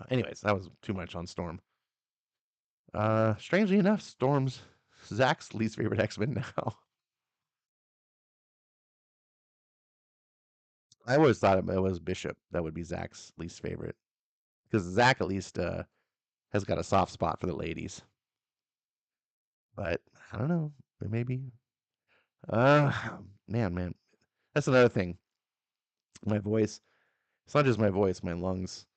Anyways, that was too much on Storm. Strangely enough, Storm's Zach's least favorite X Men now. I always thought it was Bishop that would be Zach's least favorite because Zach at least has got a soft spot for the ladies. But I don't know, maybe. Uh, man, that's another thing. My voice. It's not just my voice, my lungs,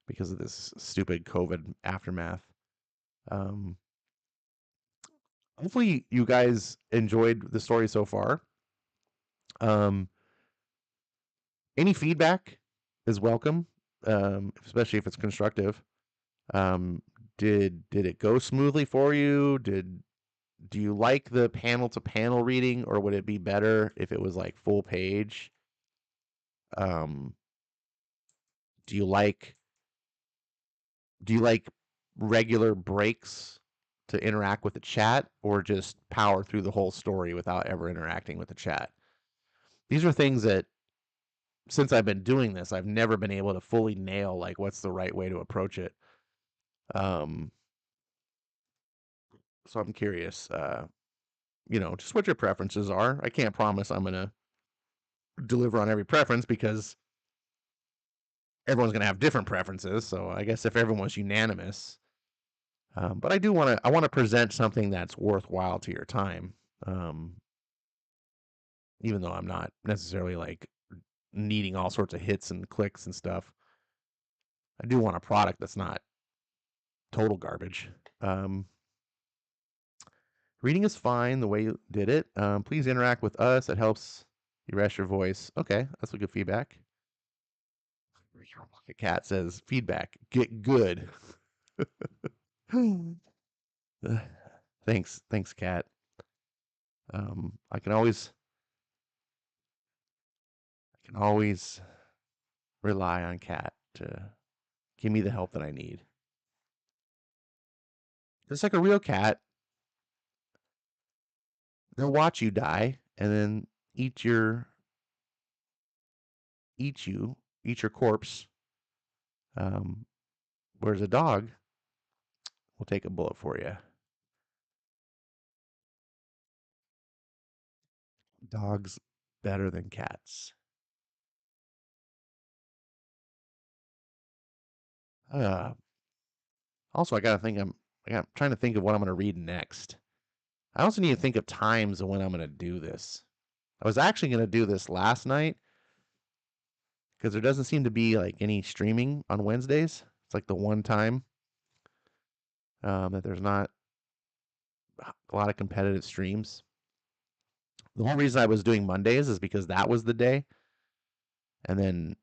because of this stupid COVID aftermath. Um, Hopefully you guys enjoyed the story so far. Um, any feedback? is welcome, especially if it's constructive. Um, did it go smoothly for you? Do you like the panel to panel reading, or would it be better if it was like full page? Um, do you like do you like regular breaks to interact with the chat, or just power through the whole story without ever interacting with the chat? These are things that, since I've been doing this, I've never been able to fully nail like what's the right way to approach it. Um, so I'm curious, just what your preferences are. I can't promise I'm gonna deliver on every preference because everyone's gonna have different preferences. So I guess if everyone was unanimous, but I want to present something that's worthwhile to your time. Um, Even though I'm not necessarily like needing all sorts of hits and clicks and stuff, I do want a product that's not total garbage. Um, Reading is fine the way you did it. Please interact with us. It helps you rest your voice. Okay, that's a good feedback. The cat says feedback. Get good. Thanks, cat. I can always rely on cat to give me the help that I need. Just like a real cat, they'll watch you die and then eat your eat you eat your corpse. Um, Whereas a dog will take a bullet for you. Dogs better than cats. Uh, Also, I got trying to think of what I'm going to read next. I also need to think of times of when I'm going to do this. I was actually going to do this last night because there doesn't seem to be like any streaming on Wednesdays. It's like the one time that there's not a lot of competitive streams. The whole reason I was doing Mondays is because that was the day, and then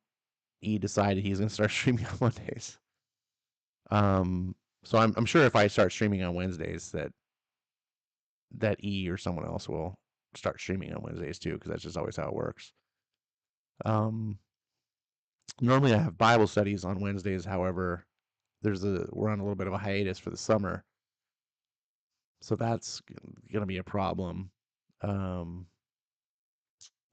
E decided he's going to start streaming on Mondays. So I'm sure if I start streaming on Wednesdays, that E or someone else will start streaming on Wednesdays too, because that's just always how it works. Um, Normally I have Bible studies on Wednesdays. However, we're on a little bit of a hiatus for the summer, so that's gonna be a problem. Um,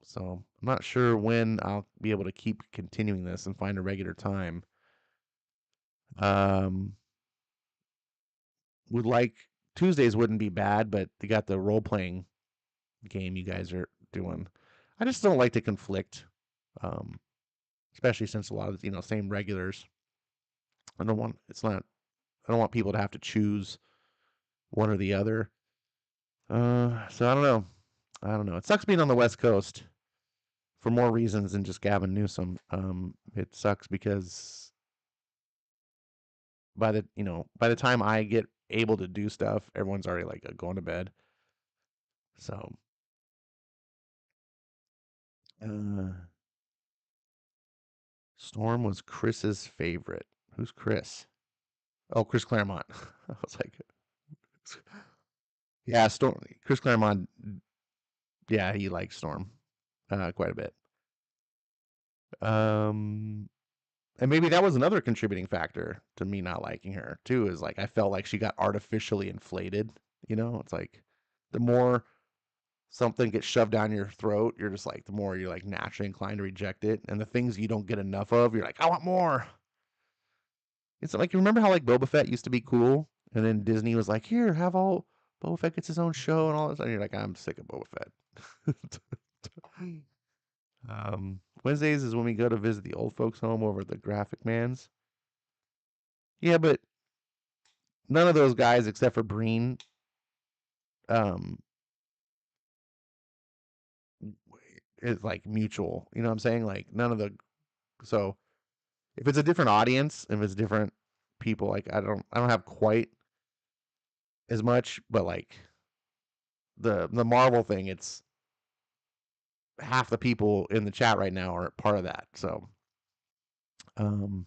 so I'm not sure when I'll be able to keep continuing this and find a regular time. Um, would like Tuesdays wouldn't be bad, but they got the role playing game you guys are doing. I just don't like to conflict, um, especially since a lot of same regulars. I don't want it's not. I don't want people to have to choose one or the other. So I don't know. I don't know. It sucks being on the West Coast for more reasons than just Gavin Newsom. It sucks because by the time I get able to do stuff, everyone's already like going to bed. So, uh, Storm was Chris's favorite. Who's Chris? Oh, Chris Claremont. I was like, yeah, Storm. Chris Claremont. Yeah, he likes Storm quite a bit. Um, and maybe that was another contributing factor to me not liking her too. Is like I felt like she got artificially inflated. It's like the more something gets shoved down your throat, you're just like the more you're like naturally inclined to reject it. And the things you don't get enough of, you're like, I want more. It's like you remember how like Boba Fett used to be cool, and then Disney was like, here, have all Boba Fett gets his own show and all this, and you're like, I'm sick of Boba Fett. Wednesdays is when we go to visit the old folks' home over at the Graphic Man's. Yeah, but none of those guys except for Breen, um, is like mutual. You know what I'm saying? Like none of the so if it's a different audience, if it's different people, like I don't have quite as much, but like the Marvel thing, it's half the people in the chat right now are part of that. So Um,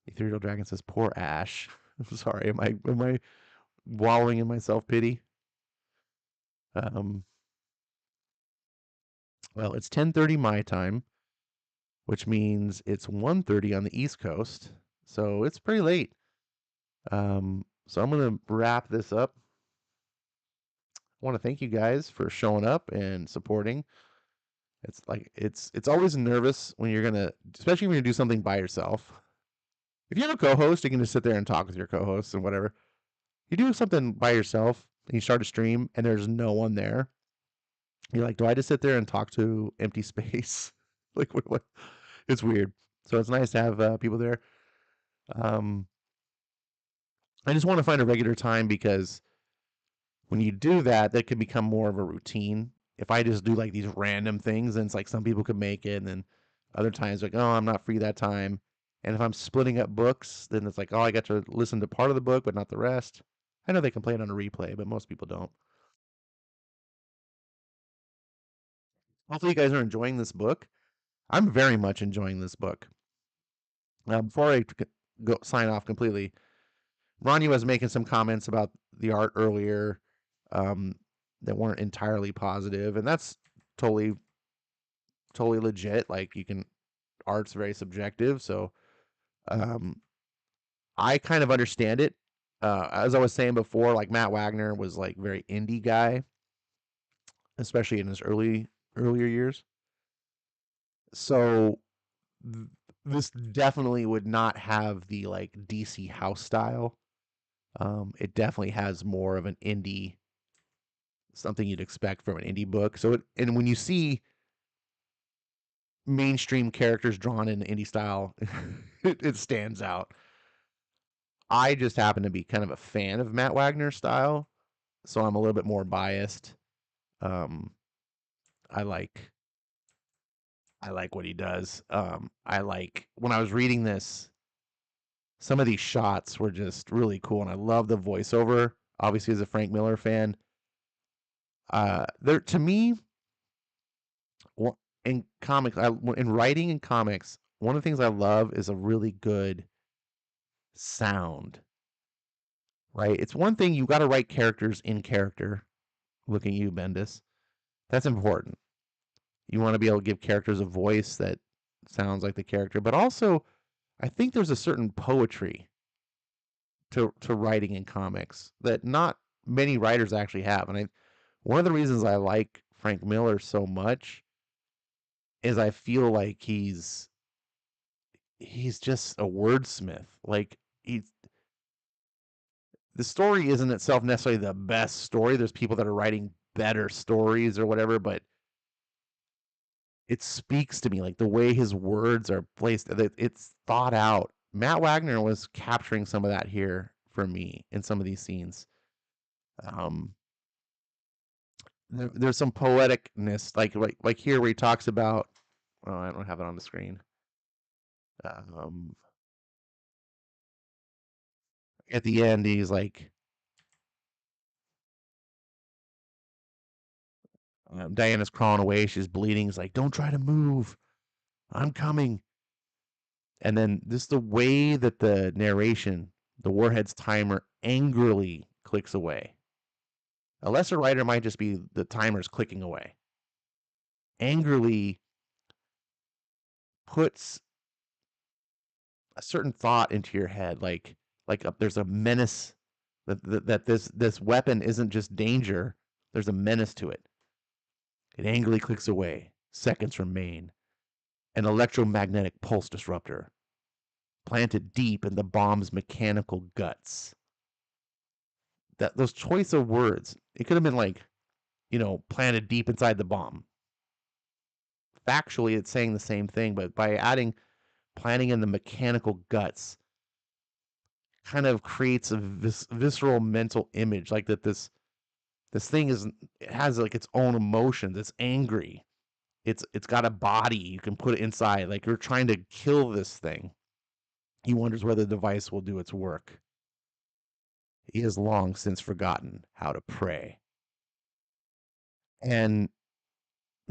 Ethereal Dragon says, "Poor Ash." I'm sorry. Am I wallowing in my self pity? Um, well, it's 10:30 my time, which means it's 1:30 on the East Coast, so it's pretty late. So I'm gonna wrap this up. I want to thank you guys for showing up and supporting. It's always nervous when you're gonna, especially when you do something by yourself. If you have a co-host, you can just sit there and talk with your co-hosts and whatever. You do something by yourself and you start a stream and there's no one there. You're like, do I just sit there and talk to empty space? Like, what? It's weird. So it's nice to have people there. Um, I just want to find a regular time because when you do that, that can become more of a routine. If I just do like these random things, and it's like some people could make it, and then other times like, oh, I'm not free that time. And if I'm splitting up books, then it's like, oh, I got to listen to part of the book, but not the rest. I know they can play it on a replay, but most people don't. Hopefully, you guys are enjoying this book. I'm very much enjoying this book. Before I go sign off completely, Ronnie was making some comments about the art earlier um, that weren't entirely positive, and that's totally legit. Like you can, art's very subjective, so um, I kind of understand it. As I was saying before, like Matt Wagner was like very indie guy, especially in his earlier years. So th- this definitely would not have the like DC house style. It definitely has more of an indie, something you'd expect from an indie book. So and when you see mainstream characters drawn in indie style, it stands out. I just happen to be kind of a fan of Matt Wagner's style, so I'm a little bit more biased. Um, I like I like what he does. I like when I was reading this, some of these shots were just really cool, and I love the voiceover. Obviously, as a Frank Miller fan, there to me, in comics, in writing in comics, one of the things I love is a really good sound. Right? It's one thing you got to write characters in character. Looking at you, Bendis. That's important. You want to be able to give characters a voice that sounds like the character, but also I think there's a certain poetry to writing in comics that not many writers actually have. And one of the reasons I like Frank Miller so much is I feel like he's just a wordsmith. Like he's the story isn't itself necessarily the best story. There's people that are writing better stories or whatever, but it speaks to me like the way his words are placed. It's thought out. Matt Wagner was capturing some of that here for me in some of these scenes. Um, there's some poeticness, like here where he talks about. Oh, I don't have it on the screen. Um, at the end, he's like, Diana's crawling away. She's bleeding. He's like, "Don't try to move. I'm coming." And then this the way that the narration, the Warhead's timer angrily clicks away. A lesser writer might just be the timer's clicking away. Angrily puts a certain thought into your head, there's a menace that this weapon isn't just danger. There's a menace to it. It angrily clicks away. Seconds remain. An electromagnetic pulse disruptor planted deep in the bomb's mechanical guts. That those choice of words, it could have been like, planted deep inside the bomb. Factually, it's saying the same thing, but by adding planting in the mechanical guts, kind of creates a visceral mental image, like that this thing is it has like its own emotions. It's angry. It's got a body. You can put it inside. Like you're trying to kill this thing. He wonders whether the device will do its work. He has long since forgotten how to pray. And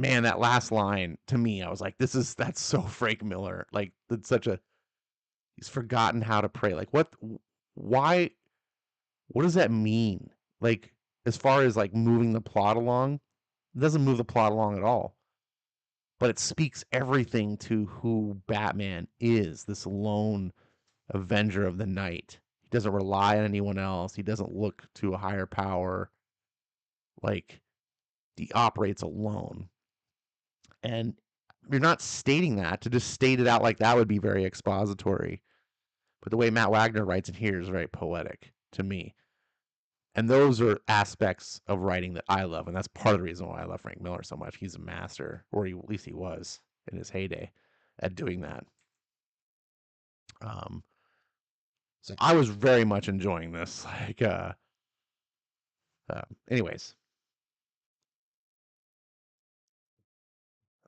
man, that last line to me, I was like, that's so Frank Miller. Like, it's such a he's forgotten how to pray. Like, why, what does that mean? Like, as far as like moving the plot along, it doesn't move the plot along at all. But it speaks everything to who Batman is, this lone avenger of the night. He doesn't rely on anyone else. He doesn't look to a higher power. Like, he operates alone. And you're not stating that. To just state it out like that would be very expository. But the way Matt Wagner writes it here is very poetic to me. And those are aspects of writing that I love. And that's part of the reason why I love Frank Miller so much. He's a master, or at least he was in his heyday at doing that. Um, so I was very much enjoying this. Like, anyways,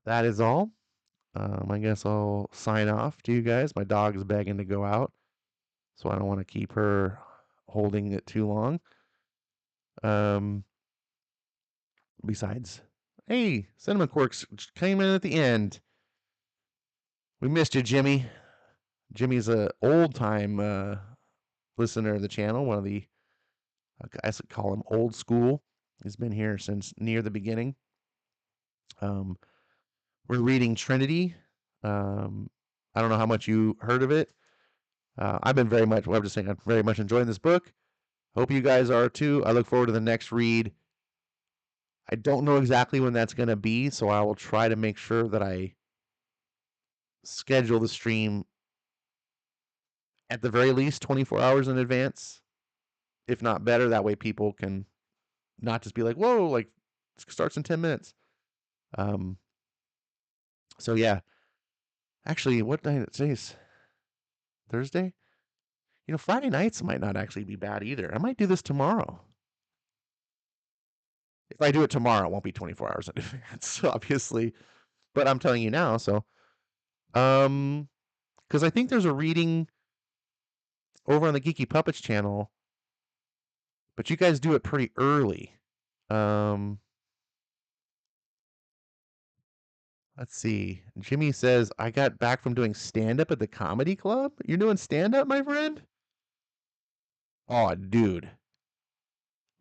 that is all. I guess I'll sign off to you guys. My dog's begging to go out, so I don't want to keep her holding it too long. Um, besides, hey, Cinnamon Quirks came in at the end. We missed you, Jimmy. Jimmy's a old time listener of the channel. One of the guys that call him old school. He's been here since near the beginning. We're reading Trinity. I don't know how much you heard of it. I've been very much, well, I'm just saying, I'm very much enjoying this book. Hope you guys are too. I look forward to the next read. I don't know exactly when that's going to be, so I will try to make sure that I schedule the stream at the very least 24 hours in advance, if not better. That way people can not just be like, whoa, like, it starts in 10 minutes. So, yeah. Actually, what night? Today's Thursday? You know, Friday nights might not actually be bad either. I might do this tomorrow. If I do it tomorrow, it won't be 24 hours in advance, obviously. But I'm telling you now, so because I think there's a reading over on the Geeky Puppets channel, but you guys do it pretty early. Let's see. Jimmy says, I got back from doing stand-up at the comedy club. You're doing stand-up, my friend? Oh, dude.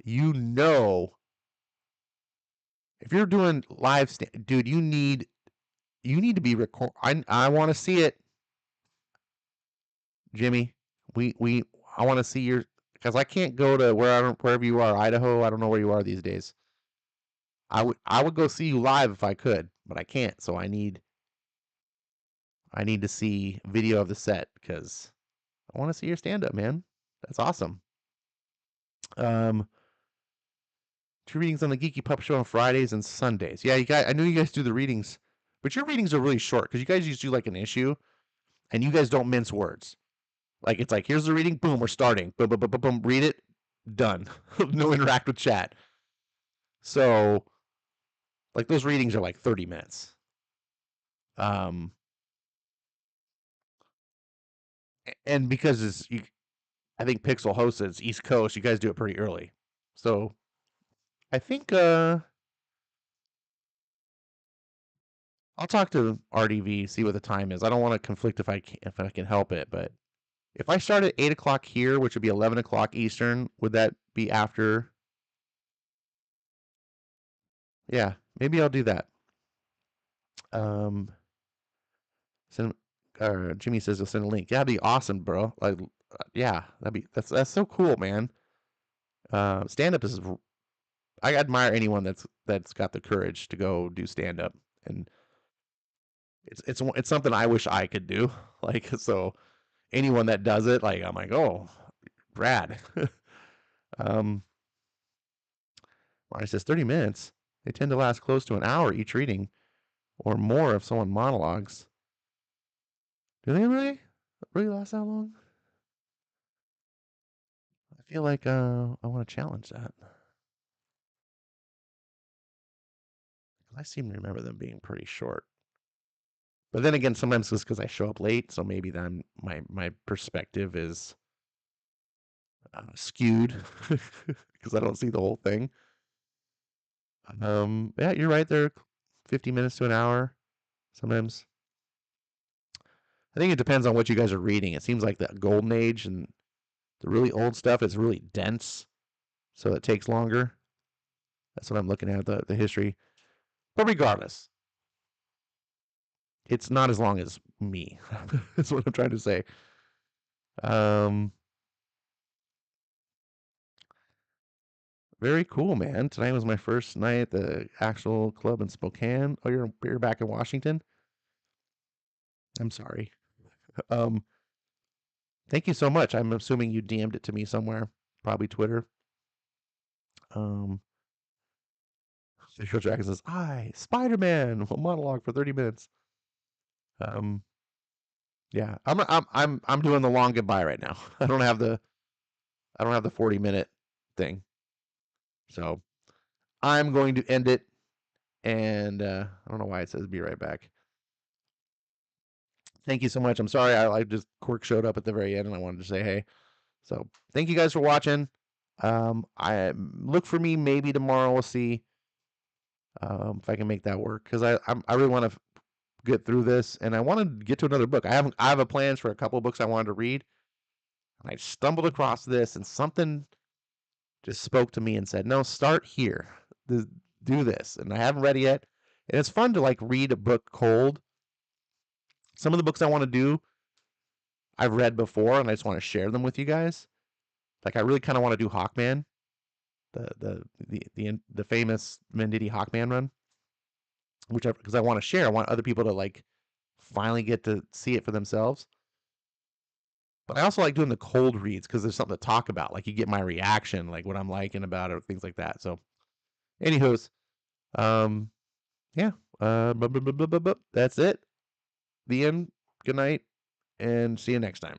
You know, if you're doing live stand, dude, you need to be record. I want to see it, Jimmy. I want to see your, because I can't go to wherever you are, Idaho. I don't know where you are these days. I would go see you live if I could, but I can't. So I need to see video of the set because I want to see your stand up, man. That's awesome. 2 readings on the Geeky Pup Show on Fridays and Sundays. Yeah, you guys. I know you guys do the readings, but your readings are really short because you guys just do like an issue, and you guys don't mince words. Like it's like here's the reading, boom, we're starting, boom, boom, boom, boom, boom, read it, done. No interact with chat. So like those readings are like 30 minutes. And because I think Pixel hosts it's East Coast, you guys do it pretty early. So I think I'll talk to RDV, see what the time is. I don't want to conflict if I can help it, but if I start at 8 o'clock here, which would be 11 o'clock Eastern, would that be after? Yeah, maybe I'll do that. Send, Jimmy says he'll send a link. Yeah, that'd be awesome, bro. Like, yeah, that's so cool, man. Stand up is. I admire anyone that's got the courage to go do stand up, and it's something I wish I could do. Like so, anyone that does it, like I'm like, oh, rad. um, Mari says 30 minutes. They tend to last close to an hour each reading, or more if someone monologues. Do they really last that long? I feel like I want to challenge that. I seem to remember them being pretty short. But then again, sometimes it's because I show up late, so maybe then my perspective is skewed because I don't see the whole thing. Yeah, you're right. They're 50 minutes to an hour sometimes. I think it depends on what you guys are reading. It seems like the golden age and the really old stuff is really dense, so it takes longer. That's what I'm looking at, the history. But regardless, it's not as long as me. That's what I'm trying to say. Um, Very cool, man. Tonight was my first night at the actual club in Spokane. Oh, you're back in Washington? I'm sorry. Um, Thank you so much. I'm assuming you DM'd it to me somewhere, probably Twitter. Um, Visual Dragon says, "I Spider-Man will monologue for 30 minutes." Um, yeah, I'm doing the long goodbye right now. I don't have the 40-minute thing, so I'm going to end it. And I don't know why it says be right back. Thank you so much. I'm sorry, I just Quirk showed up at the very end, and I wanted to say hey. So thank you guys for watching. I look for me maybe tomorrow. We'll see if I can make that work because I really want to get through this, and I want to get to another book. I have a plans for a couple of books I wanted to read, and I stumbled across this, and something just spoke to me and said, "No, start here. Do this." And I haven't read it yet, and it's fun to like read a book cold. Some of the books I want to do, I've read before, and I just want to share them with you guys. Like I really kind of want to do Hawkman, the famous Venditti Hawkman run, which because I want to share. I want other people to like finally get to see it for themselves. But I also like doing the cold reads because there's something to talk about. Like you get my reaction, like what I'm liking about it, things like that. So, anywho's, um, yeah, that's it. The end. Good night, and see you next time.